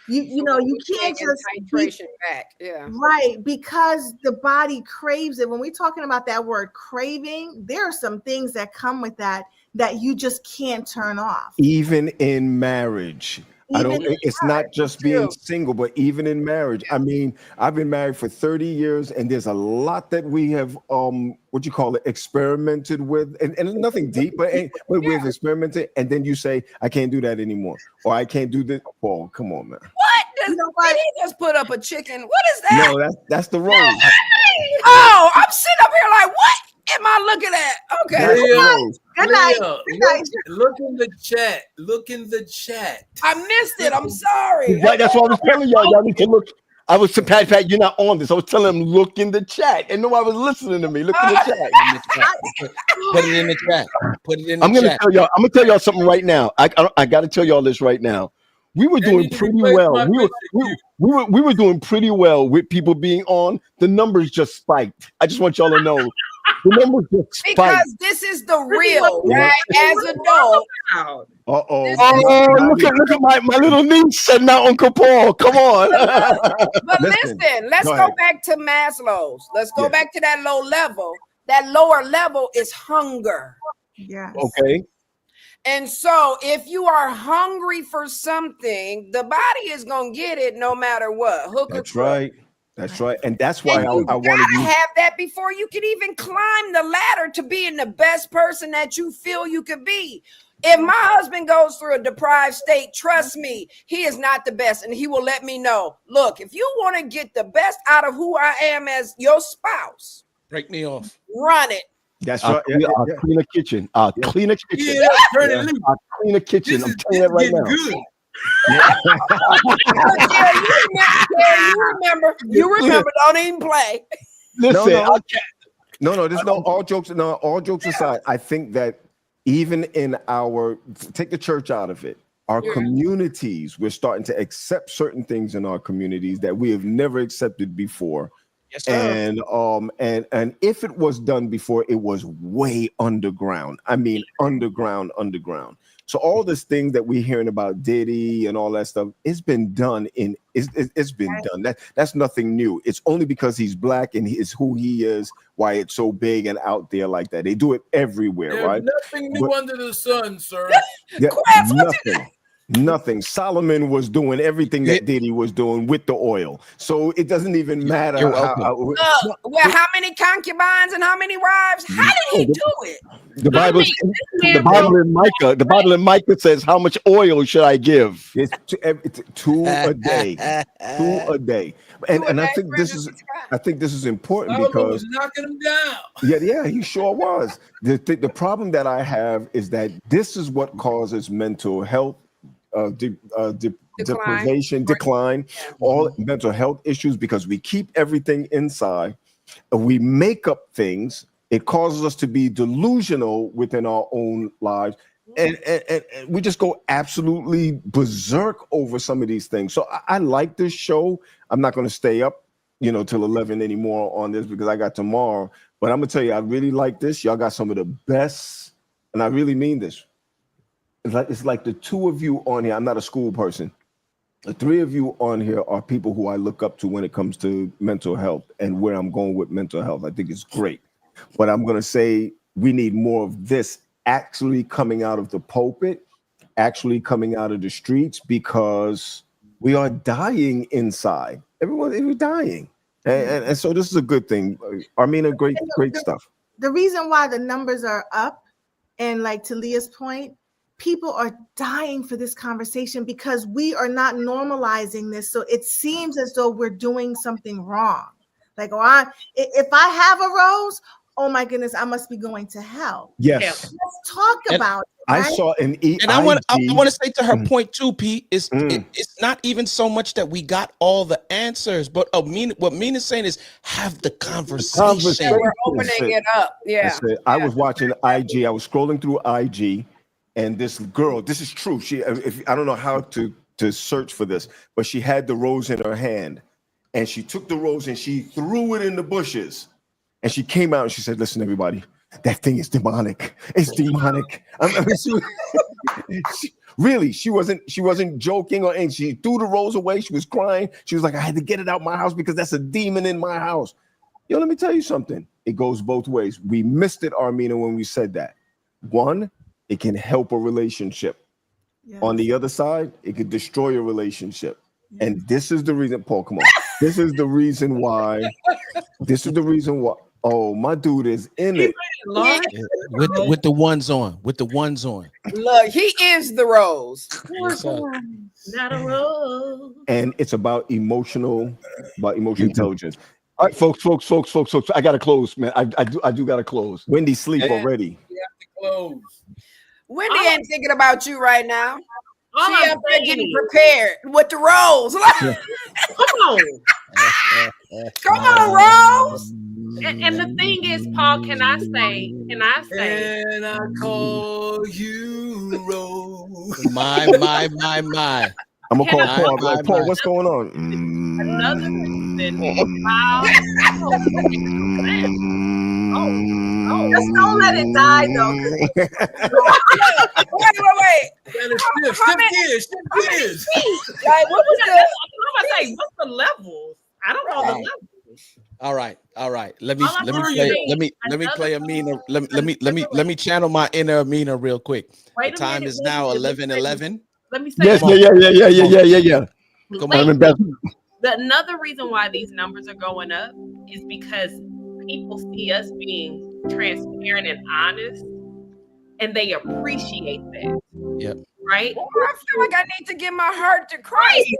You know, you can't get just titration back. Yeah. Right, because the body craves it. When we're talking about that word craving, there are some things that come with that you just can't turn off. Even in marriage. It's not just being single, but even in marriage. I mean, I've been married for 30 years, and there's a lot that we have what you call it, experimented with, and nothing deep, but we've experimented, and then you say, I can't do that anymore, or I can't do this. Paul, come on, man. What does did he just put up a chicken? What is that? No, that's the role. Oh, I'm sitting up here like, what am I looking at? Okay. Good night. Look in the chat. Look in the chat. I missed it. I'm sorry. Right, that's what I was telling y'all. Y'all need to look. I was to Pat, you're not on this. I was telling him, look in the chat. And nobody was listening to me. Look in the chat. Put it in the chat. Put it in the I'm chat. I'm gonna tell y'all something right now. I gotta tell y'all this right now. We were doing pretty well. We were doing pretty well with people being on. The numbers just spiked. I just want y'all to know. The numbers just spiked. Because this is the real, right? As adult. Oh, look at my little niece sitting out Uncle Paul. Come on. But listen, let's go back to Maslow's. Let's go back to that low level. That lower level is hunger. Yes. Okay. And so if you are hungry for something, the body is going to get it no matter what. That's right. That's right. And that's why I wanted to you have that before you can even climb the ladder to being the best person that you feel you could be. If my husband goes through a deprived state, trust me, he is not the best. And he will let me know, look, if you want to get the best out of who I am as your spouse, break me off. Run it. That's I'll right. I'll clean a kitchen. I'll clean a kitchen. Yeah, turn it loose. I'll clean a kitchen. I'm telling you that right now. Good. You remember, don't even play. Listen, no, there's all jokes aside. I think that even in take the church out of it, our communities, we're starting to accept certain things in our communities that we have never accepted before. Yes, sir. And if it was done before, it was way underground. I mean, underground. So all this thing that we're hearing about Diddy and all that stuff, it's been done it's been done. That's nothing new. It's only because he's black and is who he is why it's so big and out there like that. They do it everywhere, There's right? nothing new under the sun, sir. Yeah, nothing. Solomon was doing everything that Diddy was doing with the oil. So it doesn't even matter how many concubines and how many wives? How did he do it? The Bible in Micah says, how much oil should I give? It's two a day. 2 a day. And I think this is important Solomon because was knocking him down. Yeah, he sure was. The problem that I have is that this is what causes mental health deprivation, decline, all mental health issues, because we keep everything inside. We make up things. It causes us to be delusional within our own lives. And we just go absolutely berserk over some of these things. So I like this show. I'm not going to stay up, till 11 anymore on this because I got tomorrow. But I'm going to tell you, I really like this. Y'all got some of the best, and I really mean this. It's like the two of you on here. I'm not a school person. The three of you on here are people who I look up to when it comes to mental health and where I'm going with mental health. I think it's great. But I'm going to say we need more of this actually coming out of the pulpit, actually coming out of the streets, because we are dying inside. Everyone is dying. And so this is a good thing. Armina, great stuff. The reason why the numbers are up, and like to Leah's point, people are dying for this conversation because we are not normalizing this. So it seems as though we're doing something wrong. Like, if I have a rose, oh my goodness, I must be going to hell. Yes. Let's talk about it. I right? saw an And I want to say to her point too, Pete, it's not even so much that we got all the answers, but what Mina's saying is have the conversation. We're opening it up. Yeah. I was watching IG. I was scrolling through IG, and this girl, this is true. I don't know how to search for this, but she had the rose in her hand, and she took the rose and she threw it in the bushes. And she came out and she said, listen, everybody, That thing is demonic. It's demonic. I mean, really, she wasn't joking or anything. She threw the rose away. She was crying. She was like, I had to get it out my house because that's a demon in my house. Yo, let me tell you something. It goes both ways. We missed it, Armina, when we said that. One, it can help a relationship. Yes. On the other side, it could destroy a relationship. Yes. And this is the reason, Paul, come on. This is the reason why. Oh, my dude is in it. Yeah, with the ones on. With the ones on. Look, he is the rose. Yes, not a rose. And it's about emotional intelligence. All right, folks. I gotta close, man. I do gotta close. Wendy sleep already. We have to close. Wendy ain't thinking about you right now. She I'm up there getting prepared with the rose. Come on. Come on, Rose. And the thing is, Paul, can I say? And I call you Rose. My. I'm gonna call Paul. Like, Paul, what's going on? Another reason. Just don't let it die, though. Wait. Shift gears. Like, what was I'm gonna say, what's the levels? I don't know the levels. All right. Let me play Amina. Let me channel my inner Amina real quick. The time is now 11:11. Let me say. Yes, yeah. Come on. Another reason why these numbers are going up is because people see us being transparent and honest, and they appreciate that. Yep. Right? I feel like I need to give my heart to Christ.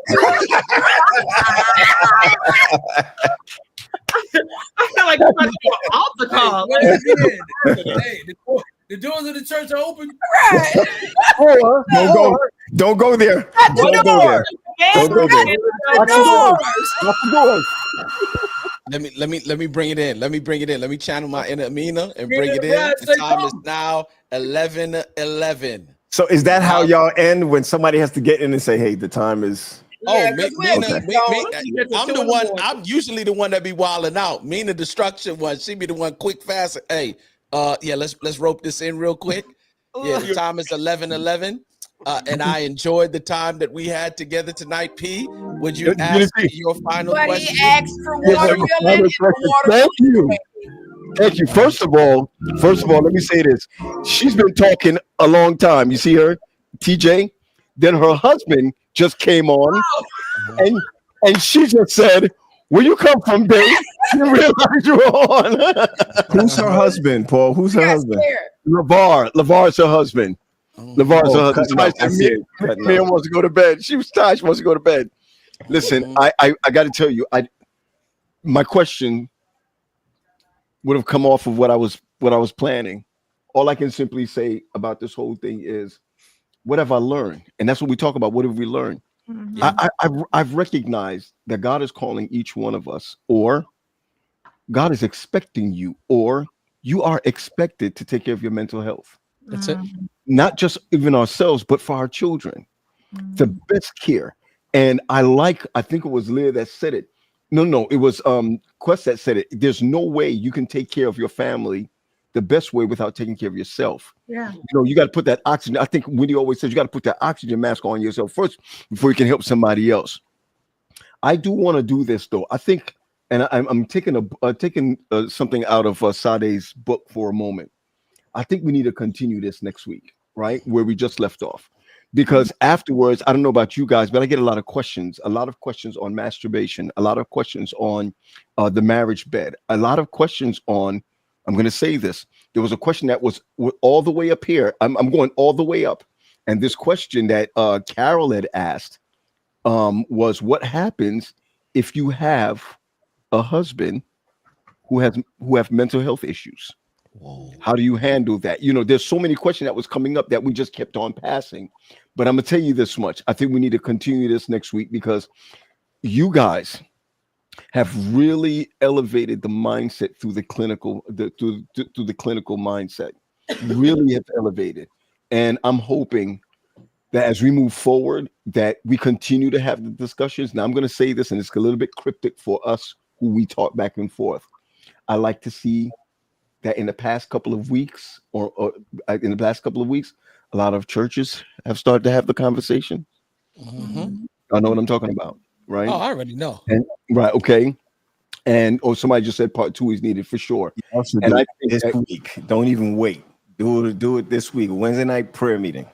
I feel like I'm going to do an altar call. Hey, the doors of the church are open. Right. Don't go there. Don't go there. Let me bring it in. Let me channel my inner Amina and bring it in. The time is now 11:11. So is that how y'all end when somebody has to get in and say, "Hey, the time is"? I'm the one. I'm usually the one that be wilding out. Mina destruction one. She be the one quick, fast. Hey, let's rope this in real quick. Yeah, the time is 11:11. And I enjoyed the time that we had together tonight. P, would you ask your final question? He asked for watermelon. Thank you. First of all, let me say this. She's been talking a long time. You see her, TJ? Then her husband just came on, and she just said, "Where you come from, babe?" You realize you were on. Who's her husband, Paul? Who's her husband? LeVar's her husband. LeVar's her husband. Mia wants to go to bed. She was tired. She wants to go to bed. Listen, I got to tell you, my question would have come off of what I was planning. All I can simply say about this whole thing is, what have I learned? And that's what we talk about. What have we learned? Mm-hmm. I've recognized that God is calling each one of us, or God is expecting you, or you are expected to take care of your mental health. That's it. Not just even ourselves, but for our children. The best care. And I think it was Leah that said it. No, it was Quest that said it. There's no way you can take care of your family the best way without taking care of yourself. Yeah. You got to put that oxygen. I think Wendy always says you got to put that oxygen mask on yourself first before you can help somebody else. I do want to do this though. I think, and I'm taking something out of Sade's book for a moment. I think we need to continue this next week, right? Where we just left off. Because afterwards, I don't know about you guys, but I get a lot of questions on masturbation, a lot of questions on the marriage bed, a lot of questions on, I'm going to say this. There was a question that was all the way up here. I'm going all the way up. And this question that Carol had asked was, what happens if you have a husband who have mental health issues? Whoa. How do you handle that? There's so many questions that was coming up that we just kept on passing. But I'm going to tell you this much. I think we need to continue this next week because you guys have really elevated the mindset through the clinical, through the clinical mindset. Really have elevated. And I'm hoping that as we move forward, that we continue to have the discussions. Now I'm going to say this, and it's a little bit cryptic for us who we talk back and forth. I like to see that in the past couple of weeks, or in the past couple of weeks, a lot of churches have started to have the conversation. Mhm. I know what I'm talking about, right? Oh, I already know. And, right, okay. And somebody just said part 2 is needed for sure. Also And do I it think this that, week. Don't even wait. Do it this week. Wednesday night prayer meeting.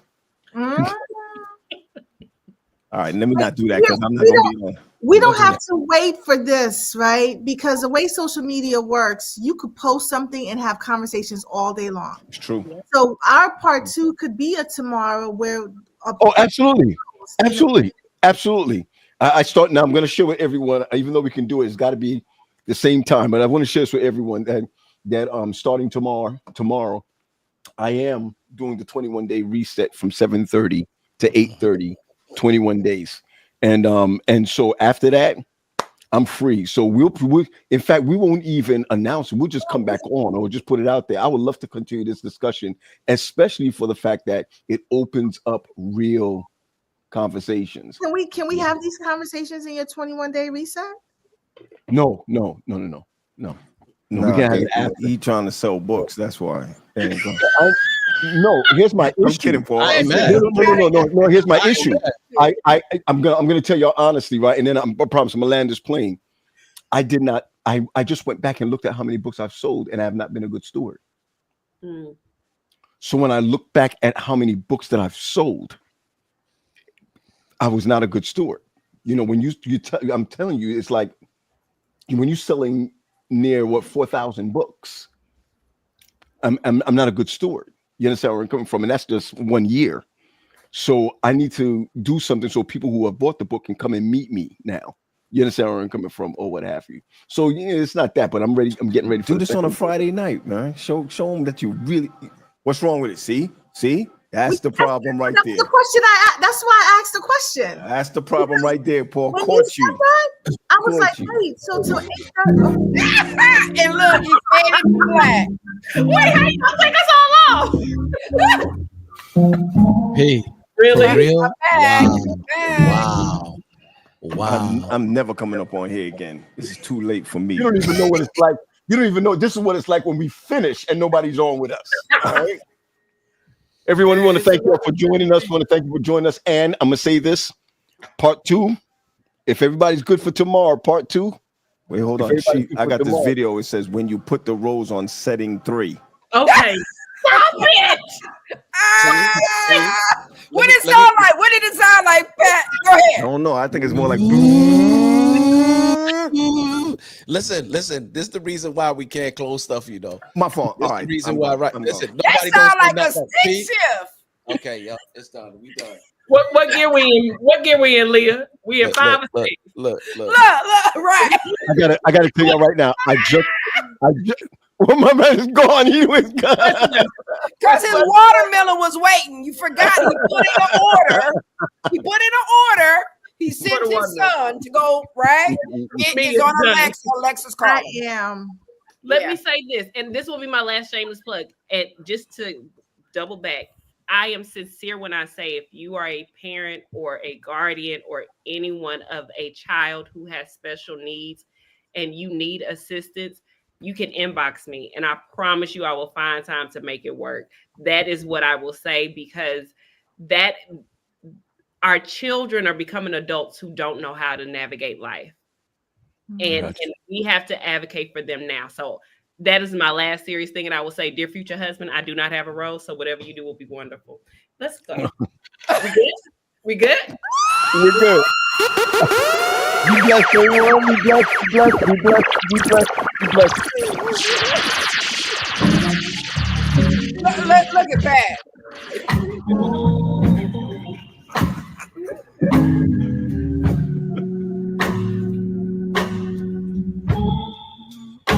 All right, let me not do that because I'm not We gonna don't- be on. We don't have to wait for this, right? Because the way social media works, you could post something and have conversations all day long. It's true. So our part 2 could be a tomorrow where. oh, absolutely. I start now. I'm going to share with everyone, even though we can do it, it's got to be the same time. But I want to share this with everyone that starting tomorrow, I am doing the 21-day reset from 7:30 to 8:30, 21 days, and so after that, I'm free. So we'll in fact, we won't even announce it. We'll just come back on or just put it out there. I would love to continue this discussion, especially for the fact that it opens up real conversations. Can we have these conversations in your 21-day reset? No. We can't have it after. He trying to sell books. That's why. No, here's my issue. I'm kidding, Paul. No. Here's my issue. I'm gonna tell y'all honestly, right? And then I promise I'm gonna land this plane. I did not. I just went back and looked at how many books I've sold, and I have not been a good steward. So when I look back at how many books that I've sold, I was not a good steward. You know, when I'm telling you, it's like when you're selling near 4,000 books, I'm not a good steward. You understand where I'm coming from? And that's just 1 year. So I need to do something so people who have bought the book can come and meet me now. You understand where I'm coming from, or what have you. So it's not that, but I'm ready. I'm getting ready for do this on a Friday night, man. Show them that you really. What's wrong with it? See, that's the problem right there. That's the question that's why I asked the question. That's the problem right there, Paul. When Caught you said you. that, I was Caught like, you. wait, so till 8:30. And look, you faded to black. Wait, how you gonna take us all off? Hey, Really? for real? Wow. Wow. I'm never coming up on here again. This is too late for me. You don't even know what it's like. You don't even know. This is what it's like when we finish and nobody's on with us. All right. Everyone, we want to thank you all for joining us. We want to thank you for joining us. And I'm going to say this, part 2, if everybody's good for tomorrow, part 2. Wait, hold on. I got this video. It says when you put the rose on setting 3. Okay. Stop it. What did it sound like? What did it sound like, Pat? Go I ahead. don't know. I think it's more like. Listen. This is the reason why we can't close stuff, you know. My fault. This All the right. reason I'm why, gone. right? I'm Listen, gone. nobody That sound don't like a say nothing. stick See? shift. Okay, y'all, it's done. We done. What gear we in? What gear we in, Leah? We in 5 or 6? Look. Look, right. I gotta tell y'all right now. I just well, my man is gone. He was gone. Because his watermelon was waiting. You forgot he put in an order. He sent his son to go, right? It is on Alexa. Alexa's calling. I am. Let me say this, and this will be my last shameless plug. And just to double back, I am sincere when I say if you are a parent or a guardian or anyone of a child who has special needs and you need assistance, you can inbox me and I promise you I will find time to make it work. That is what I will say, because that our children are becoming adults who don't know how to navigate life. And we have to advocate for them now. So that is my last serious thing. And I will say, dear future husband, I do not have a role. So whatever you do will be wonderful. Let's go. We good? We're good. Be blessed, everyone. Be blessed. Look at that.